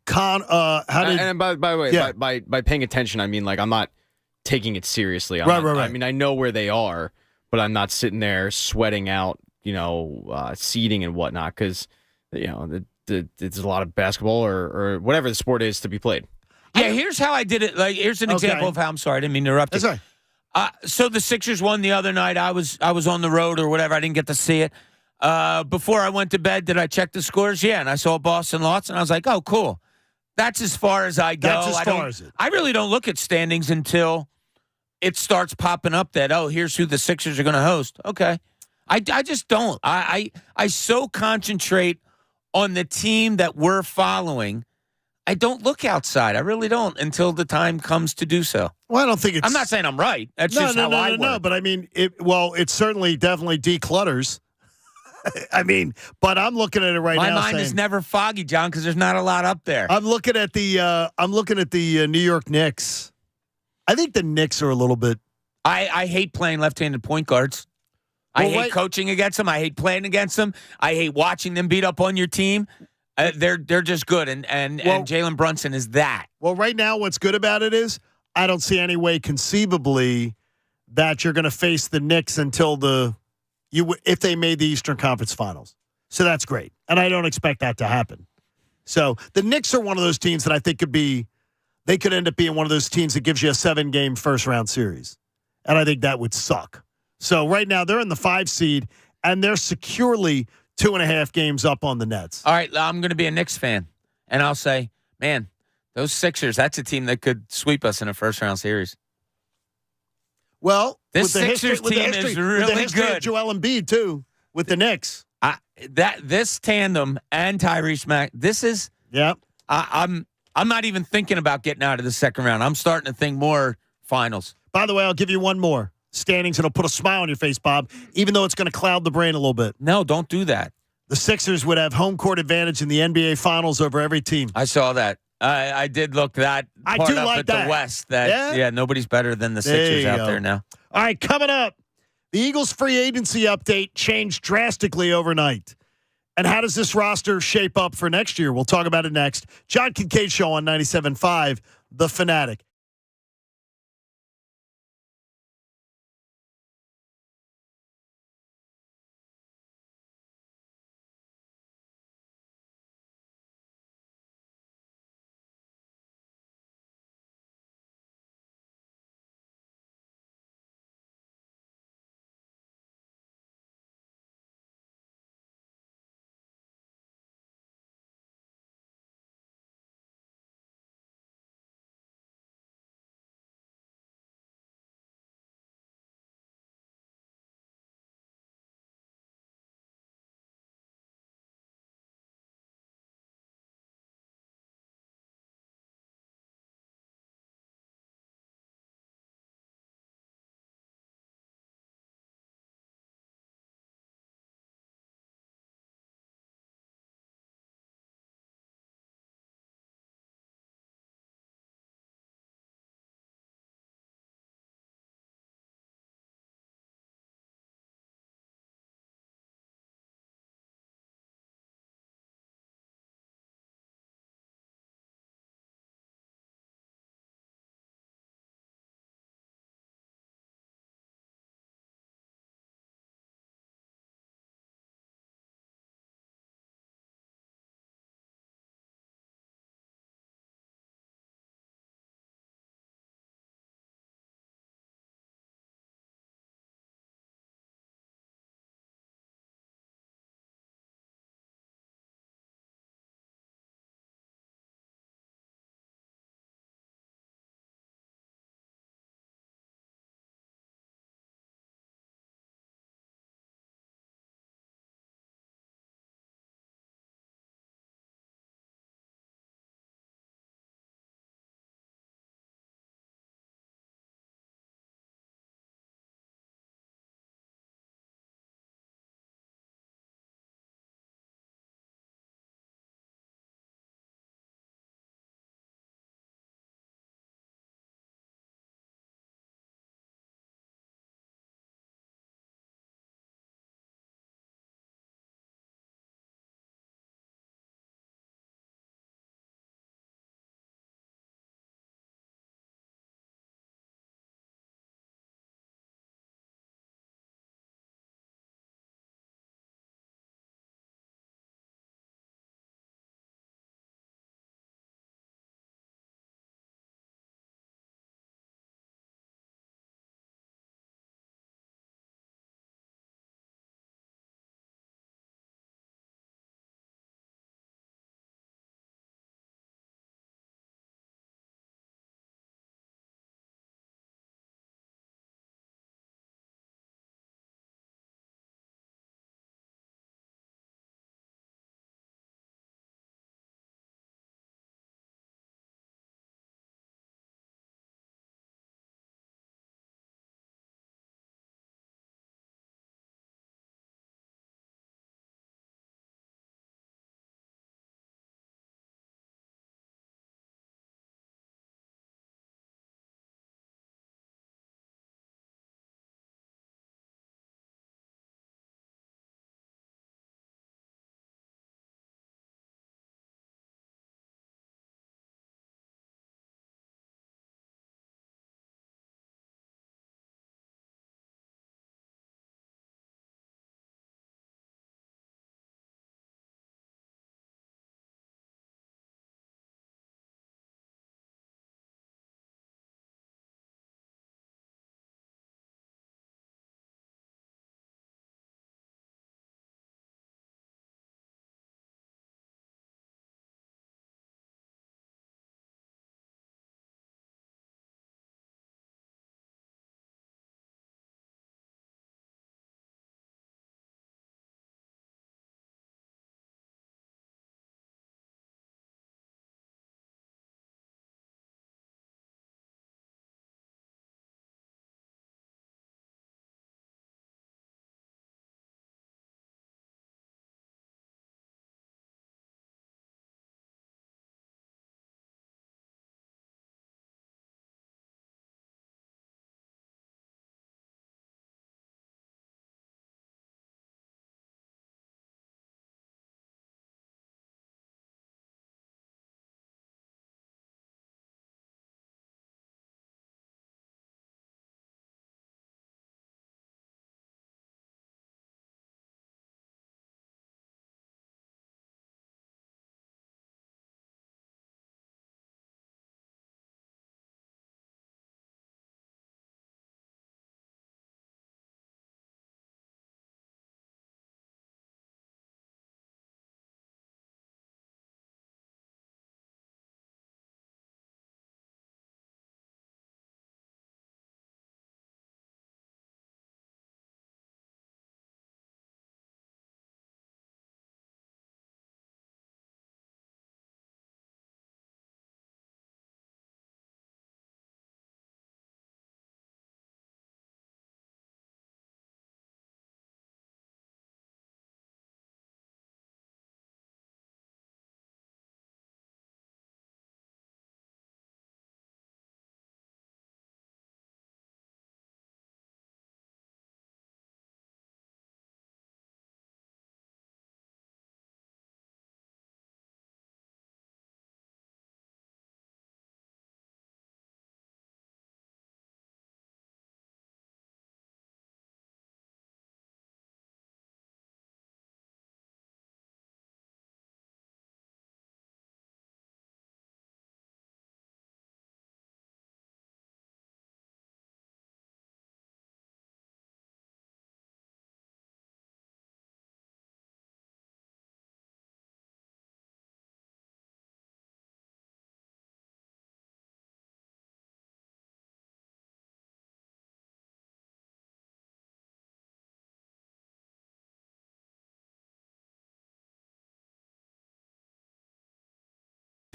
Speaker 3: by the way,
Speaker 5: Yeah.
Speaker 3: by paying attention, I mean like I'm not taking it seriously.
Speaker 5: Right.
Speaker 3: I mean, I know where they are, but I'm not sitting there sweating out, seeding and whatnot, because it's a lot of basketball or whatever the sport is to be played.
Speaker 6: Yeah, here's how I did it. Like, here's an example of how. I'm sorry, I didn't mean to interrupt you.
Speaker 5: That's right.
Speaker 6: So the Sixers won the other night. I was on the road or whatever. I didn't get to see it. Before I went to bed, did I check the scores? Yeah, and I saw Boston lost, and I was like, oh, cool. That's as far as I go.
Speaker 5: That's as far as it.
Speaker 6: I really don't look at standings until it starts popping up that, oh, here's who the Sixers are going to host. Okay. I just don't. I so concentrate on the team that we're following. I don't look outside. I really don't until the time comes to do so.
Speaker 5: Well, I don't think it's.
Speaker 6: I'm not saying I'm right. That's just how I work.
Speaker 5: No, but I mean, it certainly definitely declutters. I mean, but I'm looking at it right now.
Speaker 6: My mind is never foggy, John, because there's not a lot up there.
Speaker 5: I'm looking at the New York Knicks. I think the Knicks are a little bit.
Speaker 6: I hate playing left-handed point guards. I hate coaching against them. I hate playing against them. I hate watching them beat up on your team. They're just good, and Jalen Brunson is that.
Speaker 5: Well, right now, what's good about it is I don't see any way conceivably that you're going to face the Knicks until if they made the Eastern Conference Finals. So that's great, and I don't expect that to happen. So the Knicks are one of those teams that I think they could end up being one of those teams that gives you a 7-game first-round series, and I think that would suck. So right now they're in the 5 seed, and they're securely 2.5 games up on the Nets.
Speaker 6: All right, I'm going to be a Knicks fan, and I'll say, man, those Sixers, that's a team that could sweep us in a first-round series.
Speaker 5: Well,
Speaker 6: this Sixers team is really good.
Speaker 5: Of Joel Embiid, too, with the Knicks.
Speaker 6: This tandem and Tyrese Maxey, this is –
Speaker 5: yeah.
Speaker 6: I'm not even thinking about getting out of the second round. I'm starting to think more finals.
Speaker 5: By the way, I'll give you one more. Standings, it'll put a smile on your face, Bob, even though it's going to cloud the brain a little bit.
Speaker 6: No, don't do that.
Speaker 5: The Sixers would have home court advantage in the NBA Finals over every team.
Speaker 6: I saw that. I did look that part
Speaker 5: do
Speaker 6: up
Speaker 5: like
Speaker 6: at
Speaker 5: that.
Speaker 6: the West. That nobody's better than the Sixers out there now.
Speaker 5: All right, coming up, the Eagles free agency update changed drastically overnight. And how does this roster shape up for next year? We'll talk about it next. John Kincade Show on 97.5 The Fanatic.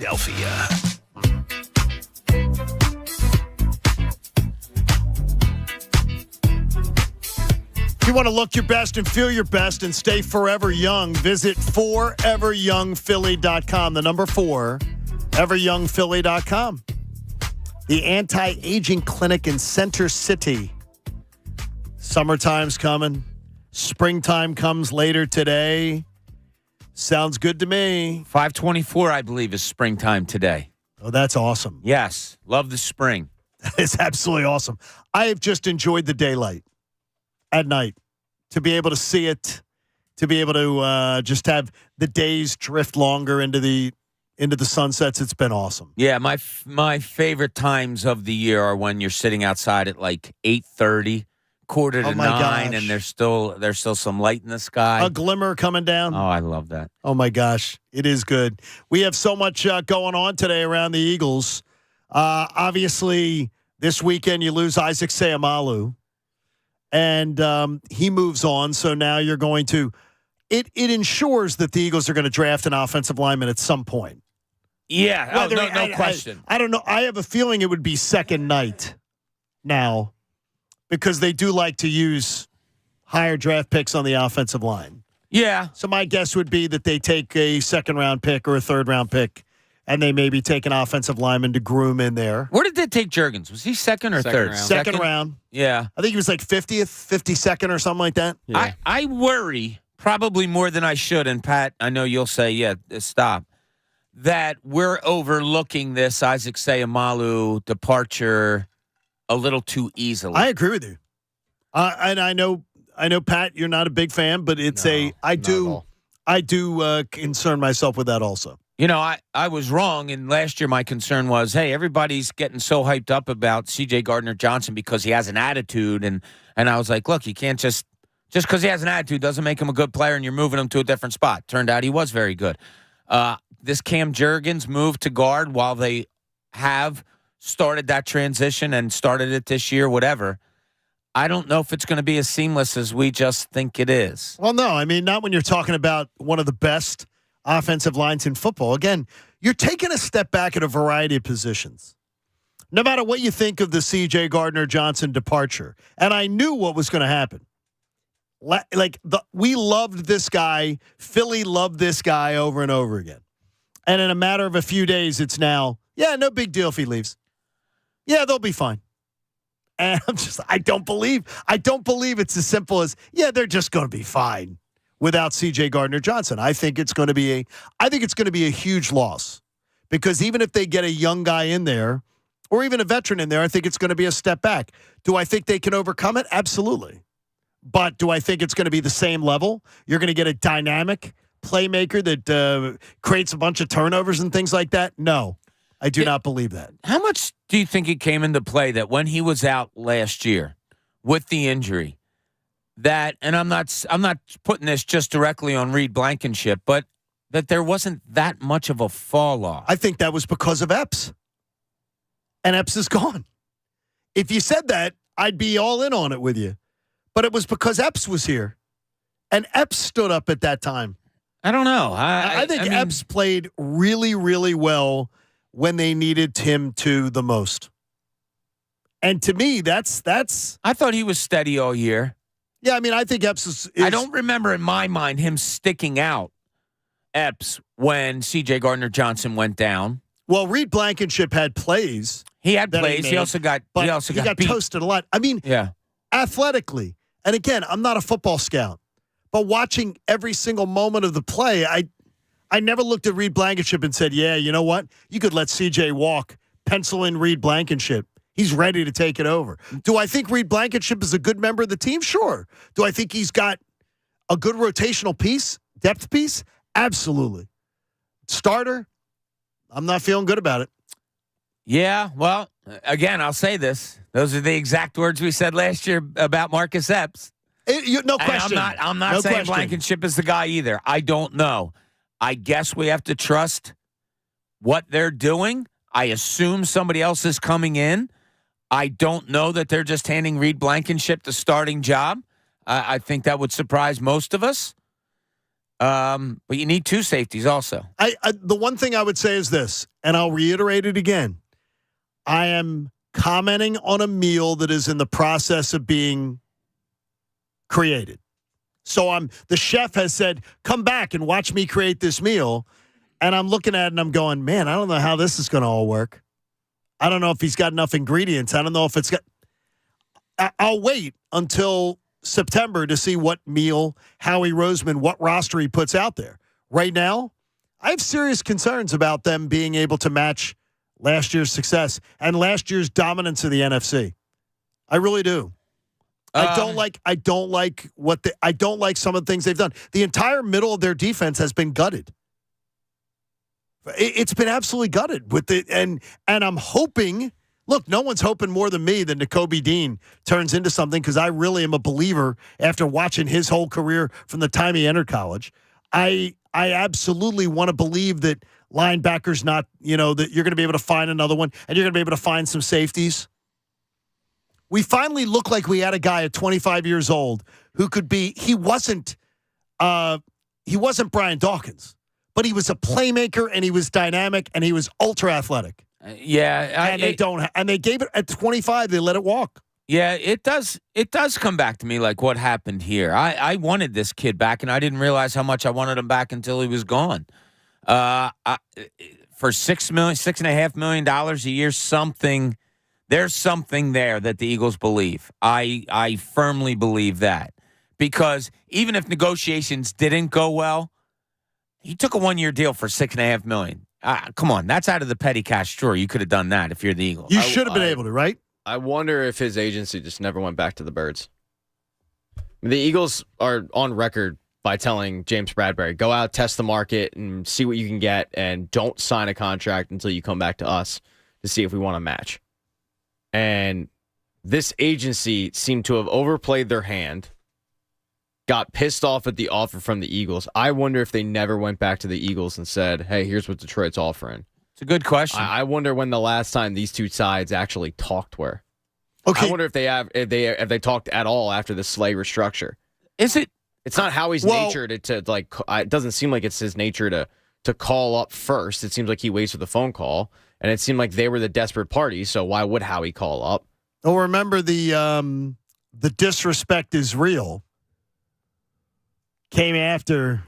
Speaker 2: Philadelphia.
Speaker 5: If you want to look your best and feel your best and stay forever young, visit foreveryoungphilly.com. The number 4, everyoungphilly.com. The anti-aging clinic in Center City. Summertime's coming. Springtime comes later today. Sounds good to me.
Speaker 6: 524, I believe, is springtime today.
Speaker 5: Oh, that's awesome.
Speaker 6: Yes. Love the spring.
Speaker 5: That is absolutely awesome. I have just enjoyed the daylight at night, to be able to see it, to be able to just have the days drift longer into the sunsets. It's been awesome.
Speaker 6: Yeah, my favorite times of the year are when you're sitting outside at like 8:30, quarter to 9, and there's still some light in the sky.
Speaker 5: A glimmer coming down.
Speaker 6: Oh, I love that.
Speaker 5: Oh, my gosh. It is good. We have so much going on today around the Eagles. Obviously, this weekend you lose Isaac Seumalo, and he moves on. So now you're going to it ensures that the Eagles are going to draft an offensive lineman at some point.
Speaker 6: Yeah, no question.
Speaker 5: I don't know. I have a feeling it would be second night now, because they do like to use higher draft picks on the offensive line.
Speaker 6: Yeah.
Speaker 5: So my guess would be that they take a second-round pick or a third-round pick, and they maybe take an offensive lineman to groom in there.
Speaker 6: Where did they take Juergens? Was he second or third?
Speaker 3: Round.
Speaker 5: Second round.
Speaker 6: Yeah.
Speaker 5: I think he was like 50th, 52nd or something like that.
Speaker 3: Yeah.
Speaker 6: I worry, probably more than I should, and Pat, I know you'll say, yeah, stop, that we're overlooking this Isaac Seumalo departure a little too easily.
Speaker 5: I agree with you. And I know, Pat, you're not a big fan, but I do concern myself with that also.
Speaker 6: You know, I was wrong, and last year my concern was, hey, everybody's getting so hyped up about C.J. Gardner-Johnson because he has an attitude, and I was like, look, you can't just because he has an attitude doesn't make him a good player, and you're moving him to a different spot. Turned out he was very good. This Cam Juergens move to guard, while they have started that transition and started it this year, whatever, I don't know if it's going to be as seamless as we just think it is.
Speaker 5: Well, no, I mean, not when you're talking about one of the best offensive lines in football. Again, you're taking a step back at a variety of positions. No matter what you think of the C.J. Gardner-Johnson departure, and I knew what was going to happen. We loved this guy. Philly loved this guy over and over again. And in a matter of a few days, it's now, yeah, no big deal if he leaves. Yeah, they'll be fine. And I don't believe it's as simple as, yeah, they're just going to be fine without C.J. Gardner-Johnson. I think it's going to be a huge loss, because even if they get a young guy in there or even a veteran in there, I think it's going to be a step back. Do I think they can overcome it? Absolutely. But do I think it's going to be the same level? You're going to get a dynamic playmaker that creates a bunch of turnovers and things like that? No, I do not believe that.
Speaker 6: How much do you think it came into play that when he was out last year with the injury, that, and I'm not putting this just directly on Reed Blankenship, but that there wasn't that much of a fall off? I
Speaker 5: think that was because of Epps. And Epps is gone. If you said that, I'd be all in on it with you. But it was because Epps was here. And Epps stood up at that time.
Speaker 6: I don't know.
Speaker 5: I think Epps played really, really well when they needed him to the most. And to me, that's.
Speaker 6: I thought he was steady all year.
Speaker 5: Yeah, I mean, I think Epps is.
Speaker 6: I don't remember in my mind him sticking out, Epps, when C.J. Gardner-Johnson went down.
Speaker 5: Well, Reed Blankenship had plays.
Speaker 6: He had plays. He also got beat.
Speaker 5: Toasted a lot. I mean, athletically. And again, I'm not a football scout, but watching every single moment of the play, I never looked at Reed Blankenship and said, yeah, you know what? You could let C.J. walk, pencil in Reed Blankenship. He's ready to take it over. Do I think Reed Blankenship is a good member of the team? Sure. Do I think he's got a good rotational piece, depth piece? Absolutely. Starter? I'm not feeling good about it.
Speaker 6: Yeah, well, again, I'll say this. Those are the exact words we said last year about Marcus Epps.
Speaker 5: No question.
Speaker 6: I'm not saying Blankenship is the guy either. I don't know. I guess we have to trust what they're doing. I assume somebody else is coming in. I don't know that they're just handing Reed Blankenship the starting job. I think that would surprise most of us. But you need two safeties also.
Speaker 5: The one thing I would say is this, and I'll reiterate it again. I am commenting on a meal that is in the process of being created. So the chef has said, come back and watch me create this meal. And I'm looking at it and I'm going, man, I don't know how this is going to all work. I don't know if he's got enough ingredients. I don't know if it's got. I'll wait until September to see what meal Howie Roseman, what roster he puts out there. Right now, I have serious concerns about them being able to match last year's success and last year's dominance of the NFC. I really do. I don't like some of the things they've done. The entire middle of their defense has been gutted. It's been absolutely gutted with it, and I'm hoping. Look, no one's hoping more than me that Nakobe Dean turns into something, because I really am a believer after watching his whole career from the time he entered college. I absolutely want to believe that linebackers not, that you're going to be able to find another one and you're going to be able to find some safeties. We finally look like we had a guy at 25 years old who could be, he wasn't Brian Dawkins, but he was a playmaker and he was dynamic and he was ultra athletic. And they gave it at 25. They let it walk.
Speaker 6: Yeah, it does come back to me like what happened here. I wanted this kid back, and I didn't realize how much I wanted him back until he was gone. For $6.5 million a year, there's something there that the Eagles believe. I firmly believe that, because even if negotiations didn't go well, he took a 1-year deal for $6.5 million. Come on, that's out of the petty cash drawer. You could have done that if you're the Eagles.
Speaker 5: You should have been able to, right?
Speaker 3: I wonder if his agency just never went back to the Birds. The Eagles are on record by telling James Bradbury, go out, test the market, and see what you can get, and don't sign a contract until you come back to us to see if we want to match. And this agency seemed to have overplayed their hand, got pissed off at the offer from the Eagles. I wonder if they never went back to the Eagles and said, hey, here's what Detroit's offering.
Speaker 6: It's a good question.
Speaker 3: I wonder when the last time these two sides actually talked were.
Speaker 5: Okay.
Speaker 3: I wonder if they talked at all after the Slay restructure.
Speaker 6: Is it?
Speaker 3: It's not Howie's nature to like. It doesn't seem like it's his nature to call up first. It seems like he waits for the phone call, and it seemed like they were the desperate party. So why would Howie call up?
Speaker 5: Well, remember the disrespect is real. Came after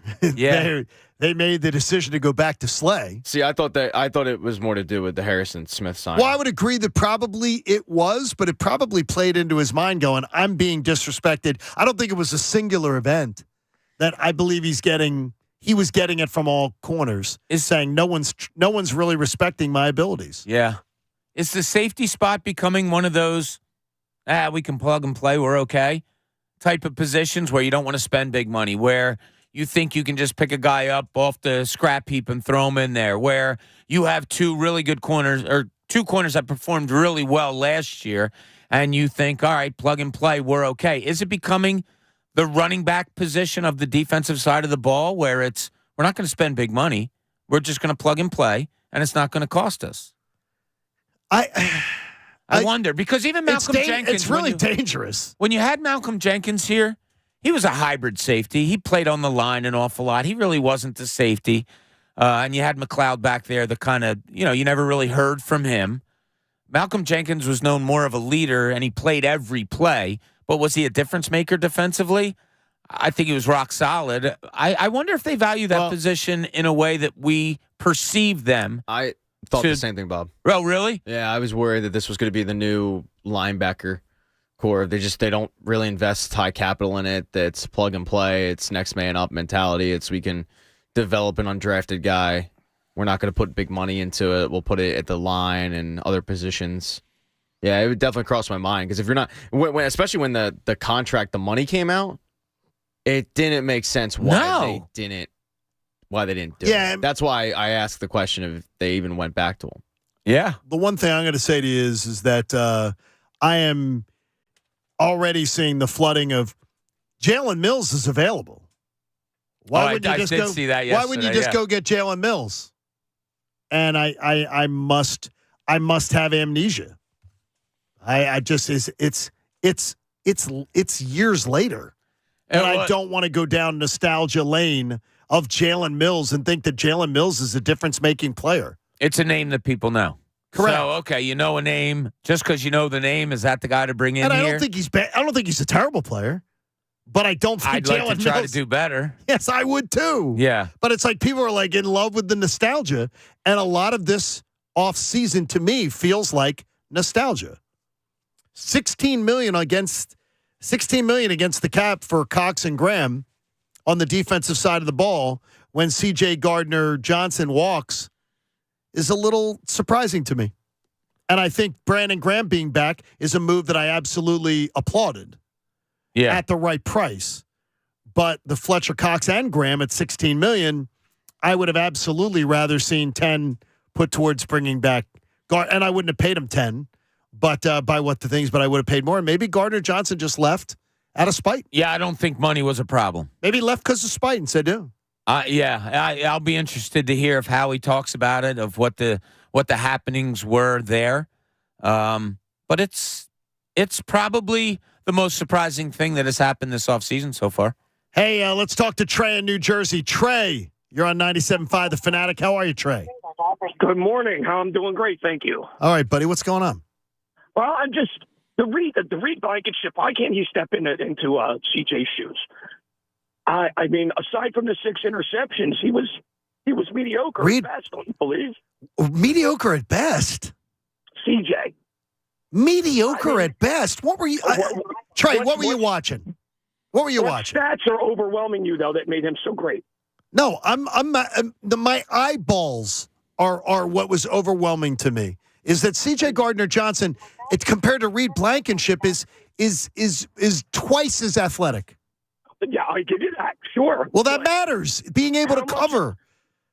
Speaker 5: they made the decision to go back to Slay.
Speaker 3: See, I thought it was more to do with the Harrison Smith sign.
Speaker 5: Well, I would agree that probably it was, but it probably played into his mind going, I'm being disrespected. I don't think it was a singular event that I believe he was getting it from all corners, is saying no one's really respecting my abilities.
Speaker 6: Yeah. Is the safety spot becoming one of those, we can plug and play, we're okay type of positions where you don't want to spend big money, where you think you can just pick a guy up off the scrap heap and throw him in there, where you have two really good corners, or two corners that performed really well last year, and you think, all right, plug and play, we're okay. Is it becoming the running back position of the defensive side of the ball, where we're not going to spend big money, we're just going to plug and play, and it's not going to cost us? I wonder, because even Malcolm Jenkins...
Speaker 5: It's really dangerous.
Speaker 6: When you had Malcolm Jenkins here, he was a hybrid safety. He played on the line an awful lot. He really wasn't the safety. And you had McLeod back there, the kind of, you never really heard from him. Malcolm Jenkins was known more of a leader, and he played every play. But was he a difference maker defensively? I think he was rock solid. I wonder if they value that position in a way that we perceive them.
Speaker 3: I thought the same thing, Bob.
Speaker 6: Oh, really?
Speaker 3: Yeah, I was worried that this was going to be the new linebacker core. They don't really invest high capital in it. It's plug and play. It's next man up mentality. It's we can develop an undrafted guy. We're not going to put big money into it. We'll put it at the line and other positions. Yeah, it would definitely cross my mind, because if you're not, especially when the contract, the money came out, it didn't make sense why they didn't do it. That's why I asked the question of if they even went back to him.
Speaker 6: Yeah.
Speaker 5: The one thing I'm going to say to you is that I am already seeing the flooding of Jalen Mills is available. Why wouldn't you just go
Speaker 6: see that yesterday?
Speaker 5: Why wouldn't you just go get Jalen Mills? And I must have amnesia. I just it's years later. And I don't want to go down nostalgia lane of Jalen Mills and think that Jalen Mills is a difference-making player.
Speaker 6: It's a name that people know.
Speaker 5: Correct.
Speaker 6: So, okay, you know a name. Just because you know the name, is that the guy to bring in
Speaker 5: and I
Speaker 6: here?
Speaker 5: don't think he's bad. I don't think he's a terrible player. But I don't think
Speaker 6: I'd like to try
Speaker 5: Mills,
Speaker 6: to do better.
Speaker 5: Yes, I would too.
Speaker 6: Yeah.
Speaker 5: But it's like people are like in love with the nostalgia. And a lot of this offseason to me feels like nostalgia. $16 million against the cap for Cox and Graham on the defensive side of the ball when CJ Gardner-Johnson walks is a little surprising to me. And I think Brandon Graham being back is a move that I absolutely applauded.
Speaker 6: Yeah.
Speaker 5: At the right price. But the Fletcher Cox and Graham at $16 million, I would have absolutely rather seen 10 put towards bringing back and I wouldn't have paid him 10, but by what the things, but I would have paid more. And maybe Gardner-Johnson just left out of spite.
Speaker 6: Yeah, I don't think money was a problem.
Speaker 5: Maybe he left because of spite and said, no.
Speaker 6: I'll be interested to hear of how he talks about it, of what the happenings were there. But it's probably the most surprising thing that has happened this offseason so far.
Speaker 5: Hey, let's talk to Trey in New Jersey. Trey, you're on 97.5 The Fanatic. How are you, Trey?
Speaker 11: Good morning. I'm doing great, thank you.
Speaker 5: All right, buddy. What's going on?
Speaker 11: Well, I'm just the Reed Blankenship. Why can't he step into CJ's shoes? I mean, aside from the 6 interceptions, he was mediocre at best. Don't you believe?
Speaker 5: Mediocre at best.
Speaker 11: CJ.
Speaker 5: Mediocre at best. What were you, Trey? What were you watching? What were you watching?
Speaker 11: Stats are overwhelming you though that made him so great.
Speaker 5: No, my eyeballs are what was overwhelming to me is that CJ Gardner-Johnson, it's compared to Reed Blankenship, is twice as athletic.
Speaker 11: Yeah, I give you that. Sure.
Speaker 5: Well, that matters. Being able to cover.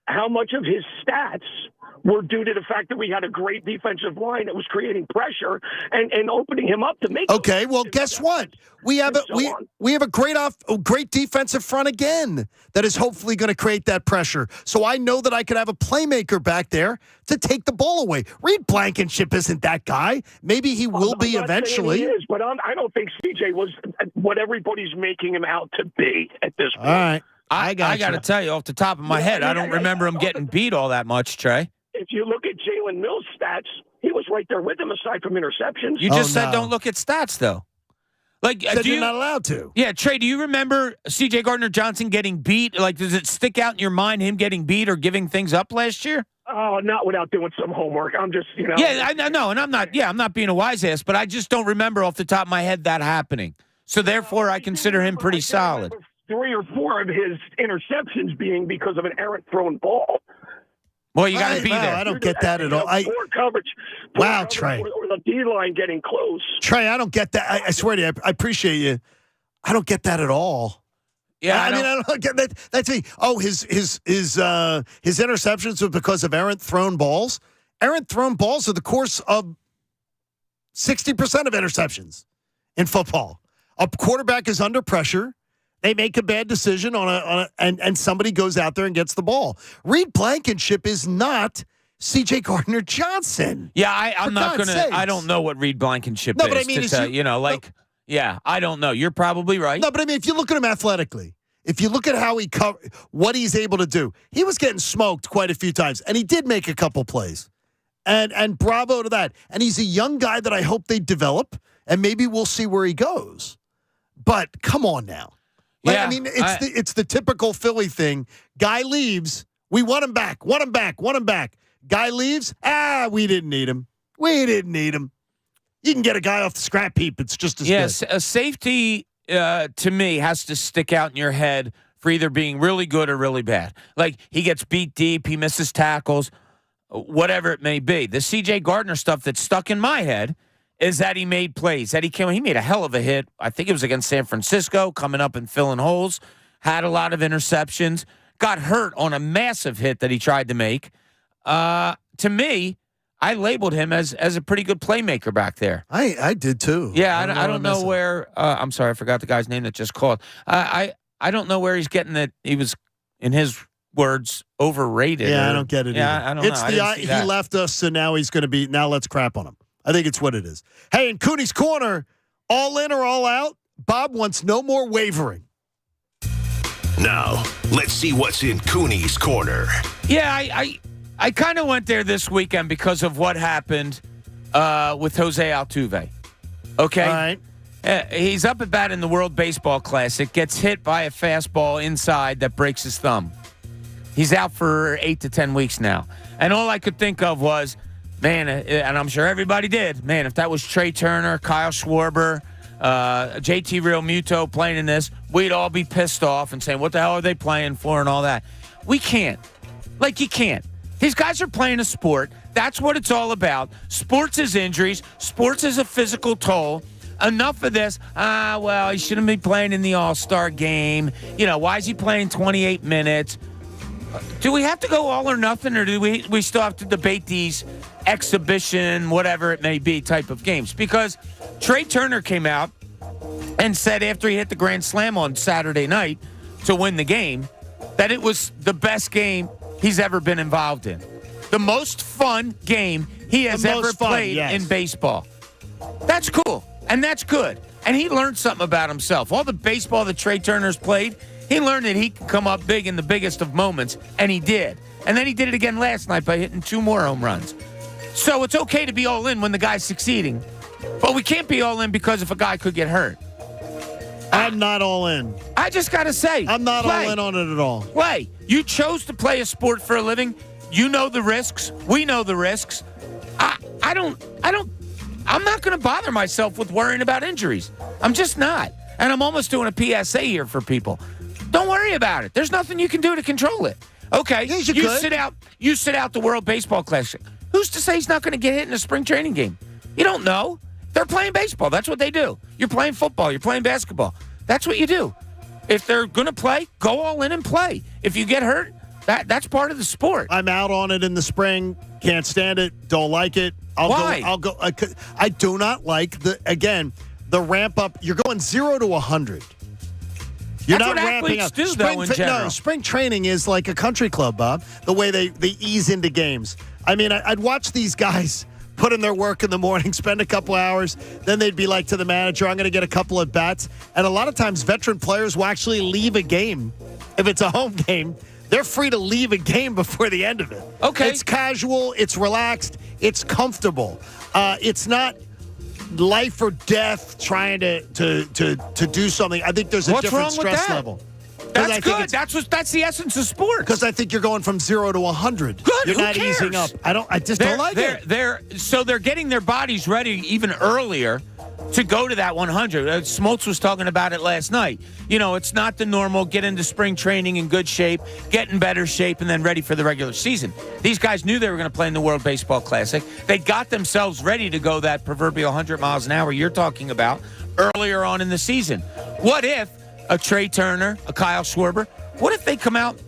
Speaker 11: How much of his stats were due to the fact that we had a great defensive line that was creating pressure and opening him up to make.
Speaker 5: Okay, well, guess what? We have a great defensive front again that is hopefully going to create that pressure. So I know that I could have a playmaker back there to take the ball away. Reed Blankenship isn't that guy. Maybe he will be eventually.
Speaker 11: He is, but I don't think CJ was what everybody's making him out to be at this point.
Speaker 5: All right.
Speaker 6: I got to tell you off the top of my head, I don't remember him getting beat all that much, Trey.
Speaker 11: If you look at Jalen Mills' stats, he was right there with him aside from interceptions.
Speaker 6: You just said don't look at stats, though. Like,
Speaker 5: you're not allowed to.
Speaker 6: Yeah, Trey, do you remember C.J. Gardner-Johnson getting beat? Like, does it stick out in your mind, him getting beat or giving things up last year?
Speaker 11: Oh, not without doing some homework. I'm just,
Speaker 6: Yeah, I know, and I'm not being a wise ass, but I just don't remember off the top of my head that happening. So, therefore, I consider him pretty solid.
Speaker 11: 3 or 4 of his interceptions being because of an errant thrown ball.
Speaker 6: Well, you got to be there.
Speaker 5: I don't get that at all.
Speaker 11: Poor coverage.
Speaker 5: Trey.
Speaker 11: Or the D-line getting close.
Speaker 5: Trey, I don't get that. I swear to you, I appreciate you. I don't get that at all.
Speaker 6: Yeah,
Speaker 5: I don't get that. That's me. Oh, his interceptions were because of errant thrown balls. Errant thrown balls are the course of 60% of interceptions in football. A quarterback is under pressure. They make a bad decision and somebody goes out there and gets the ball. Reed Blankenship is not C.J. Gardner-Johnson.
Speaker 6: Yeah, I'm not going to – I don't know what Reed Blankenship is.
Speaker 5: But I mean,
Speaker 6: yeah, I don't know. You're probably right.
Speaker 5: No, but I mean, if you look at him athletically, if you look at how what he's able to do, he was getting smoked quite a few times, and he did make a couple plays. And bravo to that. And he's a young guy that I hope they develop, and maybe we'll see where he goes. But come on now. I mean, it's the typical Philly thing. Guy leaves, we want him back. Guy leaves, we didn't need him. You can get a guy off the scrap heap. It's just as good.
Speaker 6: Yes, a safety to me has to stick out in your head for either being really good or really bad. Like he gets beat deep, he misses tackles, whatever it may be. The C.J. Gardner stuff that's stuck in my head is that he made plays, that he made a hell of a hit. I think it was against San Francisco, coming up and filling holes, had a lot of interceptions, got hurt on a massive hit that he tried to make. To me, I labeled him as a pretty good playmaker back there.
Speaker 5: I did too.
Speaker 6: Yeah, I don't know where. I'm sorry, I forgot the guy's name that just called. I don't know where he's getting that. He was, in his words, overrated.
Speaker 5: Yeah, I don't get it.
Speaker 6: Yeah,
Speaker 5: either.
Speaker 6: I don't know.
Speaker 5: He left us, so now he's going to be. Now let's crap on him. I think it's what it is. Hey, in Cooney's Corner, all in or all out? Bob wants no more wavering.
Speaker 2: Now, let's see what's in Cooney's corner.
Speaker 6: Yeah, I kind of went there this weekend because of what happened with Jose Altuve. Okay?
Speaker 5: All right.
Speaker 6: He's up at bat in the World Baseball Classic, gets hit by a fastball inside that breaks his thumb. He's out for 8 to 10 weeks now. And all I could think of was, man, and I'm sure everybody did, man, if that was Trey Turner, Kyle Schwarber, JT Realmuto playing in this, we'd all be pissed off and saying, what the hell are they playing for and all that. We can't. Like, you can't. These guys are playing a sport. That's what it's all about. Sports is injuries. Sports is a physical toll. Enough of this. Well, he shouldn't be playing in the All-Star game. You know, why is he playing 28 minutes? Do we have to go all or nothing, or do we still have to debate these exhibition, whatever it may be, type of games? Because Trey Turner came out and said after he hit the grand slam on Saturday night to win the game that it was the best game he's ever been involved in. The most fun game he has ever played in baseball. That's cool, and that's good. And he learned something about himself. All the baseball that Trey Turner's played, he learned that he can come up big in the biggest of moments, and he did. And then he did it again last night by hitting 2 more home runs. So it's okay to be all in when the guy's succeeding, but we can't be all in because if a guy could get hurt.
Speaker 5: I'm not all in.
Speaker 6: I just got to say.
Speaker 5: I'm not all in on it at all.
Speaker 6: Play. You chose to play a sport for a living. You know the risks. We know the risks. I'm not going to bother myself with worrying about injuries. I'm just not. And I'm almost doing a PSA here for people. Don't worry about it. There's nothing you can do to control it. Okay, you sit out the World Baseball Classic. Who's to say he's not going to get hit in a spring training game? You don't know. They're playing baseball. That's what they do. You're playing football. You're playing basketball. That's what you do. If they're going to play, go all in and play. If you get hurt, that's part of the sport.
Speaker 5: I'm out on it in the spring. Can't stand it. Don't like it.
Speaker 6: Why?
Speaker 5: I do not like the ramp up. You're going 0 to 100. You're
Speaker 6: That's
Speaker 5: not
Speaker 6: what
Speaker 5: ramping
Speaker 6: athletes
Speaker 5: up.
Speaker 6: do, though, in general.
Speaker 5: No, spring training is like a country club, Bob, the way they ease into games. I mean, I'd watch these guys put in their work in the morning, spend a couple hours, then they'd be like to the manager, I'm going to get a couple of bats. And a lot of times veteran players will actually leave a game. If it's a home game, they're free to leave a game before the end of it.
Speaker 6: Okay.
Speaker 5: It's casual, it's relaxed, it's comfortable. It's not life or death trying to do something. I think there's a different stress level.
Speaker 6: That's good. That's the essence of sports.
Speaker 5: Because I think you're going from 0 to 100.
Speaker 6: Good.
Speaker 5: You're
Speaker 6: Who
Speaker 5: not
Speaker 6: cares?
Speaker 5: easing up. I just don't like it.
Speaker 6: So they're getting their bodies ready even earlier to go to that 100. Smoltz was talking about it last night. You know, it's not the normal get into spring training in good shape, get in better shape, and then ready for the regular season. These guys knew they were going to play in the World Baseball Classic. They got themselves ready to go that proverbial 100 miles an hour you're talking about earlier on in the season. What if a Trey Turner, a Kyle Schwarber, what if they come out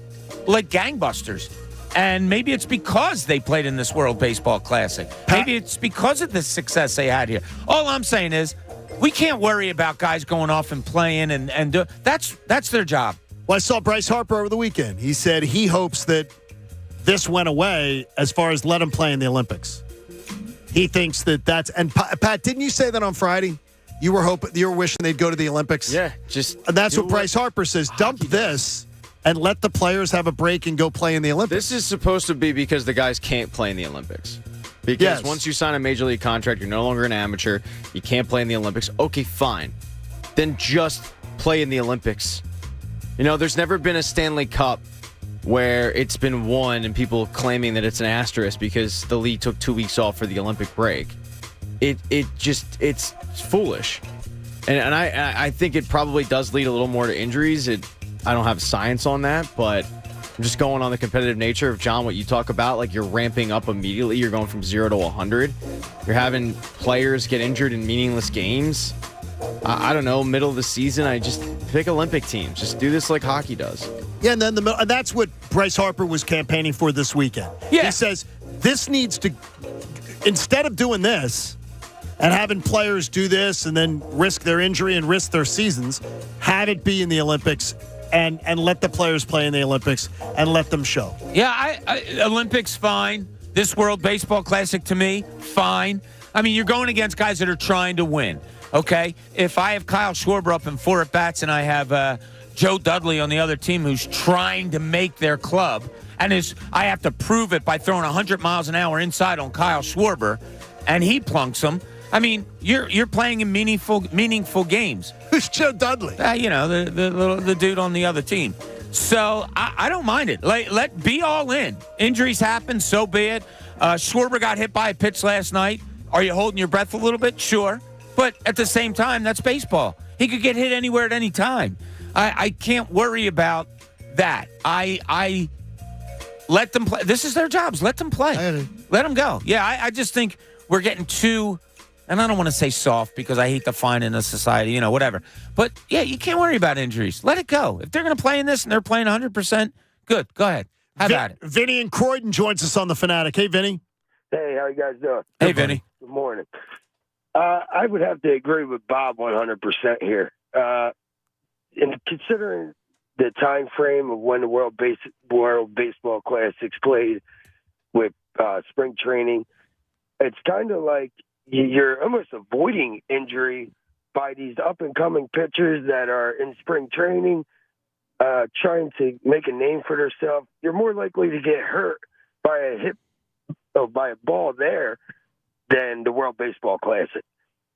Speaker 6: like gangbusters? And maybe it's because they played in this World Baseball Classic. Maybe it's because of the success they had here. All I'm saying is we can't worry about guys going off and playing and do, that's their job.
Speaker 5: Well, I saw Bryce Harper over the weekend. He said he hopes that this went away as far as let him play in the Olympics. He thinks that's and Pat, didn't you say that on Friday? You were wishing they'd go to the Olympics?
Speaker 3: Yeah,
Speaker 5: and that's what Bryce Harper says. Dump this and let the players have a break and go play in the Olympics.
Speaker 3: This is supposed to be because the guys can't play in the Olympics. Because once you sign a major league contract, you're no longer an amateur. You can't play in the Olympics. Okay, fine. Then just play in the Olympics. You know, there's never been a Stanley Cup where it's been won and people claiming that it's an asterisk because the league took 2 weeks off for the Olympic break. It's foolish. And I think it probably does lead a little more to injuries. I don't have science on that, but I'm just going on the competitive nature of, John, what you talk about. Like, you're ramping up immediately. You're going from 0 to 100. You're having players get injured in meaningless games. I don't know, middle of the season, I just pick Olympic teams. Just do this like hockey does.
Speaker 5: Yeah, and then that's what Bryce Harper was campaigning for this weekend.
Speaker 6: Yeah.
Speaker 5: He says this needs to, instead of doing this and having players do this and then risk their injury and risk their seasons, have it be in the Olympics and let the players play in the Olympics and let them show.
Speaker 6: Yeah, Olympics, fine. This World Baseball Classic, to me, fine. I mean, you're going against guys that are trying to win, okay? If I have Kyle Schwarber up in 4 at-bats and I have Joe Dudley on the other team who's trying to make their club, and I have to prove it by throwing 100 miles an hour inside on Kyle Schwarber, and he plunks them. I mean, you're playing in meaningful games.
Speaker 5: Who's Joe Dudley?
Speaker 6: The dude on the other team. So I don't mind it. Let be all in. Injuries happen, so be it. Schwarber got hit by a pitch last night. Are you holding your breath a little bit? Sure. But at the same time, that's baseball. He could get hit anywhere at any time. I can't worry about that. I let them play. This is their jobs. Let them play. Let them go. Yeah, I just think we're getting too, and I don't want to say soft because I hate to find in a society, whatever. But, yeah, you can't worry about injuries. Let it go. If they're going to play in this and they're playing 100%, good. Go ahead. Have at it.
Speaker 5: Vinny in Croydon joins us on The Fanatic. Hey, Vinny.
Speaker 12: Hey, how you guys doing?
Speaker 6: Hey, Vinny.
Speaker 12: Good morning. I would have to agree with Bob 100% here. And considering the time frame of when the World Baseball Classics played with spring training, it's kind of like you're almost avoiding injury by these up-and-coming pitchers that are in spring training, trying to make a name for themselves. You're more likely to get hurt by by a ball there than the World Baseball Classic.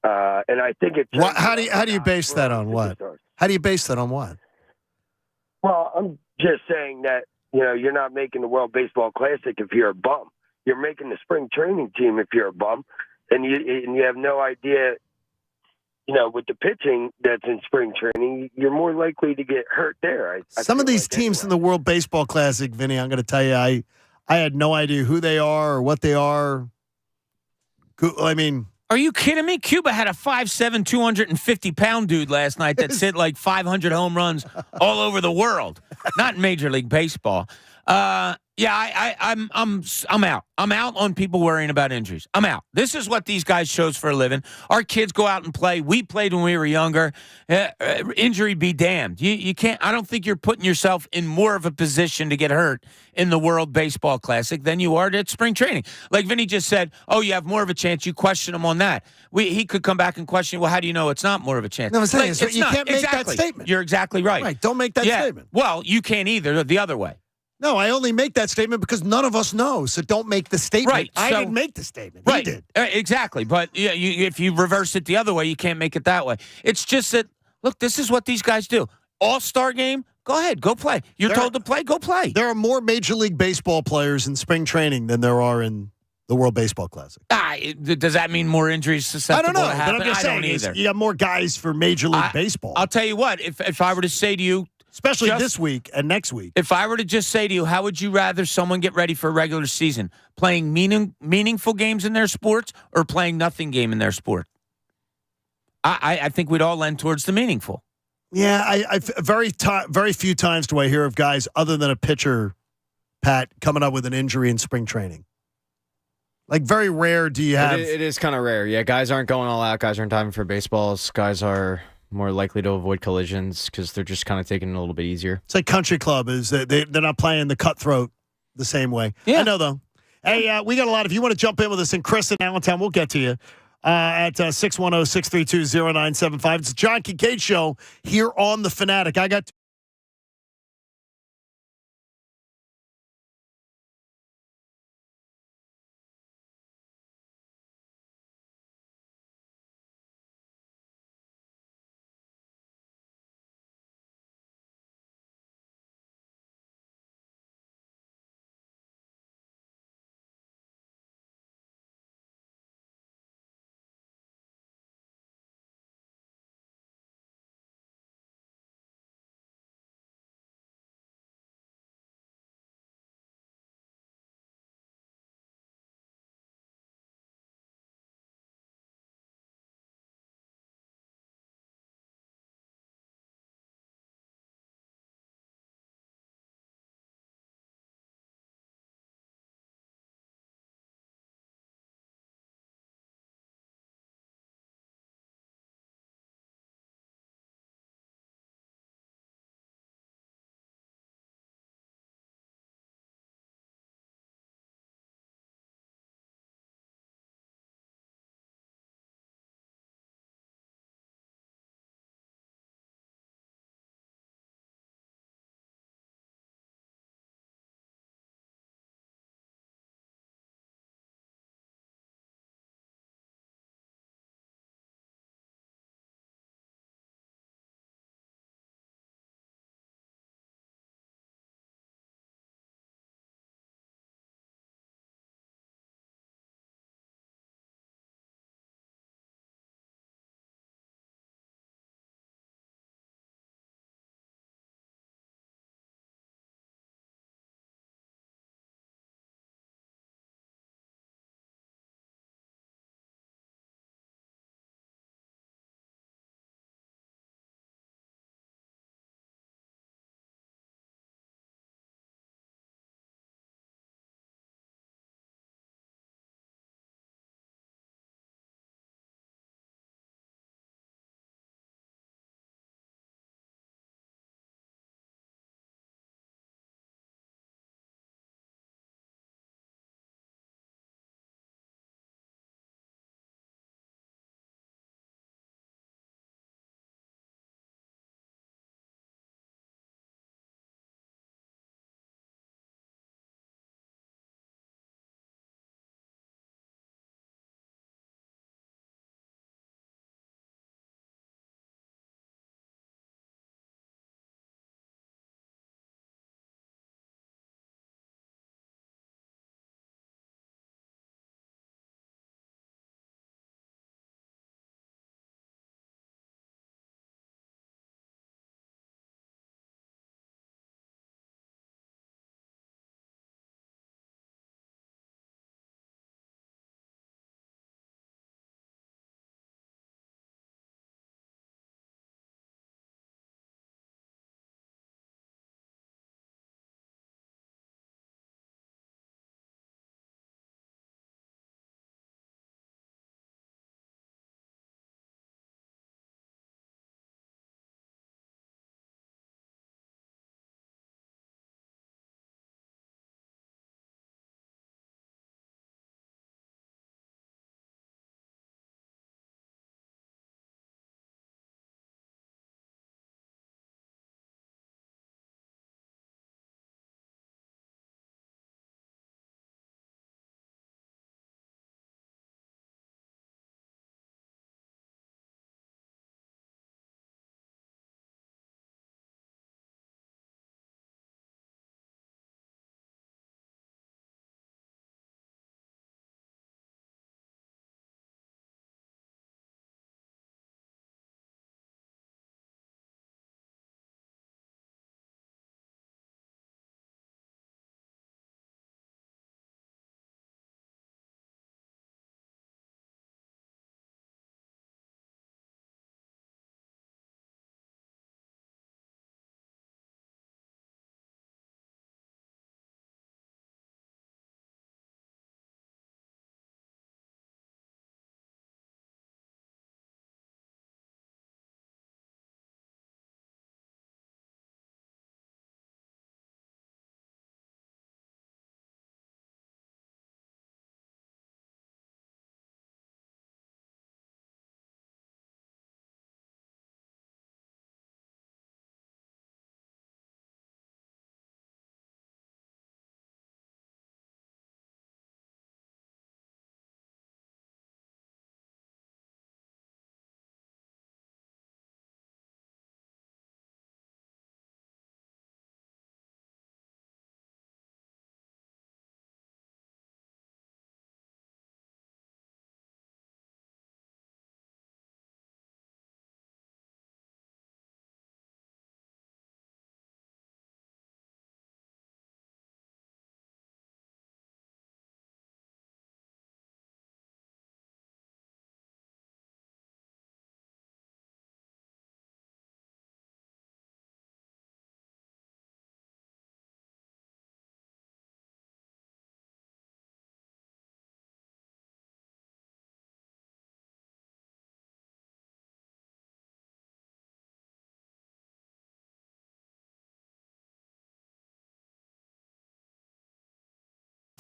Speaker 12: And I think it's
Speaker 5: how do you base that on what? How do you base that on what?
Speaker 12: Well, I'm just saying that you're not making the World Baseball Classic if you're a bum. You're making the spring training team if you're a bum, and you have no idea. With the pitching that's in spring training, you're more likely to get hurt there.
Speaker 5: Some of these teams in the World Baseball Classic, Vinny, I'm going to tell you, I had no idea who they are or what they are. I mean,
Speaker 6: are you kidding me? Cuba had a 5'7", 250-pound dude last night that hit like 500 home runs all over the world, not in Major League Baseball. I'm out. I'm out on people worrying about injuries. I'm out. This is what these guys chose for a living. Our kids go out and play. We played when we were younger. Injury be damned. You can't. I don't think you're putting yourself in more of a position to get hurt in the World Baseball Classic than you are at spring training. Like Vinny just said, oh, you have more of a chance. You question him on that. He could come back and question, well, how do you know it's not more of a chance?
Speaker 5: No, I'm saying you
Speaker 6: not.
Speaker 5: Can't make
Speaker 6: exactly.
Speaker 5: that statement.
Speaker 6: You're exactly right.
Speaker 5: Right. Don't make that statement.
Speaker 6: Well, you can't either. The other way.
Speaker 5: No, I only make that statement because none of us know. So don't make the statement.
Speaker 6: Right.
Speaker 5: I didn't make the statement.
Speaker 6: Right.
Speaker 5: He did.
Speaker 6: Exactly. But if you reverse it the other way, you can't make it that way. It's just that, look, this is what these guys do. All-star game, go ahead. Go play. You're told to play, go play.
Speaker 5: There are more Major League Baseball players in spring training than there are in the World Baseball Classic.
Speaker 6: Does that mean more injuries susceptible
Speaker 5: to happen?
Speaker 6: I don't know,
Speaker 5: but I'm just saying
Speaker 6: either.
Speaker 5: You have more guys for Major League Baseball.
Speaker 6: I'll tell you what, if I were to say to you,
Speaker 5: especially this week and next week.
Speaker 6: If I were to just say to you, how would you rather someone get ready for a regular season? Playing meaningful games in their sports or playing nothing game in their sport? I think we'd all lend towards the meaningful.
Speaker 5: Yeah, I very few times do I hear of guys other than a pitcher, Pat, coming up with an injury in spring training. Like, very rare do you have.
Speaker 3: It is kind of rare. Yeah, guys aren't going all out. Guys aren't diving for baseballs. Guys are more likely to avoid collisions because they're just kind of taking it a little bit easier.
Speaker 5: It's like country club is they're not playing the cutthroat the same way.
Speaker 6: Yeah.
Speaker 5: I know, though. Hey, we got a lot. If you want to jump in with us, and Chris in Allentown, we'll get to you at 610-632-0975. It's the John Kincade Show here on The Fanatic. I got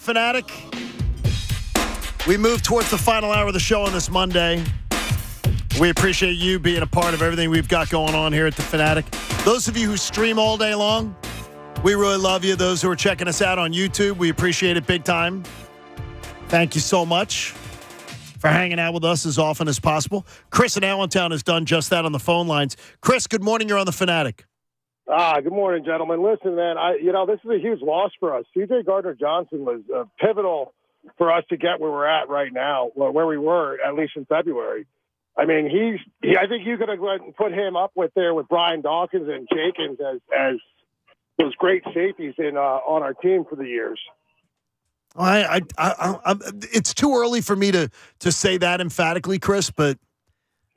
Speaker 5: Fanatic. We move towards the final hour of the show on this Monday. We appreciate you being a part of everything we've got going on here at the Fanatic. Those of you who stream all day long, we really love you. Those who are checking us out on YouTube, we appreciate it big time. Thank you so much for hanging out with us as often as possible. Chris in Allentown has done just that on the phone lines. Chris, good morning. You're on the Fanatic.
Speaker 13: Good morning, gentlemen. Listen, man, this is a huge loss for us. CJ Gardner-Johnson was pivotal for us to get where we're at right now, where we were, at least in February. I mean, I think you could have put him up with Brian Dawkins and Jenkins as those great safeties on our team for the years.
Speaker 5: It's too early for me to say that emphatically, Chris, but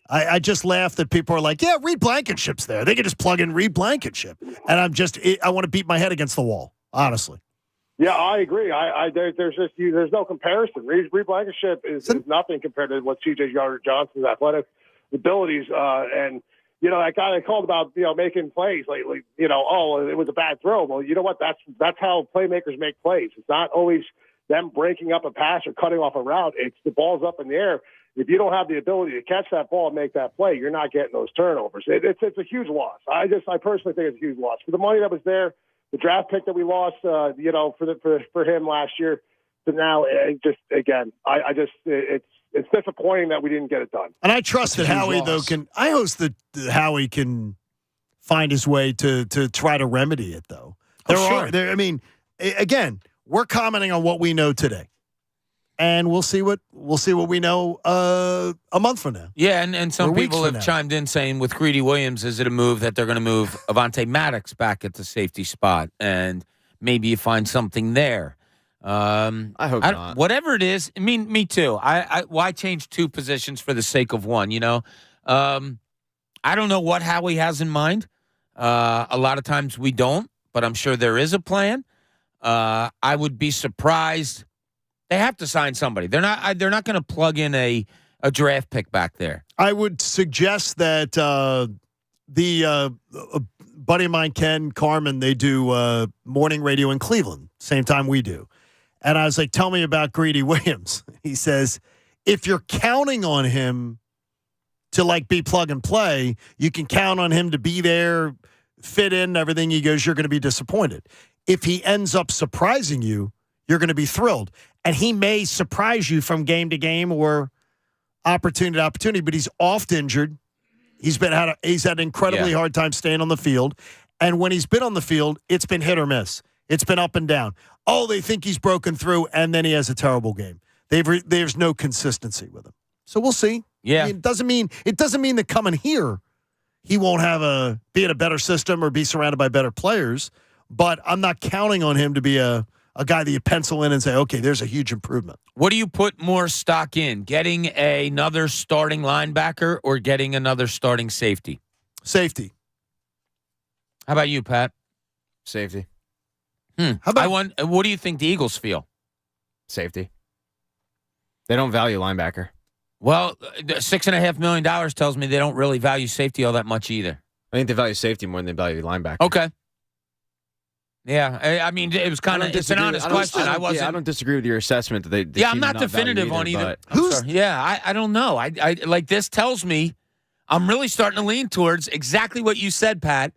Speaker 5: I just laugh that people are like, yeah, Reed Blankenship's there. They can just plug in Reed Blankenship. And I want to beat my head against the wall, honestly.
Speaker 13: Yeah, I agree. There's no comparison. Reed Blankenship is nothing compared to what C.J. Gardner-Johnson's athletic abilities. And that guy they called about making plays lately. It was a bad throw. Well, you know what? That's how playmakers make plays. It's not always them breaking up a pass or cutting off a route. It's the ball's up in the air. If you don't have the ability to catch that ball and make that play, you're not getting those turnovers. It's a huge loss. I personally think it's a huge loss for the money that was there. The draft pick that we lost, for him last year, to now, it's disappointing that we didn't get it done.
Speaker 5: And I trust that Howie Howie can find his way to try to remedy it, though. Again, we're commenting on what we know today, and we'll see what we know a month from now.
Speaker 6: Yeah, and some people have chimed in saying with Greedy Williams, is it a move that they're going to move Avonte Maddox back at the safety spot, and maybe you find something there.
Speaker 3: I hope not.
Speaker 6: Whatever it is, I mean, me too. Why change two positions for the sake of one? I don't know what Howie has in mind. A lot of times we don't, but I'm sure there is a plan. I would be surprised. They have to sign somebody. They're not going to plug in a draft pick back there.
Speaker 5: I would suggest that the buddy of mine, Ken Carmen, they do morning radio in Cleveland, same time we do. And I was like, tell me about Greedy Williams. He says, if you're counting on him to be plug and play, you can count on him to be there, fit in, everything. He goes, you're going to be disappointed. If he ends up surprising you, you're going to be thrilled. And he may surprise you from game to game or opportunity to opportunity, but he's oft injured. He's had an incredibly hard time staying on the field. And when he's been on the field, it's been hit or miss. It's been up and down. Oh, they think he's broken through, and then he has a terrible game. There's no consistency with him. So we'll see.
Speaker 6: Yeah.
Speaker 5: I mean, it doesn't mean that coming here he won't be in a better system or be surrounded by better players. But I'm not counting on him to be a guy that you pencil in and say, okay, there's a huge improvement.
Speaker 6: What do you put more stock in? Getting another starting linebacker or getting another starting safety?
Speaker 5: Safety.
Speaker 6: How about you, Pat?
Speaker 3: Safety.
Speaker 6: What do you think the Eagles feel?
Speaker 3: Safety. They don't value linebacker.
Speaker 6: Well, $6.5 million tells me they don't really value safety all that much either.
Speaker 3: I think they value safety more than they value linebacker.
Speaker 6: Okay. Yeah, I mean, it was it's an honest question. I
Speaker 3: don't disagree with your assessment that they
Speaker 6: I'm not definitive on either. I don't know. I like this tells me I'm really starting to lean towards exactly what you said, Pat,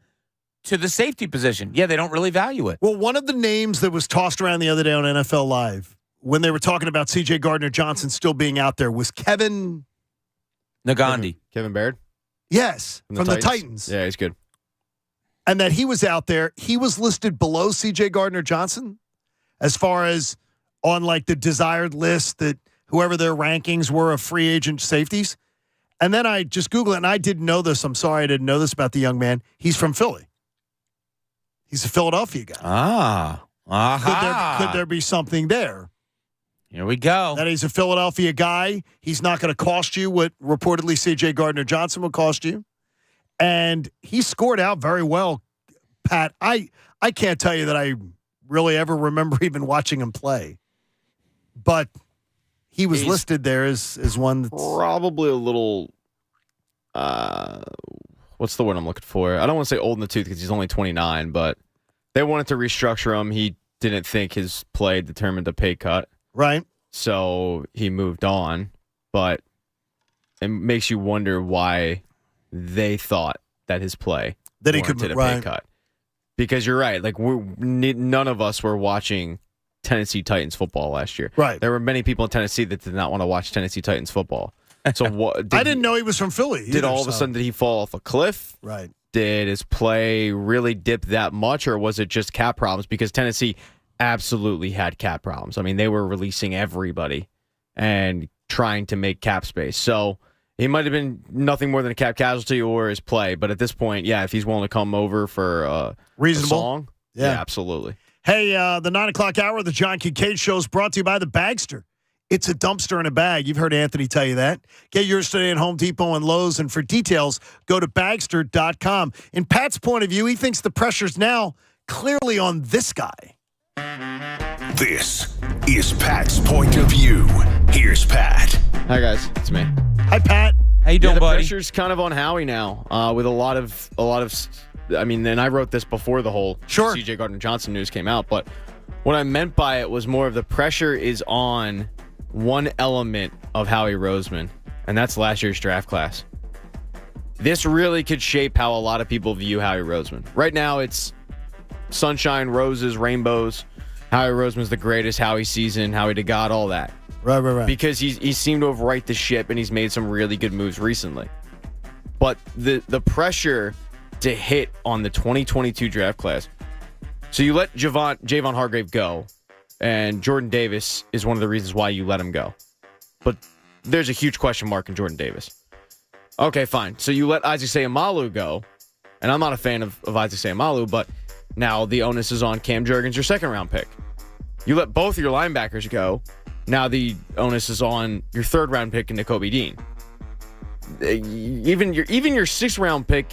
Speaker 6: to the safety position. Yeah, they don't really value it.
Speaker 5: Well, one of the names that was tossed around the other day on NFL Live when they were talking about C.J. Gardner-Johnson still being out there was Kevin
Speaker 6: Nagandi.
Speaker 3: Kevin Baird?
Speaker 5: Yes, from the Titans.
Speaker 3: Yeah, he's good.
Speaker 5: And that he was out there. He was listed below C.J. Gardner-Johnson as far as on the desired list that whoever their rankings were of free agent safeties. And then I just Googled it, and I didn't know this. I'm sorry I didn't know this about the young man. He's from Philly. He's a Philadelphia guy. Could there be something there?
Speaker 6: Here we go.
Speaker 5: That he's a Philadelphia guy. He's not going to cost you what reportedly C.J. Gardner-Johnson will cost you. And he scored out very well, Pat. I can't tell you that I really ever remember even watching him play. But he's listed there as one that's
Speaker 3: probably a little what's the word I'm looking for? I don't want to say old in the tooth because he's only 29, but they wanted to restructure him. He didn't think his play determined a pay cut.
Speaker 5: Right.
Speaker 3: So he moved on. But it makes you wonder why they thought that his play
Speaker 5: that he could
Speaker 3: a pay cut. Because you're right. Like none of us were watching Tennessee Titans football last year.
Speaker 5: Right.
Speaker 3: There were many people in Tennessee that did not want to watch Tennessee Titans football. So what?
Speaker 5: I didn't know he was from Philly.
Speaker 3: Did all of a sudden did he fall off a cliff?
Speaker 5: Right.
Speaker 3: Did his play really dip that much, or was it just cap problems? Because Tennessee absolutely had cap problems. I mean, they were releasing everybody and trying to make cap space. So he might have been nothing more than a cap casualty or his play. But at this point, yeah, if he's willing to come over for a song, yeah, absolutely.
Speaker 5: Hey, the 9 o'clock hour of the John Kincade Show is brought to you by the Bagster. It's a dumpster in a bag. You've heard Anthony tell you that. Get yours today at Home Depot and Lowe's. And for details, go to Bagster.com. In Pat's point of view, he thinks the pressure's now clearly on this guy.
Speaker 2: This is Pat's point of view. Here's Pat.
Speaker 3: Hi, guys. It's me.
Speaker 5: Hi, Pat.
Speaker 6: How you doing,
Speaker 3: the
Speaker 6: buddy?
Speaker 3: pressure's kind of on Howie now with a lot of. I mean, and I wrote this before the whole CJ Gardner-Johnson news came out, but what I meant by it was more of the pressure is on one element of Howie Roseman, and that's last year's draft class. This really could shape how a lot of people view Howie Roseman. Right now, it's sunshine, roses, rainbows. Howie Roseman's the greatest, Howie season, Howie to God, all that.
Speaker 5: Right.
Speaker 3: Because he seemed to have righted the ship, and he's made some really good moves recently. But the pressure to hit on the 2022 draft class. So you let Javon Hargrave go, and Jordan Davis is one of the reasons why you let him go. But there's a huge question mark in Jordan Davis. Okay, fine. So you let Isaac Seumalo go, and I'm not a fan of Isaac Seumalo, but now the onus is on Cam Jurgens, your second-round pick. You let both of your linebackers go, now the onus is on your third-round pick in Nakobe Dean. Even your sixth-round pick,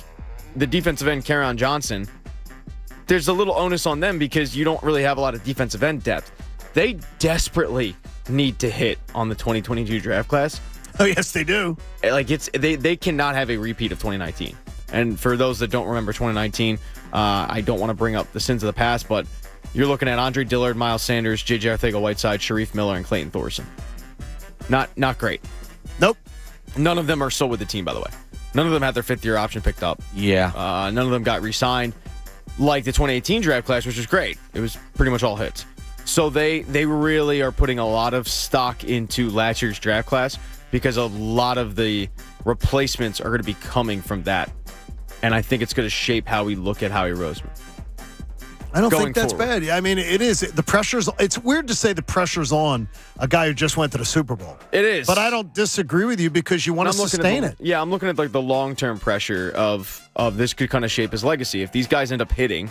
Speaker 3: the defensive end, Gardner-Johnson, there's a little onus on them because you don't really have a lot of defensive end depth. They desperately need to hit on the 2022 draft class.
Speaker 5: Oh, yes, they do.
Speaker 3: Like they cannot have a repeat of 2019. And for those that don't remember 2019, I don't want to bring up the sins of the past, but you're looking at Andre Dillard, Miles Sanders, J.J. Arcega-Whiteside, Sharif Miller, and Clayton Thorson. Not great.
Speaker 5: Nope.
Speaker 3: None of them are still with the team, by the way. None of them had their fifth-year option picked up.
Speaker 6: Yeah.
Speaker 3: None of them got re-signed. Like the 2018 draft class, which was great. It was pretty much all hits. So they really are putting a lot of stock into last year's draft class because a lot of the replacements are going to be coming from that. And I think it's going to shape how we look at Howie Roseman.
Speaker 5: I don't think that's
Speaker 3: forward.
Speaker 5: bad. I mean, it is. The pressure's. It's weird to say the pressure's on a guy who just went to the Super Bowl.
Speaker 3: It is.
Speaker 5: But I don't disagree with you because you want to sustain it.
Speaker 3: Yeah, I'm looking at like the long-term pressure of this could kind of shape his legacy. If these guys end up hitting,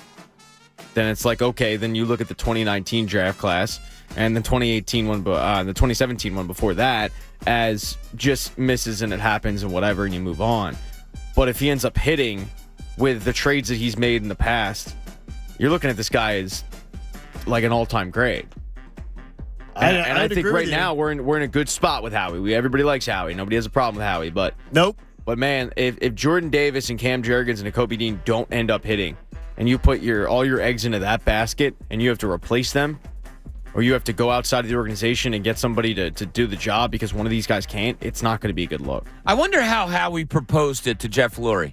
Speaker 3: then it's like, okay, then you look at the 2019 draft class and the 2018 one, the 2017 one before that as just misses and it happens and whatever, and you move on. But if he ends up hitting with the trades that he's made in the past, you're looking at this guy as like an all-time great. And I think right now we're in a good spot with Howie. Everybody likes Howie. Nobody has a problem with Howie. But
Speaker 5: nope.
Speaker 3: But man, if Jordan Davis and Cam Jurgens and Nakobe Dean don't end up hitting, and you put all your eggs into that basket, and you have to replace them, or you have to go outside of the organization and get somebody to do the job because one of these guys can't, it's not going to be a good look.
Speaker 6: I wonder how Howie proposed it to Jeff Lurie.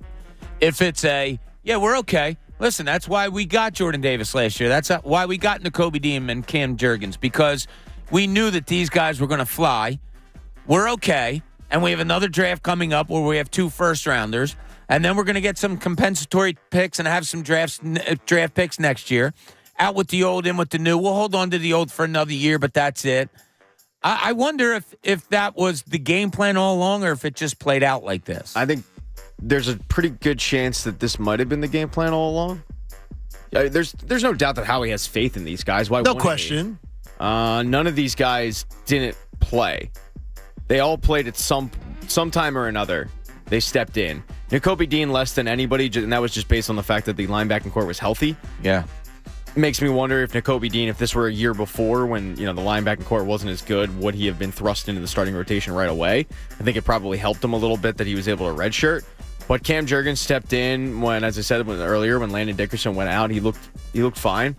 Speaker 6: If it's we're okay. Listen, that's why we got Jordan Davis last year. That's why we got Nakobe Dean and Cam Jurgens, because we knew that these guys were going to fly. We're okay. And we have another draft coming up where we have 2 first-rounders. And then we're going to get some compensatory picks and have some draft picks next year. Out with the old, in with the new. We'll hold on to the old for another year, but that's it. I wonder if that was the game plan all along or if it just played out like this.
Speaker 3: I think there's a pretty good chance that this might have been the game plan all along. There's no doubt that Howie has faith in these guys. Why?
Speaker 5: No question.
Speaker 3: None of these guys didn't play. They all played at some time or another. They stepped in. Nakobe Dean less than anybody, and that was just based on the fact that the linebacking core was healthy.
Speaker 6: Yeah.
Speaker 3: Makes me wonder if Nakobe Dean, if this were a year before when the linebacking core wasn't as good, would he have been thrust into the starting rotation right away? I think it probably helped him a little bit that he was able to redshirt. But Cam Jurgens stepped in when, as I said earlier, when Landon Dickerson went out, he looked fine.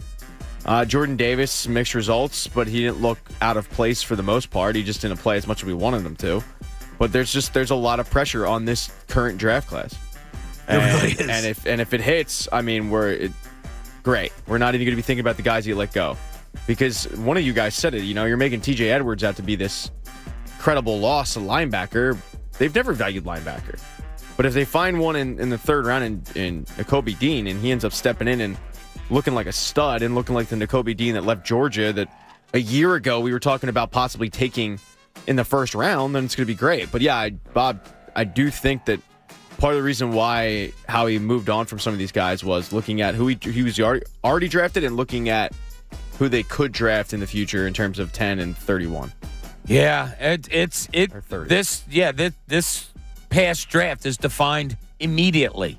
Speaker 3: Jordan Davis, mixed results, but he didn't look out of place for the most part. He just didn't play as much as we wanted him to. But there's a lot of pressure on this current draft class.
Speaker 5: It really is.
Speaker 3: And if it hits, I mean, great. We're not even going to be thinking about the guys you let go. Because one of you guys said it, you're making TJ Edwards out to be this credible loss, a linebacker. They've never valued linebacker. But if they find one in the third round in Nakobe Dean, and he ends up stepping in and looking like a stud and looking like the Nakobe Dean that left Georgia that a year ago we were talking about possibly taking in the first round, then it's going to be great. But yeah, Bob, I do think that part of the reason how he moved on from some of these guys was looking at who he was already drafted and looking at who they could draft in the future in terms of 10 and 31.
Speaker 6: Yeah, this past draft is defined immediately.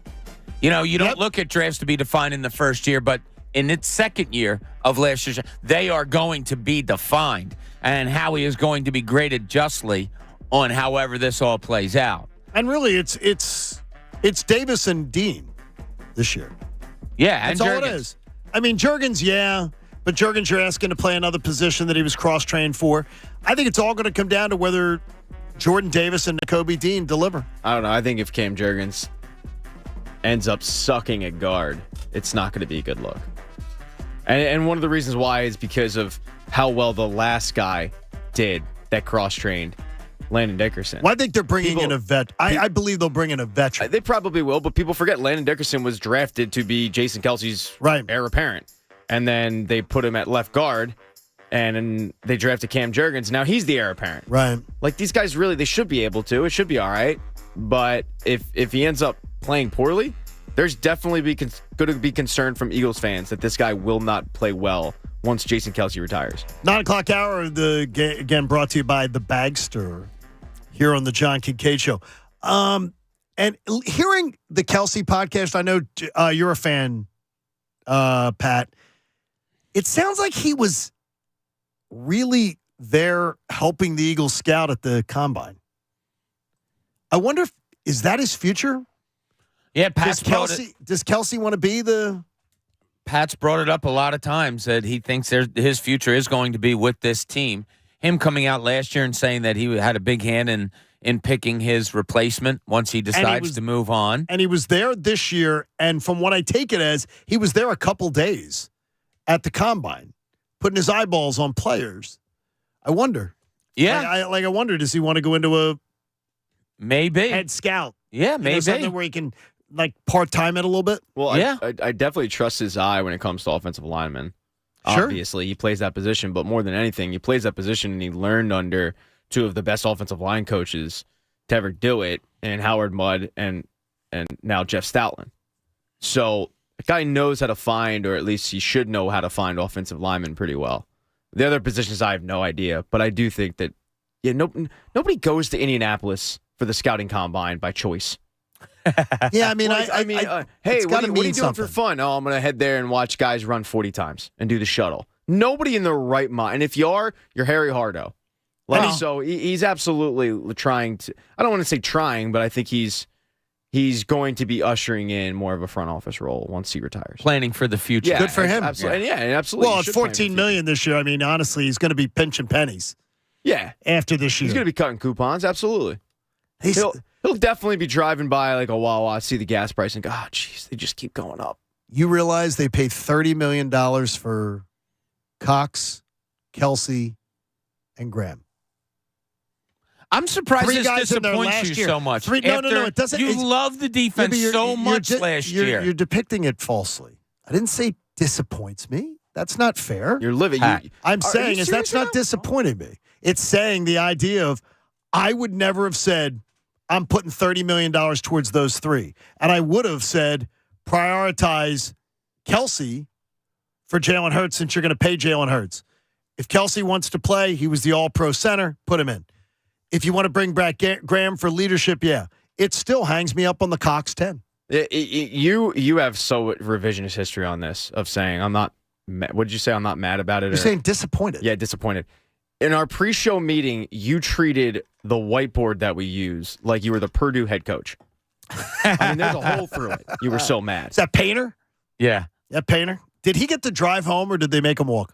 Speaker 6: You don't look at drafts to be defined in the first year, but in its second year of last year, they are going to be defined, and Howie is going to be graded justly on however this all plays out.
Speaker 5: And really, it's Davis and Dean this year.
Speaker 6: Yeah,
Speaker 5: that's
Speaker 6: and
Speaker 5: all it is. I mean, Juergens, yeah, but Juergens, you're asking to play another position that he was cross-trained for. I think it's all going to come down to whether Jordan Davis and Nakobe Dean deliver.
Speaker 3: I don't know. I think if Cam Juergens ends up sucking at guard, it's not going to be a good look. And one of the reasons why is because of how well the last guy did that cross-trained, Landon Dickerson.
Speaker 5: Well, I think they're bringing in a vet. I believe they'll bring in a veteran.
Speaker 3: They probably will, but people forget Landon Dickerson was drafted to be Jason Kelce's heir apparent. And then they put him at left guard, and they drafted Cam Juergens. Now he's the heir apparent.
Speaker 5: Right.
Speaker 3: Like, these guys really, they should be able to. It should be all right. But if he ends up playing poorly, there's definitely going to be concern from Eagles fans that this guy will not play well once Jason Kelce retires.
Speaker 5: 9 o'clock hour, again, brought to you by The Bagster here on the John Kincade Show. And hearing the Kelce podcast, I know you're a fan, Pat. It sounds like he was really there helping the Eagles scout at the Combine. I wonder is that his future?
Speaker 6: Yeah,
Speaker 5: does Kelce want to be the...
Speaker 6: Pat's brought it up a lot of times that he thinks his future is going to be with this team. Him coming out last year and saying that he had a big hand in picking his replacement once he decides to move on.
Speaker 5: And he was there this year, and from what I take it as, he was there a couple days at the Combine, putting his eyeballs on players. I wonder.
Speaker 6: Yeah.
Speaker 5: I wonder, does he want to go into a
Speaker 6: maybe
Speaker 5: head scout?
Speaker 6: Yeah, maybe.
Speaker 5: Something where he can part-time it a little bit?
Speaker 3: Well,
Speaker 6: yeah.
Speaker 3: I definitely trust his eye when it comes to offensive linemen.
Speaker 5: Sure.
Speaker 3: Obviously, he plays that position, but more than anything, he plays that position and he learned under two of the best offensive line coaches to ever do it, and Howard Mudd and now Jeff Stoutland. So the guy knows how to find, or at least he should know how to find offensive linemen pretty well. The other positions, I have no idea, but I do think that nobody goes to Indianapolis for the scouting combine by choice.
Speaker 5: Yeah, I mean,
Speaker 3: hey, what are you doing for fun? Oh, I'm going to head there and watch guys run 40 times and do the shuttle. Nobody in their right mind. And if you are, you're Harry Hardo. So he's absolutely trying to. I don't want to say trying, but I think he's going to be ushering in more of a front office role once he retires.
Speaker 6: Planning for the future.
Speaker 5: Yeah, good for him.
Speaker 3: Absolutely. Yeah, absolutely.
Speaker 5: Well, at $14 million this year, I mean, honestly, he's going to be pinching pennies.
Speaker 3: Yeah.
Speaker 5: After this year.
Speaker 3: He's going to be cutting coupons. Absolutely. He'll definitely be driving by like a Wawa, see the gas price, and go, oh, jeez, they just keep going up.
Speaker 5: You realize they paid $30 million for Cox, Kelce, and Graham.
Speaker 6: I'm surprised this disappoints you so much.
Speaker 5: No, it doesn't.
Speaker 6: You love the defense so much last year.
Speaker 5: You're depicting it falsely. I didn't say disappoints me. That's not fair.
Speaker 3: You're living.
Speaker 5: I'm saying is that's not disappointing me. It's saying the idea of I would never have said I'm putting $30 million towards those three. And I would have said prioritize Kelce for Jalen Hurts since you're going to pay Jalen Hurts. If Kelce wants to play, he was the all-pro center, put him in. If you want to bring back Graham for leadership, yeah. It still hangs me up on the Cox 10.
Speaker 3: You have so revisionist history on this of saying I'm not what did you say? I'm not mad about it?
Speaker 5: You're saying disappointed.
Speaker 3: Yeah, disappointed. In our pre-show meeting, you treated the whiteboard that we use like you were the Purdue head coach. I mean, there's a hole through it. You were so mad.
Speaker 5: Is that Painter?
Speaker 6: Yeah.
Speaker 5: That Painter? Did he get to drive home or did they make him walk?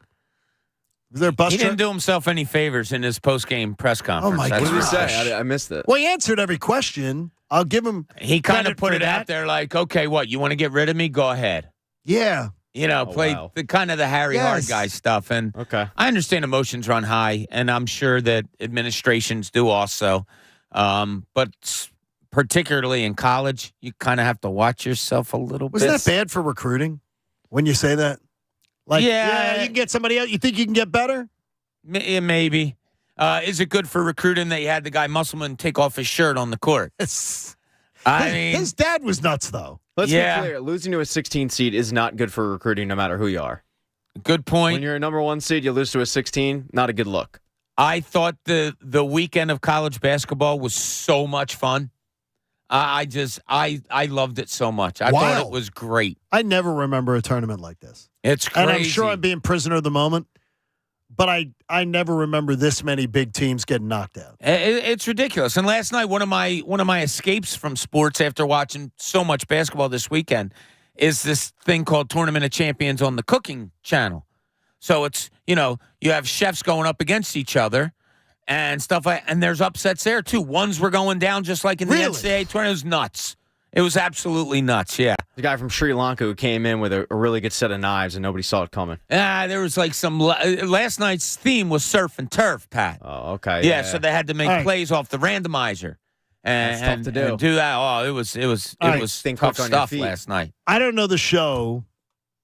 Speaker 5: Was there a bus
Speaker 6: He
Speaker 5: trip?
Speaker 6: didn't do himself any favors in his post-game press conference.
Speaker 5: Oh, my
Speaker 3: What did he
Speaker 5: gosh.
Speaker 3: say? I missed it.
Speaker 5: Well, he answered every question. I'll give him
Speaker 6: He kind of
Speaker 5: credit
Speaker 6: put
Speaker 5: for
Speaker 6: it
Speaker 5: that.
Speaker 6: out there like, okay, what, you want to get rid of me? Go ahead.
Speaker 5: Yeah.
Speaker 6: Play
Speaker 3: wow.
Speaker 6: the kind of the Harry
Speaker 5: Yes.
Speaker 6: Hard guy stuff. And
Speaker 3: Okay.
Speaker 6: I understand emotions run high, and I'm sure that administrations do also. But particularly in college, you kind of have to watch yourself a little
Speaker 5: Wasn't
Speaker 6: bit.
Speaker 5: that bad for recruiting when you say that? Like,
Speaker 6: Yeah.
Speaker 5: you can get somebody else. You think you can get better?
Speaker 6: Maybe. Is it good for recruiting that you had the guy Musselman take off his shirt on the court? I mean,
Speaker 5: his dad was nuts, though.
Speaker 3: Let's
Speaker 6: Yeah.
Speaker 3: be clear. Losing to a 16 seed is not good for recruiting no matter who you are.
Speaker 6: good point.
Speaker 3: When you're a number 1 seed, you lose to a 16, not a good look.
Speaker 6: I thought the weekend of college basketball was so much fun. I loved it so much. I thought it was great.
Speaker 5: I never remember a tournament like this.
Speaker 6: It's crazy.
Speaker 5: And I'm sure I'm being prisoner of the moment, but I never remember this many big teams getting knocked out.
Speaker 6: It's ridiculous. And last night, one of my escapes from sports after watching so much basketball this weekend is this thing called Tournament of Champions on the Cooking Channel. So it's, you have chefs going up against each other and stuff and there's upsets there too. Ones were going down just like in the NCAA tournament. It was nuts. It was absolutely nuts, yeah.
Speaker 3: The guy from Sri Lanka who came in with a really good set of knives and nobody saw it coming.
Speaker 6: There was like some last night's theme was surf and turf, Pat.
Speaker 3: Oh, okay.
Speaker 6: Yeah, so they had to make plays off the randomizer.
Speaker 3: That's tough to do.
Speaker 6: And do that. Oh, it was tough stuff last night.
Speaker 5: I don't know the show.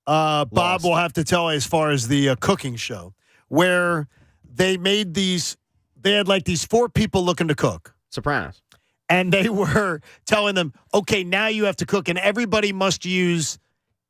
Speaker 5: Bob will have to tell as far as the cooking show where they made these. They had like these 4 people looking to cook.
Speaker 3: Sopranos.
Speaker 5: And they were telling them, okay, now you have to cook, and everybody must use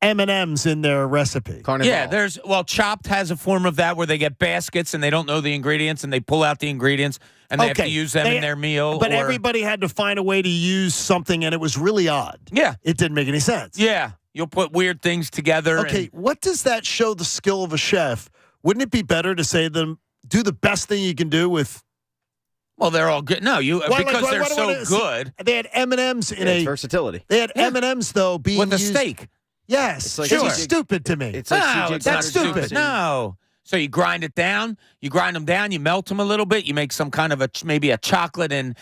Speaker 5: M&Ms in their recipe.
Speaker 3: Carnival.
Speaker 6: Yeah, Chopped has a form of that where they get baskets and they don't know the ingredients and they pull out the ingredients and they have to use them in their meal.
Speaker 5: But everybody had to find a way to use something, and it was really odd.
Speaker 6: Yeah.
Speaker 5: It didn't make any sense.
Speaker 6: Yeah, you'll put weird things together.
Speaker 5: Okay, what does that show the skill of a chef? Wouldn't it be better to say to them, do the best thing you can do with...
Speaker 6: Well, they're all good. No, because they're so good.
Speaker 5: They had M&Ms in
Speaker 3: It's versatility.
Speaker 5: They had M&Ms though being
Speaker 6: with a
Speaker 5: used,
Speaker 6: steak.
Speaker 5: Yes,
Speaker 3: like
Speaker 5: it's stupid to me.
Speaker 3: It's like CJ
Speaker 5: that's stupid.
Speaker 6: No. So you grind it down. You grind them down. You melt them a little bit. You make some kind of maybe a chocolate and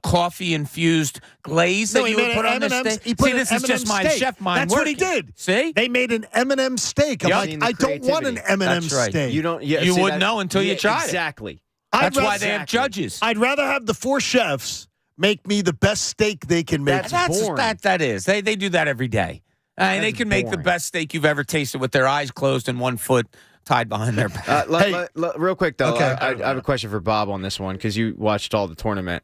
Speaker 6: coffee infused glaze that you would put on the steak. See, this is just my chef mind.
Speaker 5: That's what he did.
Speaker 6: See,
Speaker 5: they made an M&M steak. I'm like, I don't want an M&M steak.
Speaker 3: You don't.
Speaker 6: You wouldn't know until you tried it.
Speaker 3: Exactly.
Speaker 6: That's why they have judges.
Speaker 5: I'd rather have the 4 chefs make me the best steak they can make.
Speaker 6: That is. They do that every day. They can make the best steak you've ever tasted with their eyes closed and 1 foot tied behind their back.
Speaker 3: Real quick, though,
Speaker 5: Okay.
Speaker 3: I have a question for Bob on this one because you watched all the tournament.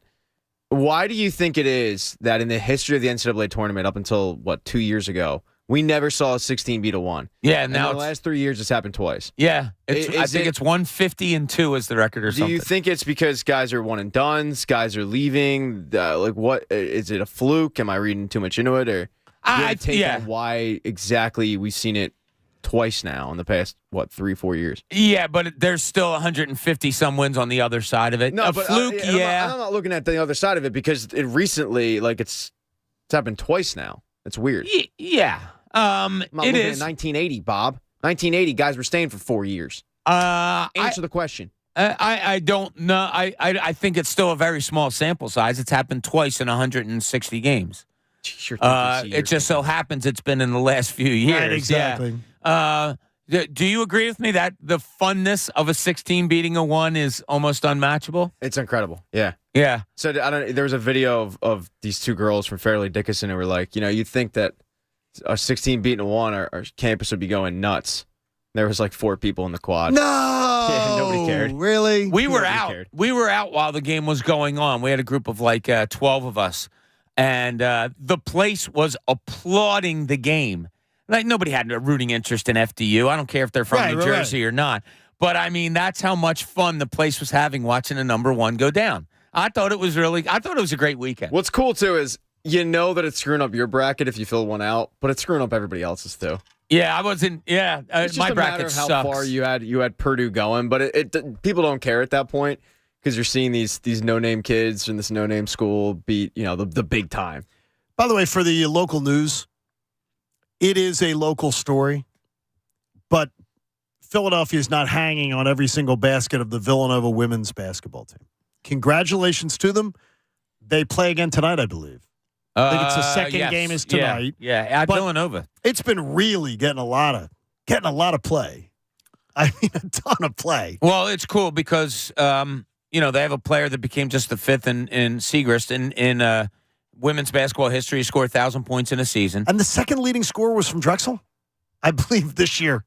Speaker 3: Why do you think it is that in the history of the NCAA tournament up until, 2 years ago, we never saw a 16 beat a 1?
Speaker 6: Yeah,
Speaker 3: and
Speaker 6: now
Speaker 3: in the last 3 years, it's happened twice.
Speaker 6: Yeah, I think it's 150-2 is the record or something.
Speaker 3: Do you think it's because guys are one and dones, guys are leaving? What is it a fluke? Am I reading too much into it, or on why exactly we've seen it twice now in the past 3-4 years?
Speaker 6: Yeah, but there's still 150 some wins on the other side of it.
Speaker 3: No, but
Speaker 6: fluke,
Speaker 3: I'm not looking at the other side of it because it recently, it's happened twice now. It's weird.
Speaker 6: Yeah.
Speaker 3: I'm not
Speaker 6: it
Speaker 3: looking
Speaker 6: is.
Speaker 3: at 1980, Bob. 1980, guys were staying for 4 years. Answer the question.
Speaker 6: I don't know. I think it's still a very small sample size. It's happened twice in 160 games. It just so happens it's been in the last few years.
Speaker 5: Right, exactly.
Speaker 6: Yeah. Do you agree with me that the funness of a 16 beating a 1 is almost unmatchable?
Speaker 3: It's incredible. Yeah.
Speaker 6: Yeah.
Speaker 3: So there was a video of these 2 girls from Fairleigh Dickinson who were like, you'd think that a 16 beating a 1, our campus would be going nuts. There was 4 people in the quad.
Speaker 5: No,
Speaker 3: yeah, nobody cared.
Speaker 5: Really?
Speaker 6: We were out. We were out while the game was going on. We had a group of 12 of us, and the place was applauding the game. Nobody had a rooting interest in FDU. I don't care if they're from New Jersey or not. But I mean, that's how much fun the place was having watching a number 1 go down. I thought it was a great weekend.
Speaker 3: What's cool too is that it's screwing up your bracket if you fill one out, but it's screwing up everybody else's too.
Speaker 6: Yeah, I wasn't. Yeah,
Speaker 3: it's just
Speaker 6: my
Speaker 3: a
Speaker 6: bracket
Speaker 3: matter of how
Speaker 6: sucks.
Speaker 3: far you had Purdue going, but it people don't care at that point because you're seeing these no-name kids in this no-name school beat the big time.
Speaker 5: By the way, for the local news, it is a local story. But Philadelphia is not hanging on every single basket of the Villanova women's basketball team. Congratulations to them. They play again tonight, I believe. I think it's the second game is tonight.
Speaker 6: Yeah, at Villanova.
Speaker 5: It's been really getting a lot of play. I mean, a ton of play.
Speaker 6: Well, it's cool because they have a player that became just the fifth in Segrist in women's basketball history. He scored 1,000 points in a season.
Speaker 5: And the second leading scorer was from Drexel, I believe, this year.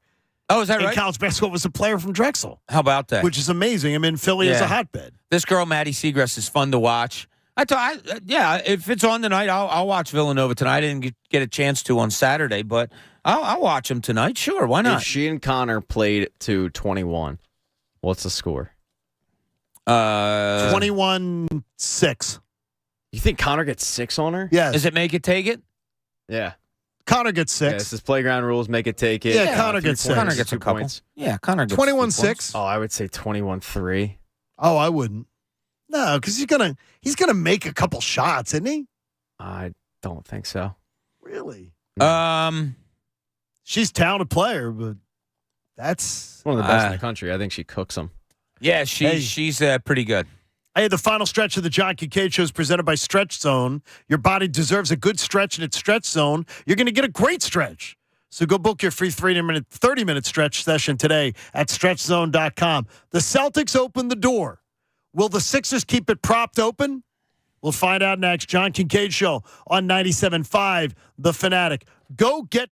Speaker 6: Oh, is that right?
Speaker 5: In college basketball was a player from Drexel.
Speaker 6: How about that?
Speaker 5: Which is amazing. I mean, Philly is a hotbed.
Speaker 6: This girl, Maddie Segrist, is fun to watch. If it's on tonight, I'll watch Villanova tonight. I didn't get a chance to on Saturday, but I'll watch them tonight. Sure, why not?
Speaker 3: If she and Connor played to 21, what's the score?
Speaker 5: 21-6.
Speaker 3: You think Connor gets 6 on her?
Speaker 5: Yes.
Speaker 6: Does it make it take it?
Speaker 3: Yeah.
Speaker 5: Connor gets 6.
Speaker 3: Yeah, this is playground rules. Make it take it.
Speaker 5: Yeah, Connor gets 6.
Speaker 6: Connor gets a couple.
Speaker 3: Points.
Speaker 6: Yeah, Connor gets
Speaker 5: 21-6.
Speaker 3: Oh, I would say 21-3.
Speaker 5: Oh, I wouldn't. No, because he's gonna make a couple shots, isn't he?
Speaker 3: I don't think so.
Speaker 5: Really?
Speaker 6: She's
Speaker 5: a talented player, but that's
Speaker 3: one of the best in the country. I think she cooks them.
Speaker 6: Yeah, she's pretty good.
Speaker 5: Hey, the final stretch of the John Kincade Show is presented by Stretch Zone. Your body deserves a good stretch, and at Stretch Zone, you're going to get a great stretch. So go book your free 30-minute stretch session today at StretchZone.com. The Celtics open the door. Will the Sixers keep it propped open? We'll find out next. John Kincade Show on 97.5 The Fanatic. Go get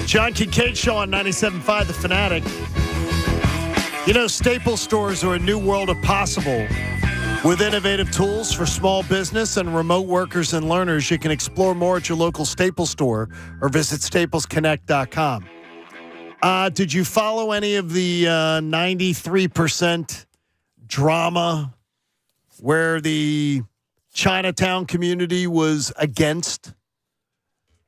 Speaker 5: John Kincade Show on 97.5 The Fanatic. You know, Staples stores are a new world of possible. With innovative tools for small business and remote workers and learners, you can explore more at your local Staples store or visit staplesconnect.com. Did you follow any of the 93% drama where the Chinatown community was against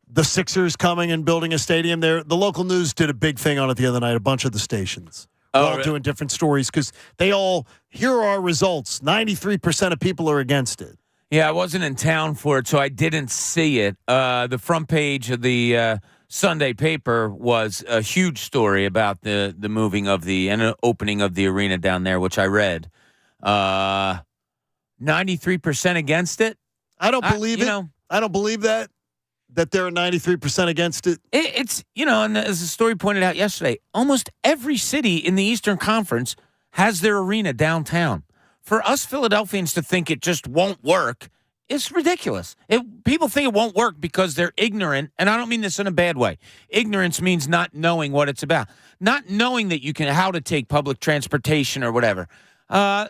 Speaker 5: the Sixers coming and building a stadium there? The local news did a big thing on it the other night, a bunch of the stations. All doing different stories because here are our results. 93% of people are against it.
Speaker 6: Yeah, I wasn't in town for it, so I didn't see it. The front page of the Sunday paper was a huge story about the moving of and opening of the arena down there, which I read. 93% against it?
Speaker 5: I don't believe it. I don't believe that they're 93% against it.
Speaker 6: It's, and as the story pointed out yesterday, almost every city in the Eastern Conference has their arena downtown. For us Philadelphians to think it just won't work, it's ridiculous. People think it won't work because they're ignorant, and I don't mean this in a bad way. Ignorance means not knowing what it's about, not knowing that how to take public transportation or whatever. I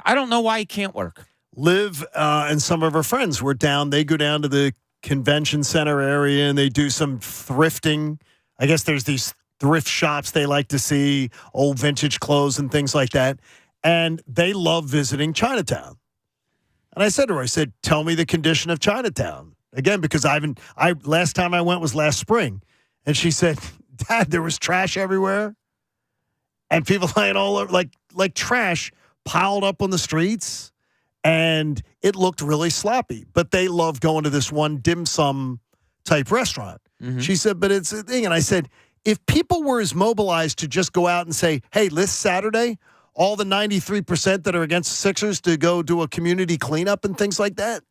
Speaker 6: don't know why it can't work.
Speaker 5: Liv and some of her friends were down. They go down to the convention center area and they do some thrifting. I guess there's these thrift shops they like to see, old vintage clothes and things like that. And they love visiting Chinatown. And I said to her, tell me the condition of Chinatown. Again, because last time I went was last spring. And she said, Dad, there was trash everywhere. And people laying all over, like trash piled up on the streets. And it looked really sloppy. But they love going to this one dim sum type restaurant. Mm-hmm. She said, but it's a thing. And I said, if people were as mobilized to just go out and say, hey, this Saturday, all the 93% that are against the Sixers to go do a community cleanup and things like that,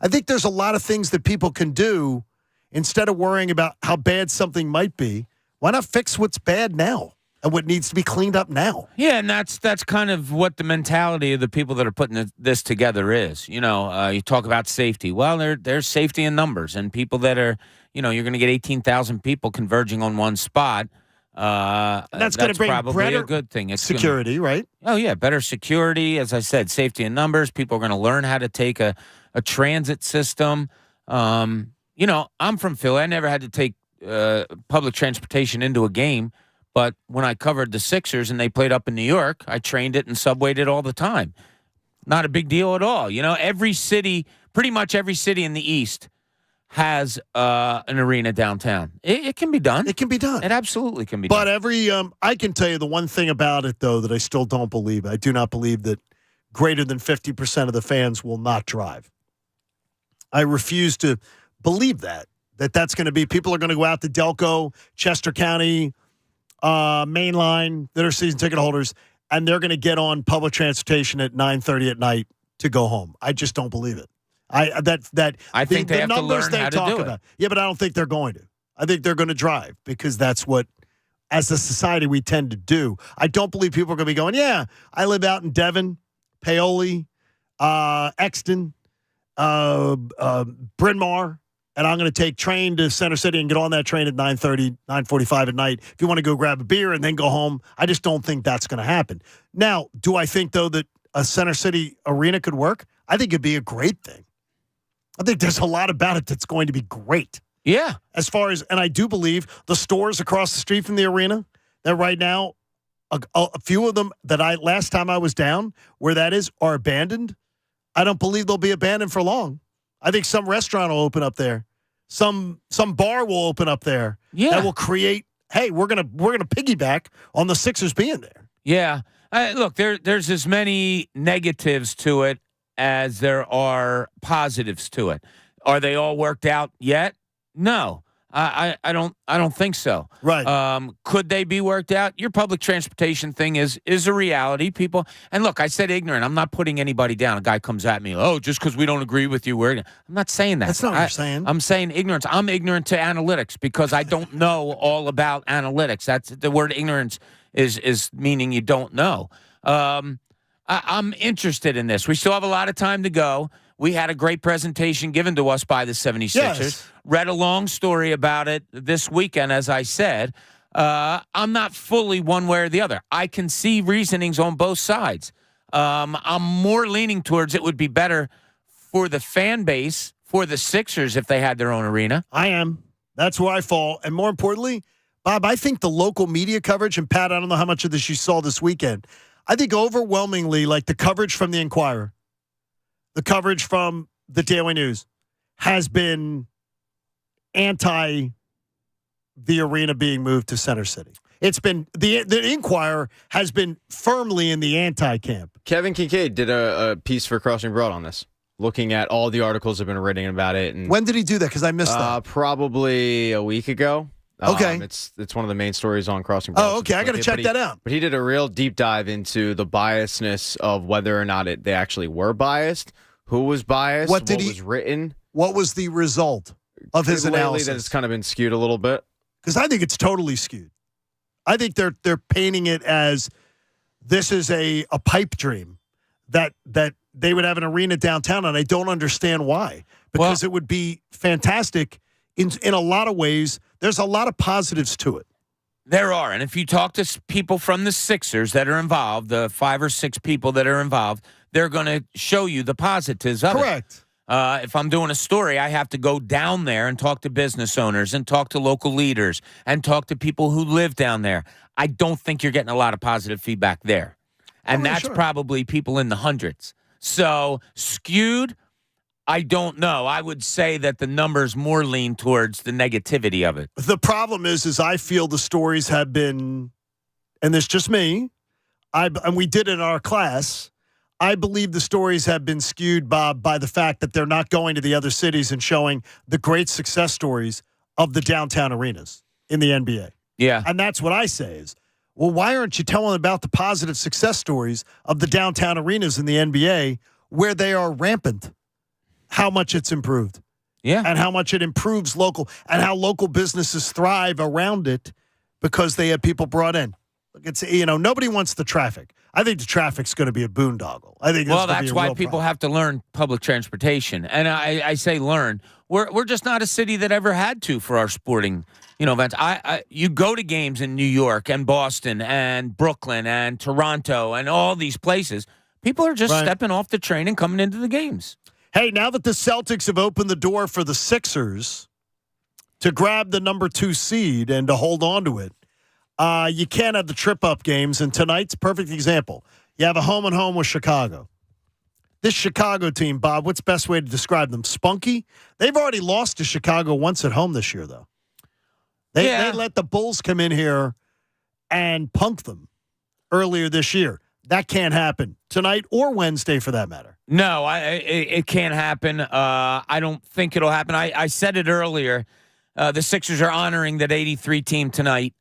Speaker 5: I think there's a lot of things that people can do instead of worrying about how bad something might be. Why not fix what's bad now and what needs to be cleaned up now?
Speaker 6: Yeah, and that's kind of what the mentality of the people that are putting this together is. You talk about safety. Well, there's safety in numbers, and people that are, you're going to get 18,000 people converging on one spot.
Speaker 5: That's going to bring
Speaker 6: probably a good thing. It's
Speaker 5: security, right?
Speaker 6: Oh, yeah, better security. As I said, safety in numbers. People are going to learn how to take a transit system. I'm from Philly. I never had to take public transportation into a game. But when I covered the Sixers and they played up in New York, I trained it and subwayed it all the time. Not a big deal at all. Pretty much every city in the East has an arena downtown. It can be done.
Speaker 5: It can be done.
Speaker 6: It absolutely can be done.
Speaker 5: But I can tell you the one thing about it, though, that I still don't believe. I do not believe that greater than 50% of the fans will not drive. I refuse to believe that's going to be, people are going to go out to Delco, Chester County, Main Line that are season ticket holders, and they're going to get on public transportation at 9:30 at night to go home. I just don't believe it. I
Speaker 6: think they have to learn how to do it.
Speaker 5: Yeah, but I don't think they're going to. I think they're going to drive because that's what, as a society, we tend to do. I don't believe people are going to be going, yeah, I live out in Devon, Paoli, Exton, Bryn Mawr, and I'm going to take train to Center City and get on that train at 9:30, 9:45 at night. If you want to go grab a beer and then go home, I just don't think that's going to happen. Now, do I think, though, that a Center City arena could work? I think it'd be a great thing. I think there's a lot about it that's going to be great.
Speaker 6: Yeah.
Speaker 5: As far as, and I do believe the stores across the street from the arena, that right now, a few of them that last time I was down, where that is, are abandoned. I don't believe they'll be abandoned for long. I think some restaurant will open up there. Some bar will open up there.
Speaker 6: Yeah.
Speaker 5: That will create, hey, we're gonna piggyback on the Sixers being there.
Speaker 6: Yeah. Look, there's as many negatives to it as there are positives to it. Are they all worked out yet? No. I don't think so.
Speaker 5: Right.
Speaker 6: Could they be worked out? Your public transportation thing is a reality. People, and look, I said ignorant. I'm not putting anybody down. A guy comes at me, just because we don't agree with you, I'm not saying that.
Speaker 5: That's not what you're saying.
Speaker 6: I'm saying ignorance. I'm ignorant to analytics because I don't know all about analytics. That's the word ignorance is meaning you don't know. I'm interested in this. We still have a lot of time to go. We had a great presentation given to us by the 76ers.
Speaker 5: Yes.
Speaker 6: Read a long story about it this weekend, as I said. I'm not fully one way or the other. I can see reasonings on both sides. I'm more leaning towards it would be better for the fan base, for the Sixers, if they had their own arena.
Speaker 5: I am. That's where I fall. And more importantly, Bob, I think the local media coverage, and Pat, I don't know how much of this you saw this weekend, I think overwhelmingly, like the coverage from the Inquirer, the coverage from the Daily News has been anti the arena being moved to Center City. It's been the Inquirer has been firmly in the anti-camp.
Speaker 3: Kevin Kincade did a piece for Crossing Broad on this, looking at all the articles that have been written about it. And
Speaker 5: when did he do that? Because I missed that.
Speaker 3: Probably a week ago.
Speaker 5: Okay.
Speaker 3: It's one of the main stories on Crossing Broad.
Speaker 5: Oh, okay. I got to check that out.
Speaker 3: But he did a real deep dive into the biasness of whether or not they actually were biased, who was biased, what was written.
Speaker 5: What was the result of his analysis?
Speaker 3: That it's kind of been skewed a little bit.
Speaker 5: Because I think it's totally skewed. I think they're painting it as this is a pipe dream that they would have an arena downtown, and I don't understand why. Because it would be fantastic in a lot of ways. There's a lot of positives to it.
Speaker 6: There are, and if you talk to people from the Sixers that are involved, the 5 or 6 people that are involved, they're going to show you the positives of it.
Speaker 5: Correct.
Speaker 6: If I'm doing a story, I have to go down there and talk to business owners and talk to local leaders and talk to people who live down there. I don't think you're getting a lot of positive feedback there. And that's probably people in the hundreds. So skewed, I don't know. I would say that the numbers more lean towards the negativity of it.
Speaker 5: The problem is I feel the stories have been, and this is just me, and we did it in our class, I believe the stories have been skewed, Bob, by the fact that they're not going to the other cities and showing the great success stories of the downtown arenas in the NBA.
Speaker 6: Yeah.
Speaker 5: And that's what I say is, well, why aren't you telling about the positive success stories of the downtown arenas in the NBA where they are rampant? How much it's improved.
Speaker 6: Yeah.
Speaker 5: And how much it improves local, and how local businesses thrive around it because they have people brought in. Look, it's, nobody wants the traffic. I think the traffic's going to be a boondoggle. I think
Speaker 6: that's why people have to learn public transportation. And I say learn. We're just not a city that ever had to for our sporting, events. You go to games in New York and Boston and Brooklyn and Toronto and all these places. People are just stepping off the train and coming into the games.
Speaker 5: Hey, now that the Celtics have opened the door for the Sixers to grab the number 2 seed and to hold on to it, you can't have the trip-up games, and tonight's a perfect example. You have a home-and-home with Chicago. This Chicago team, Bob, what's the best way to describe them? Spunky? They've already lost to Chicago once at home this year, though. They let the Bulls come in here and punk them earlier this year. That can't happen tonight or Wednesday, for that matter.
Speaker 6: No, it can't happen. I don't think it'll happen. I said it earlier. The Sixers are honoring that 83 team tonight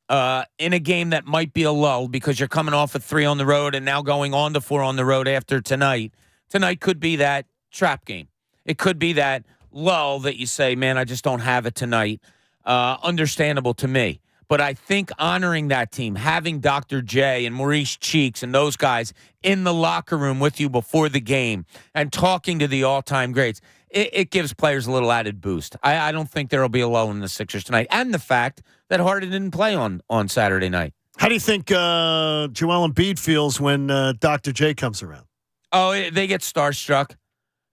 Speaker 6: in a game that might be a lull because you're coming off of 3 on the road and now going on to 4 on the road after tonight. Tonight could be that trap game. It could be that lull that you say, man, I just don't have it tonight. Understandable to me. But I think honoring that team, having Dr. J and Maurice Cheeks and those guys in the locker room with you before the game and talking to the all-time greats, it gives players a little added boost. I don't think there will be a lull in the Sixers tonight. And the fact that Harden didn't play on Saturday night.
Speaker 5: How do you think Joel Embiid feels when Dr. J comes around?
Speaker 6: Oh, they get starstruck.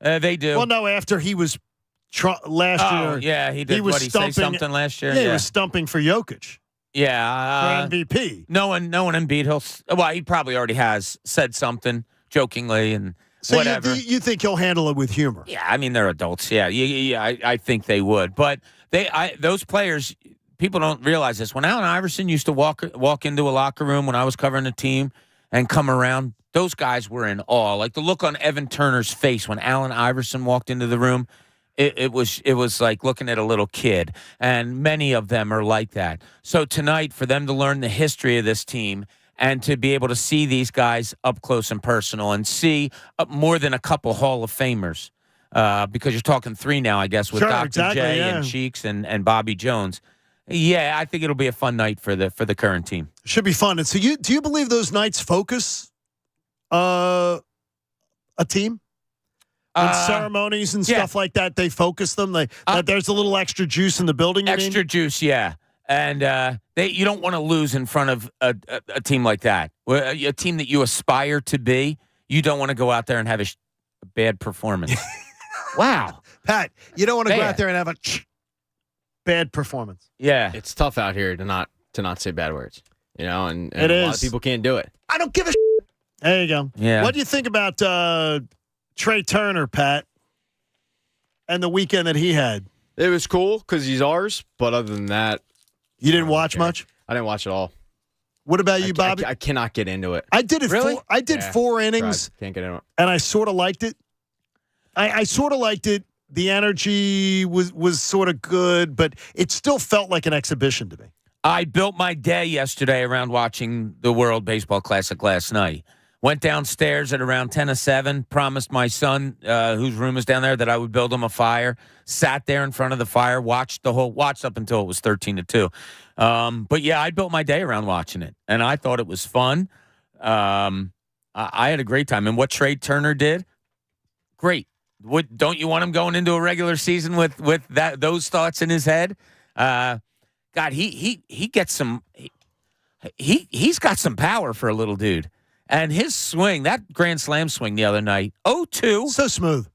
Speaker 6: They do.
Speaker 5: Well, no, after he was last year.
Speaker 6: Oh, yeah, he did.
Speaker 5: He was
Speaker 6: say something last year?
Speaker 5: Yeah, he was stumping for Jokic.
Speaker 6: Yeah.
Speaker 5: For MVP.
Speaker 6: No one Embiid, he probably already has said something jokingly and
Speaker 5: so
Speaker 6: whatever.
Speaker 5: You think he'll handle it with humor?
Speaker 6: Yeah, I mean, they're adults. Yeah, I think they would. But those players, people don't realize this. When Allen Iverson used to walk into a locker room when I was covering the team and come around, those guys were in awe. Like the look on Evan Turner's face when Allen Iverson walked into the room, it was like looking at a little kid, and many of them are like that. So tonight, for them to learn the history of this team and to be able to see these guys up close and personal and see more than a couple Hall of Famers, because you're talking 3 now, I guess, with Dr. J and Cheeks and Bobby Jones. Yeah, I think it'll be a fun night for the current team.
Speaker 5: Should be fun. And so do you believe those nights focus a team? In ceremonies and stuff like that, they focus them. That there's a little extra juice in the building.
Speaker 6: Extra juice, yeah. And you don't want to lose in front of a team like that. A team that you aspire to be, you don't want to go out there and have a bad performance. Wow.
Speaker 5: Pat, you don't want to go out there and have a bad performance.
Speaker 6: Yeah.
Speaker 3: It's tough out here to not say bad words. And
Speaker 5: it
Speaker 3: a lot of people can't do it.
Speaker 5: I don't give a There you go.
Speaker 6: Yeah.
Speaker 5: What do you think about Trey Turner, Pat, and the weekend that he had?
Speaker 3: It was cool because he's ours, but other than that,
Speaker 5: you didn't watch much?
Speaker 3: I didn't watch at all.
Speaker 5: What about you, Bobby?
Speaker 3: I cannot get into it.
Speaker 5: I did it.
Speaker 6: Really?
Speaker 5: I did 4 innings.
Speaker 3: Can't get into it.
Speaker 5: And I sort of liked it. I sort of liked it. The energy was sort of good, but it still felt like an exhibition to me.
Speaker 6: I built my day yesterday around watching the World Baseball Classic last night. Went downstairs at around 10:07, promised my son, whose room is down there, that I would build him a fire. Sat there in front of the fire, watched up until it was 13-2. But yeah, I built my day around watching it, and I thought it was fun. I had a great time. And what Trey Turner did, great. Don't you want him going into a regular season with those thoughts in his head? God, he gets some. He's got some power for a little dude. And his swing, that grand slam swing the other night, 0-2.
Speaker 5: So smooth.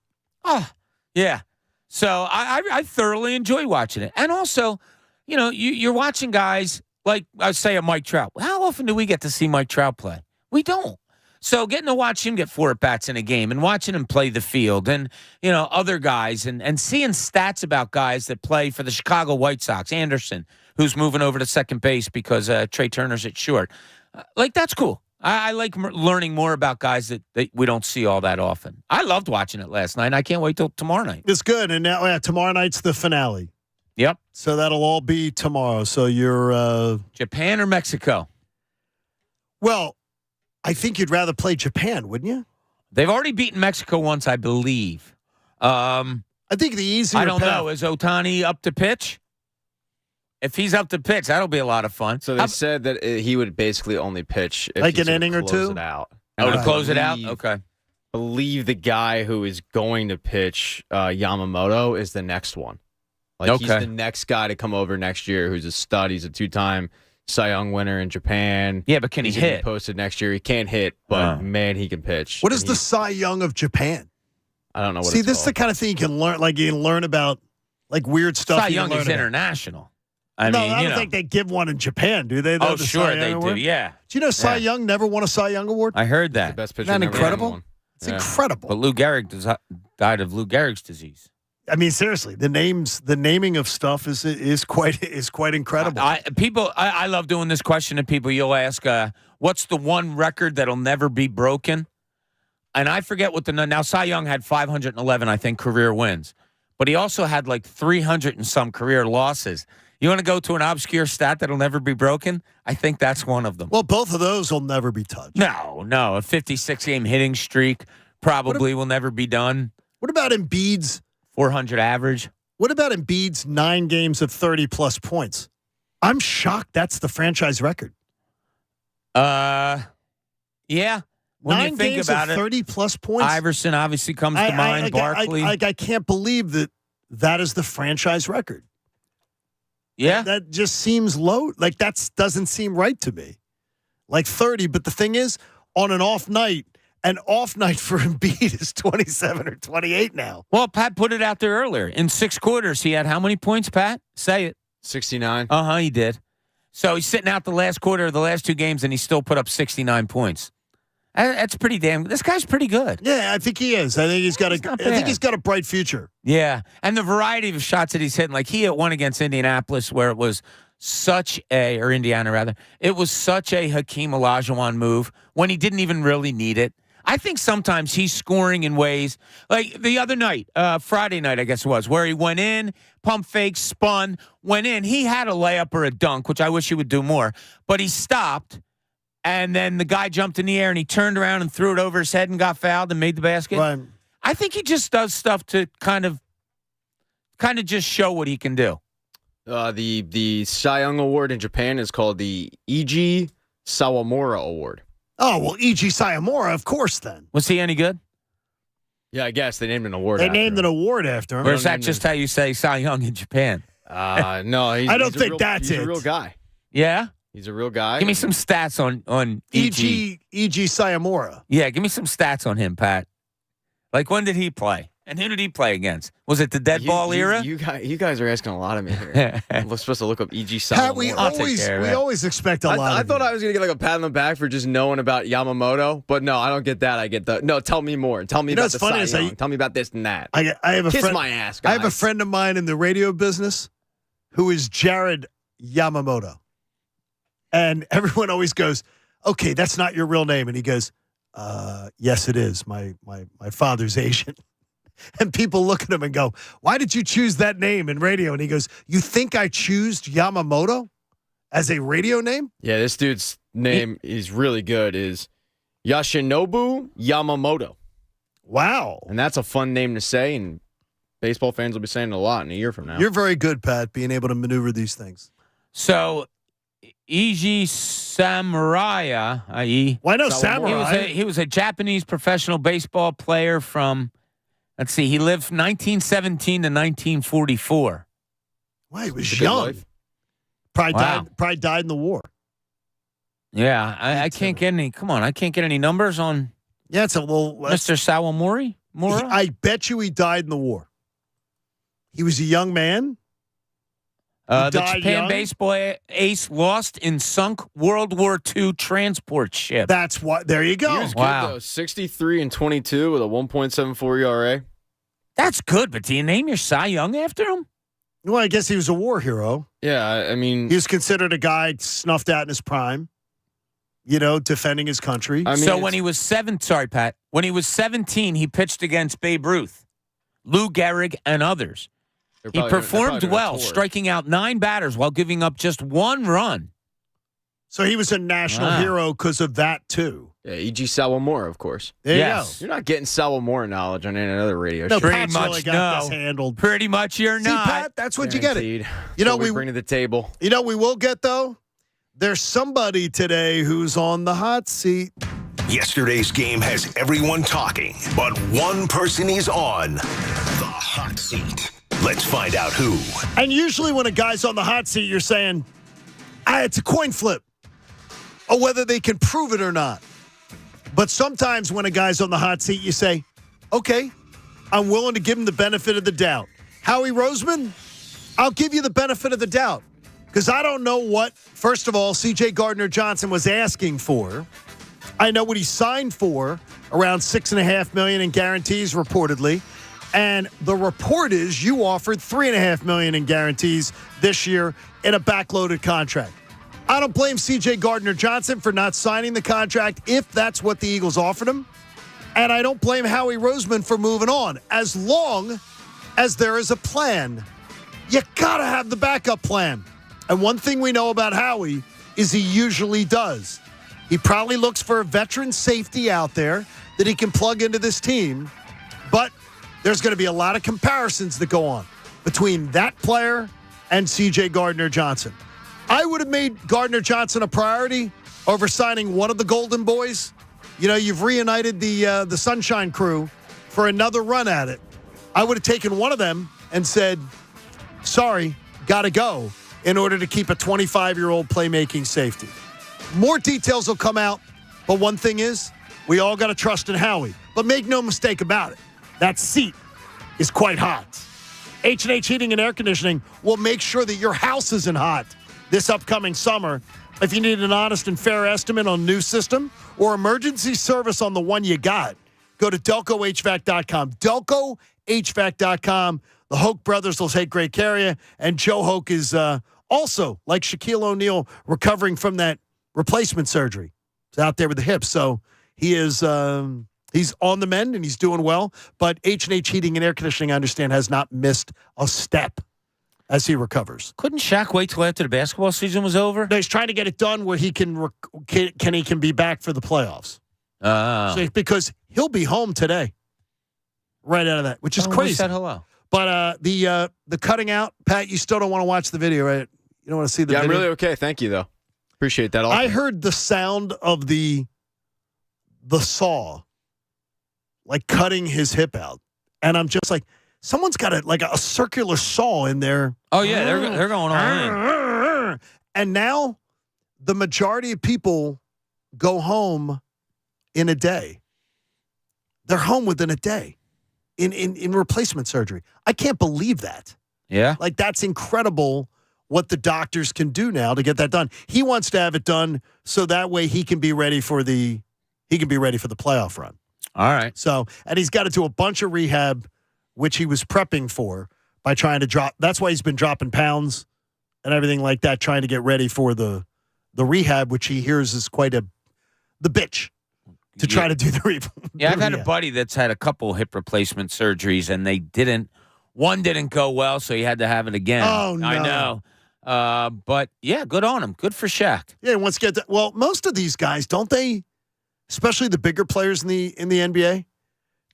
Speaker 6: Oh, yeah. So I thoroughly enjoy watching it. And also, you're watching guys like, I say, a Mike Trout. How often do we get to see Mike Trout play? We don't. So getting to watch him get 4 at-bats in a game and watching him play the field and, other guys and seeing stats about guys that play for the Chicago White Sox, Anderson, who's moving over to second base because Trey Turner's at short. That's cool. I like learning more about guys that we don't see all that often. I loved watching it last night, and I can't wait till tomorrow night.
Speaker 5: It's good. And now tomorrow night's the finale.
Speaker 6: Yep.
Speaker 5: So that'll all be tomorrow. So you're
Speaker 6: Japan or Mexico?
Speaker 5: Well, I think you'd rather play Japan, wouldn't you?
Speaker 6: They've already beaten Mexico once, I believe.
Speaker 5: I think the easier
Speaker 6: I don't
Speaker 5: path.
Speaker 6: know. Is Ohtani up to pitch? If he's up to pitch, that'll be a lot of fun.
Speaker 3: So they said that he would basically only pitch if
Speaker 5: like
Speaker 3: he
Speaker 5: an inning or two.
Speaker 3: It out.
Speaker 6: To close it out. Okay.
Speaker 3: Believe the guy who is going to pitch Yamamoto is the next one. He's the next guy to come over next year. Who's a stud. He's a 2-time Cy Young winner in Japan.
Speaker 6: Yeah, but can he hit?
Speaker 3: Be posted next year. He can't hit, but man, he can pitch.
Speaker 5: What is the Cy Young of Japan?
Speaker 3: I don't know.
Speaker 5: See, this is the kind of thing you can learn. You can learn about weird stuff.
Speaker 6: Cy Young is international. I
Speaker 5: don't think they give one in Japan, do they?
Speaker 6: Oh, sure, they do. Yeah.
Speaker 5: Do you know Cy Young never won a Cy Young award?
Speaker 6: I heard that.
Speaker 3: The best pitcher.
Speaker 5: Isn't that incredible? It's incredible.
Speaker 6: But Lou Gehrig died of Lou Gehrig's disease.
Speaker 5: I mean, seriously, the naming of stuff is quite incredible.
Speaker 6: I love doing this question to people. You'll ask, what's the one record that'll never be broken? And I forget what now Cy Young had 511, I think, career wins, but he also had 300 and some career losses. You want to go to an obscure stat that'll never be broken? I think that's one of them.
Speaker 5: Well, both of those will never be touched.
Speaker 6: No, a 56-game hitting streak probably will never be done.
Speaker 5: What about Embiid's
Speaker 6: 400 average?
Speaker 5: What about Embiid's 9 games of 30-plus points? I'm shocked that's the franchise record.
Speaker 6: Yeah. When
Speaker 5: 9
Speaker 6: you think
Speaker 5: games
Speaker 6: about
Speaker 5: of 30-plus points?
Speaker 6: Iverson obviously comes to mind. Barkley.
Speaker 5: I can't believe that is the franchise record.
Speaker 6: Yeah.
Speaker 5: That just seems low. That doesn't seem right to me. 30, but the thing is, on an off night for Embiid is 27 or 28 now.
Speaker 6: Well, Pat put it out there earlier. In 6 quarters, he had how many points, Pat? Say it.
Speaker 3: 69.
Speaker 6: He did. So he's sitting out the last quarter of the last 2 games, and he still put up 69 points. That's pretty damn. This guy's pretty good.
Speaker 5: Yeah, I think he is. I think he's got a bright future.
Speaker 6: Yeah, and the variety of shots that he's hitting, he hit one against Indianapolis where it was or Indiana rather, it was such a Hakeem Olajuwon move when he didn't even really need it. I think sometimes he's scoring in ways like the other night, Friday night, I guess it was, where he went in, pump fake, spun, went in. He had a layup or a dunk, which I wish he would do more, but he stopped. And then the guy jumped in the air and he turned around and threw it over his head and got fouled and made the basket.
Speaker 5: Right.
Speaker 6: I think he just does stuff to kind of just show what he can do.
Speaker 3: The Cy Young Award in Japan is called the Eiji Sawamura Award.
Speaker 5: Oh, well, Eiji Sawamura, of course, then.
Speaker 6: Was he any good?
Speaker 3: Yeah, I guess they named an award.
Speaker 5: They
Speaker 3: after
Speaker 5: named
Speaker 3: him.
Speaker 5: an award after him.
Speaker 6: Or is that just how you say Cy Young in Japan?
Speaker 3: No,
Speaker 5: I don't think that's
Speaker 3: he's
Speaker 5: it.
Speaker 3: a real guy.
Speaker 6: Yeah?
Speaker 3: He's a real guy.
Speaker 6: Give me some stats on E.G.
Speaker 5: E.G. Sayamura.
Speaker 6: Yeah, give me some stats on him, Pat. Like, when did he play? And who did he play against? Was it the dead ball era?
Speaker 3: You guys are asking a lot of me here. We're supposed to look up E.G.
Speaker 5: Pat,
Speaker 3: Sayamura.
Speaker 5: we always expect a lot.
Speaker 3: I
Speaker 5: of
Speaker 3: thought
Speaker 5: you.
Speaker 3: I was gonna get like a pat on the back for just knowing about Yamamoto, but no, I don't get that. I get tell me more. Tell me about the
Speaker 5: funny
Speaker 3: Cy
Speaker 5: is
Speaker 3: Young. Tell me about this and that.
Speaker 5: I have a
Speaker 3: Kiss
Speaker 5: friend,
Speaker 3: my ass,
Speaker 5: I have a
Speaker 3: guys.
Speaker 5: friend of mine in the radio business who is Jared Yamamoto, and everyone always goes, "Okay, that's not your real name," and he goes, "Yes, it is. My father's Asian." And people look at him and go, "Why did you choose that name in radio?" And he goes, "You think I choose Yamamoto as a radio name?"
Speaker 3: Yeah, this dude's name is really good. Is Yoshinobu Yamamoto.
Speaker 5: Wow.
Speaker 3: And that's a fun name to say, and baseball fans will be saying it a lot in a year from now.
Speaker 5: You're very good, Pat, being able to maneuver these things.
Speaker 6: So, E.G. Samurai, i.e.
Speaker 5: Why no Samurai?
Speaker 6: He was a Japanese professional baseball player from, let's see, he lived 1917 to 1944.
Speaker 5: Wow, he was
Speaker 3: It's a good
Speaker 5: young.
Speaker 3: life.
Speaker 5: Probably died in the war.
Speaker 6: Yeah, I can't get any. Come on, I can't get any numbers on.
Speaker 5: Yeah, it's a little.
Speaker 6: Mr. Sawamori.
Speaker 5: I bet you he died in the war. He was a young man.
Speaker 6: The
Speaker 5: died
Speaker 6: Japan
Speaker 5: young?
Speaker 6: baseball ace lost in sunk World War II transport ship.
Speaker 5: That's what. There you go.
Speaker 3: He was good, though. 63 and 22 with a 1.74 ERA.
Speaker 6: That's good, but do you name your Cy Young after him?
Speaker 5: Well, I guess he was a war hero.
Speaker 3: Yeah, I mean,
Speaker 5: He was considered a guy snuffed out in his prime. Defending his country.
Speaker 3: I mean,
Speaker 6: So when he was Pat, when he was 17, he pitched against Babe Ruth, Lou Gehrig, and others. He performed well, striking out 9 batters while giving up just 1 run.
Speaker 5: So he was a national hero because of that, too.
Speaker 3: Yeah, E.G. Sawamura, of course.
Speaker 5: There you
Speaker 6: Yes.
Speaker 5: go.
Speaker 3: You're not getting Sawamura knowledge on any other radio
Speaker 5: No,
Speaker 3: show.
Speaker 5: Pat's really got this handled.
Speaker 6: Pretty much you're
Speaker 5: See,
Speaker 6: not.
Speaker 5: Pat, that's what you get it.
Speaker 3: Guaranteed.
Speaker 5: You know,
Speaker 3: What we
Speaker 5: we
Speaker 3: bring to the table.
Speaker 5: You know, we will get, though? There's somebody today who's on the hot seat.
Speaker 2: Yesterday's game has everyone talking, but one person is on the hot seat. Let's find out who.
Speaker 5: And usually when a guy's on the hot seat, you're saying, it's a coin flip. Or whether they can prove it or not. But sometimes when a guy's on the hot seat, you say, okay, I'm willing to give him the benefit of the doubt. Howie Roseman, I'll give you the benefit of the doubt. Because I don't know what, first of all, C.J. Gardner-Johnson was asking for. I know what he signed for, around $6.5 million in guarantees, reportedly. And the report is you offered $3.5 million in guarantees this year in a backloaded contract. I don't blame C.J. Gardner-Johnson for not signing the contract if that's what the Eagles offered him. And I don't blame Howie Roseman for moving on, as long as there is a plan. You got to have the backup plan. And one thing we know about Howie is he usually does. He probably looks for a veteran safety out there that he can plug into this team. But there's going to be a lot of comparisons that go on between that player and C.J. Gardner-Johnson. I would have made Gardner-Johnson a priority over signing one of the Golden Boys. You know, you've reunited the Sunshine Crew for another run at it. I would have taken one of them and said, sorry, got to go, in order to keep a 25-year-old playmaking safety. More details will come out, but one thing is, we all got to trust in Howie. But make no mistake about it, that seat is quite hot. H&H Heating and Air Conditioning will make sure that your house isn't hot this upcoming summer. If you need an honest and fair estimate on a new system or emergency service on the one you got, go to DelcoHVAC.com. DelcoHVAC.com. The Hoke brothers will take great care of you. And Joe Hoke is also, like Shaquille O'Neal, recovering from that replacement surgery. He's out there with the hips. So he is he's on the mend and he's doing well. But H&H Heating and Air Conditioning, I understand, has not missed a step as he recovers.
Speaker 6: Couldn't Shaq wait till after the basketball season was over?
Speaker 5: No, he's trying to get it done where he can be back for the playoffs. So, because he'll be home today, right out of that, which is crazy.
Speaker 6: Said hello.
Speaker 5: But the cutting out, Pat, you still don't want to watch the video, right? You don't want to see the video?
Speaker 3: I'm really okay. Thank you, though. Appreciate that.
Speaker 5: I heard the sound of the saw, like cutting his hip out. And I'm just like, someone's got a circular saw in there.
Speaker 6: Oh, yeah, they're going all in.
Speaker 5: And now the majority of people go home in a day. They're home within a day in replacement surgery. I can't believe that.
Speaker 6: Yeah.
Speaker 5: Like, that's incredible what the doctors can do now to get that done. He wants to have it done so that way he can be ready for the playoff run.
Speaker 6: All right.
Speaker 5: So, and he's got to do a bunch of rehab, which he was prepping for by trying to drop. That's why he's been dropping pounds and everything like that, trying to get ready for the rehab, which he hears is quite the bitch to try to do the rehab.
Speaker 6: Yeah, I've had a buddy that's had a couple hip replacement surgeries, and one didn't go well, so he had to have it again.
Speaker 5: Oh, no.
Speaker 6: I know. But, yeah, good on him. Good for Shaq.
Speaker 5: Yeah, once get that. Well, most of these guys, don't they, especially the bigger players in the NBA,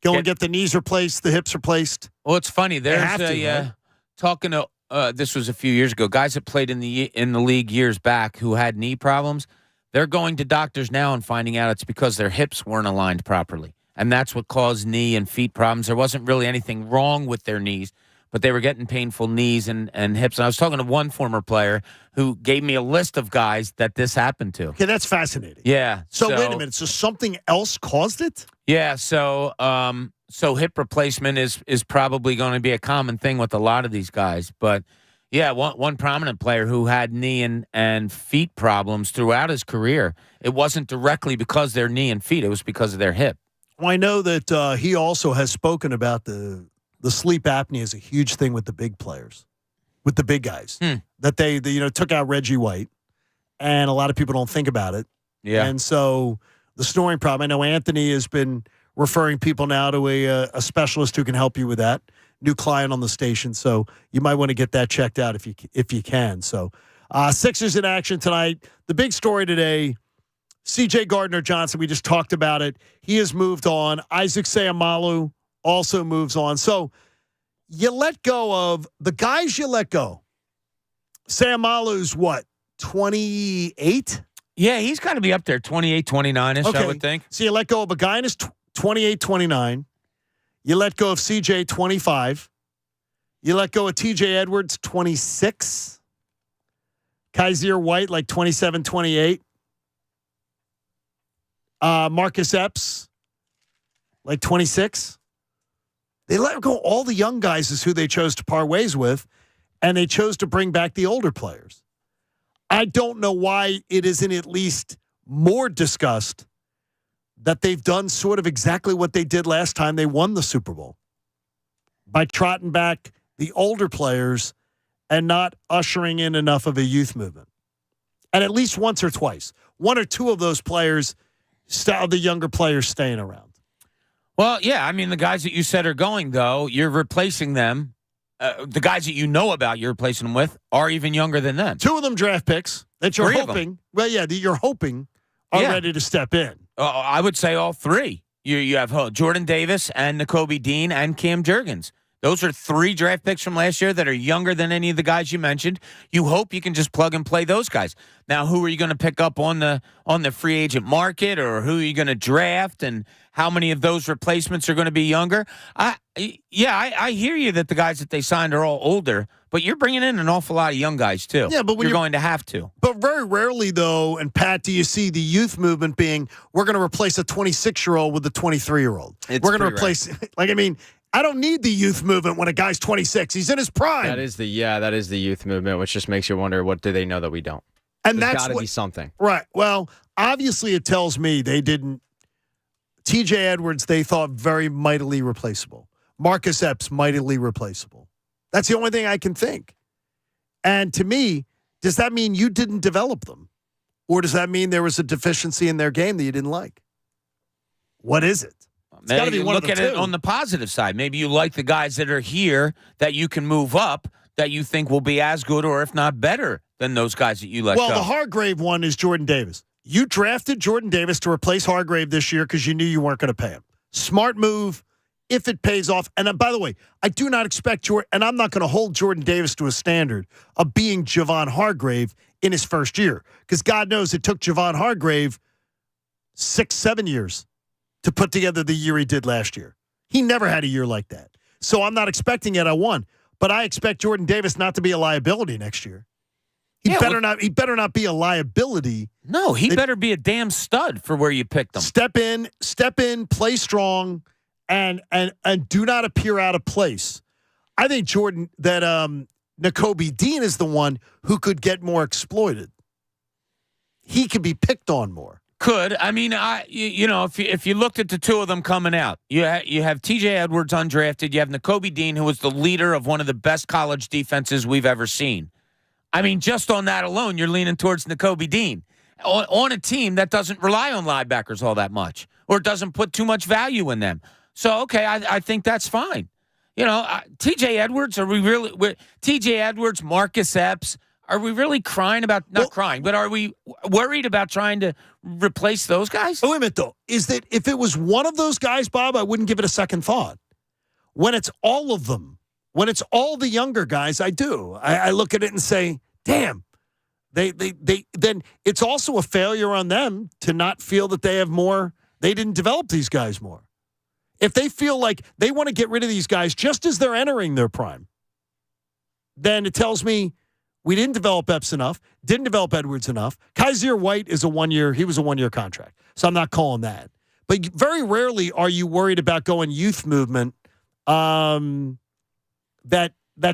Speaker 5: go and get the knees replaced, the hips replaced?
Speaker 6: Well, it's funny. There's
Speaker 5: right?
Speaker 6: talking to this was a few years ago. Guys that played in the league years back who had knee problems, they're going to doctors now and finding out it's because their hips weren't aligned properly. And that's what caused knee and feet problems. There wasn't really anything wrong with their knees, but they were getting painful knees and hips. And I was talking to one former player who gave me a list of guys that this happened to.
Speaker 5: Okay, that's fascinating.
Speaker 6: Yeah.
Speaker 5: So wait a minute. So something else caused it?
Speaker 6: Yeah. So hip replacement is probably going to be a common thing with a lot of these guys. But, yeah, one prominent player who had knee and feet problems throughout his career, it wasn't directly because of their knee and feet. It was because of their hip.
Speaker 5: Well, I know that he also has spoken about the sleep apnea is a huge thing with the big players, with the big guys. That they took out Reggie White, and a lot of people don't think about it.
Speaker 6: Yeah.
Speaker 5: And so the snoring problem, I know Anthony has been referring people now to a specialist who can help you with that. New client on the station, so you might want to get that checked out if you can. So Sixers in action tonight. The big story today, CJ Gardner-Johnson, we just talked about it. He has moved on. Isaac Seumalo also moves on. So you let go of the guys you let go. Seumalo's what, 28?
Speaker 6: Yeah, he's got to be up there, 28, 29-ish, I would think.
Speaker 5: So you let go of a guy in his 28, 29. You let go of CJ, 25. You let go of TJ Edwards, 26. Kaiser White, like 27, 28. Marcus Epps, like 26. They let go all the young guys is who they chose to part ways with, and they chose to bring back the older players. I don't know why it isn't at least more discussed that they've done sort of exactly what they did last time they won the Super Bowl by trotting back the older players and not ushering in enough of a youth movement. And at least once or twice, one or two of those players, the younger players staying around.
Speaker 6: Well, yeah, I mean, the guys that you said are going, though, you're replacing them. The guys that you know about you're replacing them with are even younger than them.
Speaker 5: Two of them draft picks that you're hoping. Well, yeah, that you're hoping are ready to step in.
Speaker 6: I would say all three. You have Jordan Davis and Nakobe Dean and Cam Jurgens. Those are three draft picks from last year that are younger than any of the guys you mentioned. You hope you can just plug and play those guys. Now, who are you going to pick up on the free agent market, or who are you going to draft, and how many of those replacements are going to be younger? I hear you that the guys that they signed are all older, but you're bringing in an awful lot of young guys too.
Speaker 5: Yeah, but
Speaker 6: you're going to have to.
Speaker 5: But very rarely, though, and Pat, do you see the youth movement being, we're going to replace a 26-year-old with a 23-year-old. We're going to replace, I don't need the youth movement when a guy's 26. He's in his prime.
Speaker 3: That is the youth movement, which just makes you wonder, what do they know that we don't?
Speaker 5: And
Speaker 3: There's
Speaker 5: that's
Speaker 3: got to be something.
Speaker 5: Right. Well, obviously it tells me they didn't. TJ Edwards, they thought very mightily replaceable. Marcus Epps, mightily replaceable. That's the only thing I can think. And to me, does that mean you didn't develop them? Or does that mean there was a deficiency in their game that you didn't like? What is it? It's got to be one of the two.
Speaker 6: Look at it on the positive side. Maybe you like the guys that are here that you can move up, that you think will be as good or if not better than those guys that you let go.
Speaker 5: Well, the Hargrave one is Jordan Davis. You drafted Jordan Davis to replace Hargrave this year because you knew you weren't going to pay him. Smart move if it pays off. And by the way, I do not expect Jordan, and I'm not going to hold Jordan Davis to a standard of being Javon Hargrave in his first year, because God knows it took Javon Hargrave 6-7 years to put together the year he did last year. He never had a year like that. So I'm not expecting it at 1. But I expect Jordan Davis not to be a liability next year. He better not be a liability.
Speaker 6: No, he better be a damn stud for where you picked him.
Speaker 5: Step in, play strong, and do not appear out of place. I think Nakobe Dean is the one who could get more exploited. He could be picked on more.
Speaker 6: Could. I mean, if you looked at the two of them coming out, you have T.J. Edwards undrafted. You have Nakobe Dean, who was the leader of one of the best college defenses we've ever seen. I mean, just on that alone, you're leaning towards Nakobe Dean on a team that doesn't rely on linebackers all that much or doesn't put too much value in them. So, okay, I think that's fine. T.J. Edwards, T.J. Edwards, Marcus Epps, are we really crying about, crying, but are we worried about trying to replace those guys?
Speaker 5: Oh, wait a minute, though. Is that if it was one of those guys, Bob, I wouldn't give it a second thought. When it's all of them, when it's all the younger guys, I do. I look at it and say, damn, they then it's also a failure on them to not feel that they have more. They didn't develop these guys more. If they feel like they want to get rid of these guys just as they're entering their prime, then it tells me we didn't develop Epps enough, didn't develop Edwards enough. Kaiser White is he was a 1-year contract. So I'm not calling that. But very rarely are you worried about going youth movement. That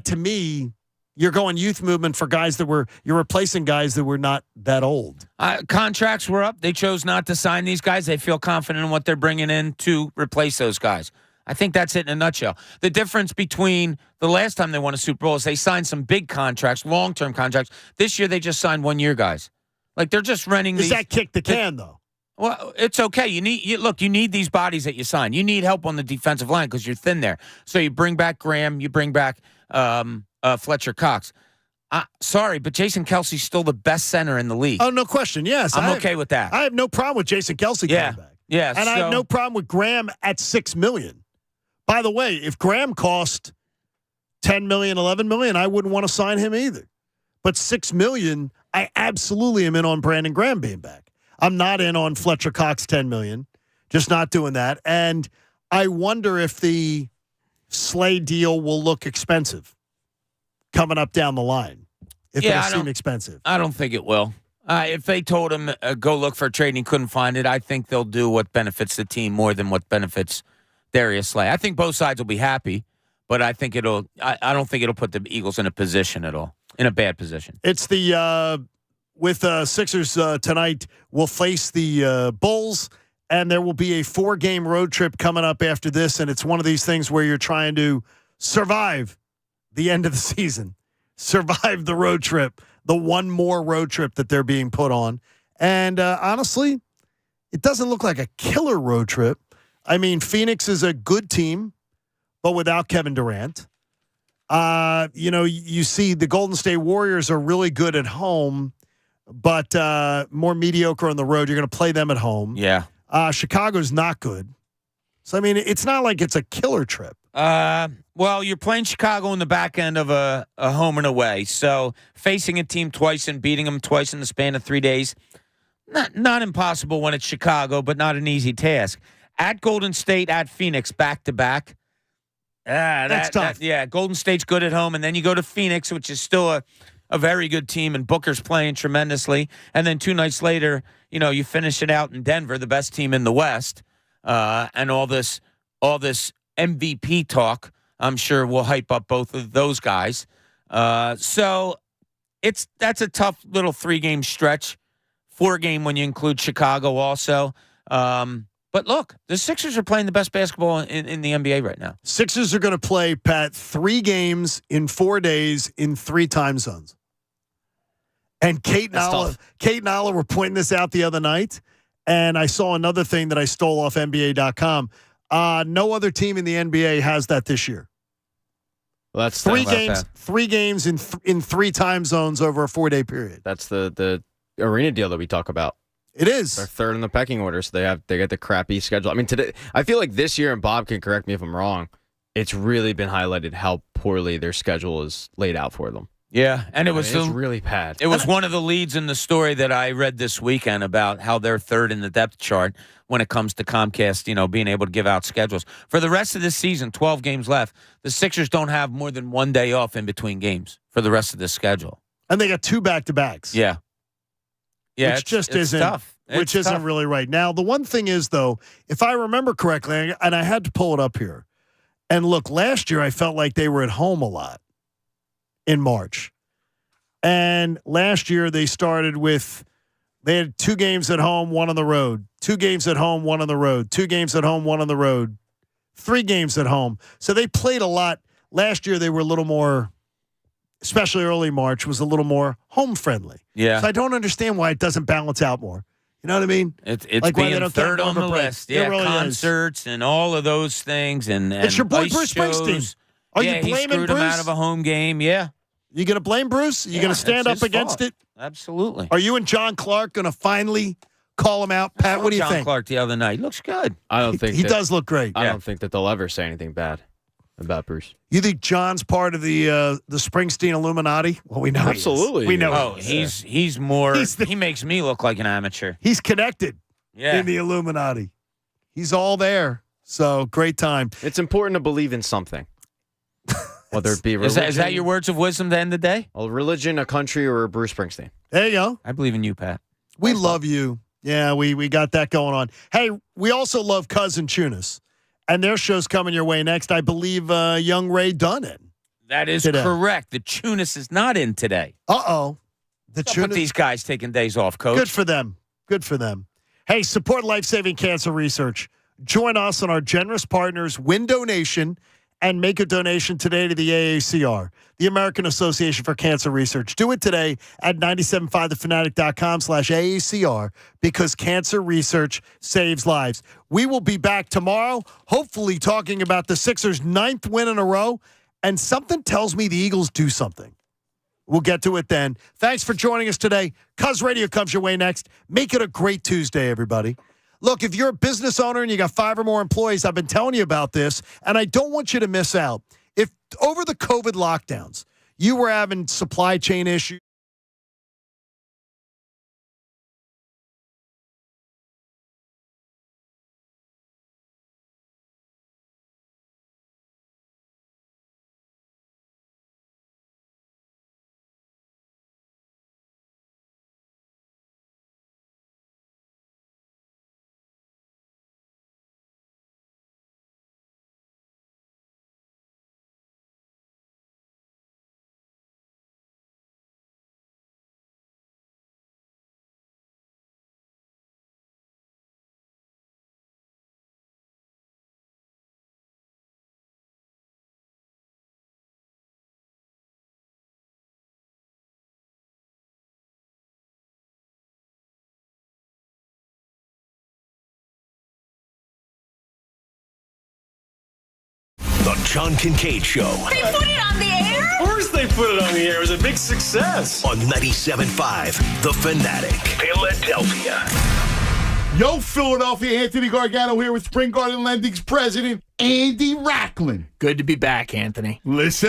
Speaker 5: to me, you're going youth movement for guys you're replacing guys that were not that old.
Speaker 6: Contracts were up. They chose not to sign these guys. They feel confident in what they're bringing in to replace those guys. I think that's it in a nutshell. The difference between the last time they won a Super Bowl is they signed some big contracts, long-term contracts. This year they just signed 1-year guys. Like they're just renting these.
Speaker 5: Does that kick the can, though?
Speaker 6: Well, it's okay. You need these bodies that you sign. You need help on the defensive line because you're thin there. So you bring back Graham, you bring back Fletcher Cox. Sorry, but Jason Kelsey's still the best center in the league.
Speaker 5: Oh, no question. Yes.
Speaker 6: I'm okay with that.
Speaker 5: I have no problem with Jason Kelsey coming back.
Speaker 6: Yeah.
Speaker 5: And I have no problem with Graham at $6 million. By the way, if Graham cost $10 million, $11 million, I wouldn't want to sign him either. But $6 million, I absolutely am in on Brandon Graham being back. I'm not in on Fletcher Cox $10 million. Just not doing that. And I wonder if the Slay deal will look expensive coming up down the line. If it'll seem expensive.
Speaker 6: I don't think it will. If they told him go look for a trade and he couldn't find it, I think they'll do what benefits the team more than what benefits Darius Slay. I think both sides will be happy, but I think I don't think it'll put the Eagles in a position at all, in a bad position.
Speaker 5: It's the with Sixers tonight, we'll face the Bulls, and there will be a 4-game road trip coming up after this, and it's one of these things where you're trying to survive the end of the season, survive the road trip, the one more road trip that they're being put on. And honestly, it doesn't look like a killer road trip. I mean, Phoenix is a good team, but without Kevin Durant. You see the Golden State Warriors are really good at home, but more mediocre on the road. You're going to play them at home.
Speaker 6: Yeah.
Speaker 5: Chicago's not good. So, I mean, it's not like it's a killer trip.
Speaker 6: Well, you're playing Chicago in the back end of a home and away. So facing a team twice and beating them twice in the span of 3 days, not impossible when it's Chicago, but not an easy task. At Golden State, at Phoenix, back-to-back.
Speaker 5: That's tough.
Speaker 6: Golden State's good at home, and then you go to Phoenix, which is still a very good team, and Booker's playing tremendously. And then 2 nights later, you finish it out in Denver, the best team in the West, and all this MVP talk, I'm sure will hype up both of those guys. So that's a tough little 3-game stretch, 4-game when you include Chicago also. But look, the Sixers are playing the best basketball in the NBA right now.
Speaker 5: Sixers are going to play, Pat, 3 games in 4 days in 3 time zones. And Kate and Alla were pointing this out the other night, and I saw another thing that I stole off NBA.com. No other team in the NBA has that this year.
Speaker 3: Well, that's
Speaker 5: 3 games. 3 games in 3 time zones over a 4-day period.
Speaker 3: That's the arena deal that we talk about.
Speaker 5: It is.
Speaker 3: They're third in the pecking order, so they get the crappy schedule. I mean, today I feel like this year, and Bob can correct me if I'm wrong, it's really been highlighted how poorly their schedule is laid out for them.
Speaker 6: Yeah, and it was
Speaker 3: it's really bad.
Speaker 6: It was one of the leads in the story that I read this weekend about how they're third in the depth chart when it comes to Comcast, being able to give out schedules. For the rest of this season, 12 games left, the Sixers don't have more than one day off in between games for the rest of the schedule.
Speaker 5: And they got 2 back-to-backs.
Speaker 6: Yeah. Yeah,
Speaker 5: which just isn't
Speaker 6: tough.
Speaker 5: Which isn't really right. Now, the one thing is, though, if I remember correctly, and I had to pull it up here, and look, last year I felt like they were at home a lot in March. And last year they started with, they had 2 games at home, 1 on the road, 2 games at home, 1 on the road, 2 games at home, 1 on the road, 3 games at home. So they played a lot. Last year they were a little more, especially early March, was a little more home friendly.
Speaker 6: Yeah.
Speaker 5: So I don't understand why it doesn't balance out more. You know what I mean?
Speaker 6: It's
Speaker 5: like why
Speaker 6: being
Speaker 5: they don't
Speaker 6: third
Speaker 5: get
Speaker 6: on the
Speaker 5: a break.
Speaker 6: list. Yeah,
Speaker 5: really
Speaker 6: concerts and all of those things. And
Speaker 5: it's your boy
Speaker 6: ice
Speaker 5: Bruce
Speaker 6: shows.
Speaker 5: Springsteen. Are you
Speaker 6: he
Speaker 5: blaming
Speaker 6: screwed
Speaker 5: Bruce?
Speaker 6: him out of a home game. Yeah.
Speaker 5: You going to blame Bruce? You going to stand up against it?
Speaker 6: Absolutely.
Speaker 5: Are you and John Clark going to finally call him out? Pat, what do you
Speaker 6: John
Speaker 5: think?
Speaker 6: Clark the other night. Looks good.
Speaker 3: I don't think
Speaker 5: he does look great.
Speaker 3: I don't think that they'll ever say anything bad about Bruce.
Speaker 5: You think John's part of the Springsteen Illuminati? Well, we know
Speaker 3: Absolutely.
Speaker 5: We know.
Speaker 6: Oh, he's more. He makes me look like an amateur.
Speaker 5: He's connected
Speaker 6: Yeah.
Speaker 5: in the Illuminati. He's all there. So great time.
Speaker 3: It's important to believe in something. Whether it be religion.
Speaker 6: Is that your words of wisdom to end the day?
Speaker 3: A religion, a country, or a Bruce Springsteen?
Speaker 5: There you go.
Speaker 6: I believe in you, Pat.
Speaker 5: We love you. Yeah, we got that going on. Hey, we also love Cousin Chunas. And their show's coming your way next. I believe young Ray Dunn in.
Speaker 6: That is
Speaker 5: today.
Speaker 6: correct. The Chunas is not in today.
Speaker 5: Uh-oh.
Speaker 6: What's up with these guys taking days off, Coach?
Speaker 5: Good for them. Good for them. Hey, support life-saving cancer research. Join us and our generous partners, Win Donation, and make a donation today to the AACR, the American Association for Cancer Research. Do it today at 97.5thefanatic.com/AACR because cancer research saves lives. We will be back tomorrow, hopefully talking about the Sixers' 9th win in a row, and something tells me the Eagles do something. We'll get to it then. Thanks for joining us today. Cuz Radio comes your way next. Make it a great Tuesday, everybody. Look, if you're a business owner and you got 5 or more employees, I've been telling you about this, and I don't want you to miss out. If over the COVID lockdowns, you were having supply chain issues,
Speaker 2: The John Kincade Show.
Speaker 14: They put it on the air?
Speaker 1: Of course they put it on the air. It was a big success.
Speaker 2: On 97.5 The Fanatic, Philadelphia.
Speaker 15: Yo, Philadelphia, Anthony Gargano here with Spring Garden Lending's president, Andy Racklin.
Speaker 16: Good to be back, Anthony.
Speaker 15: Listen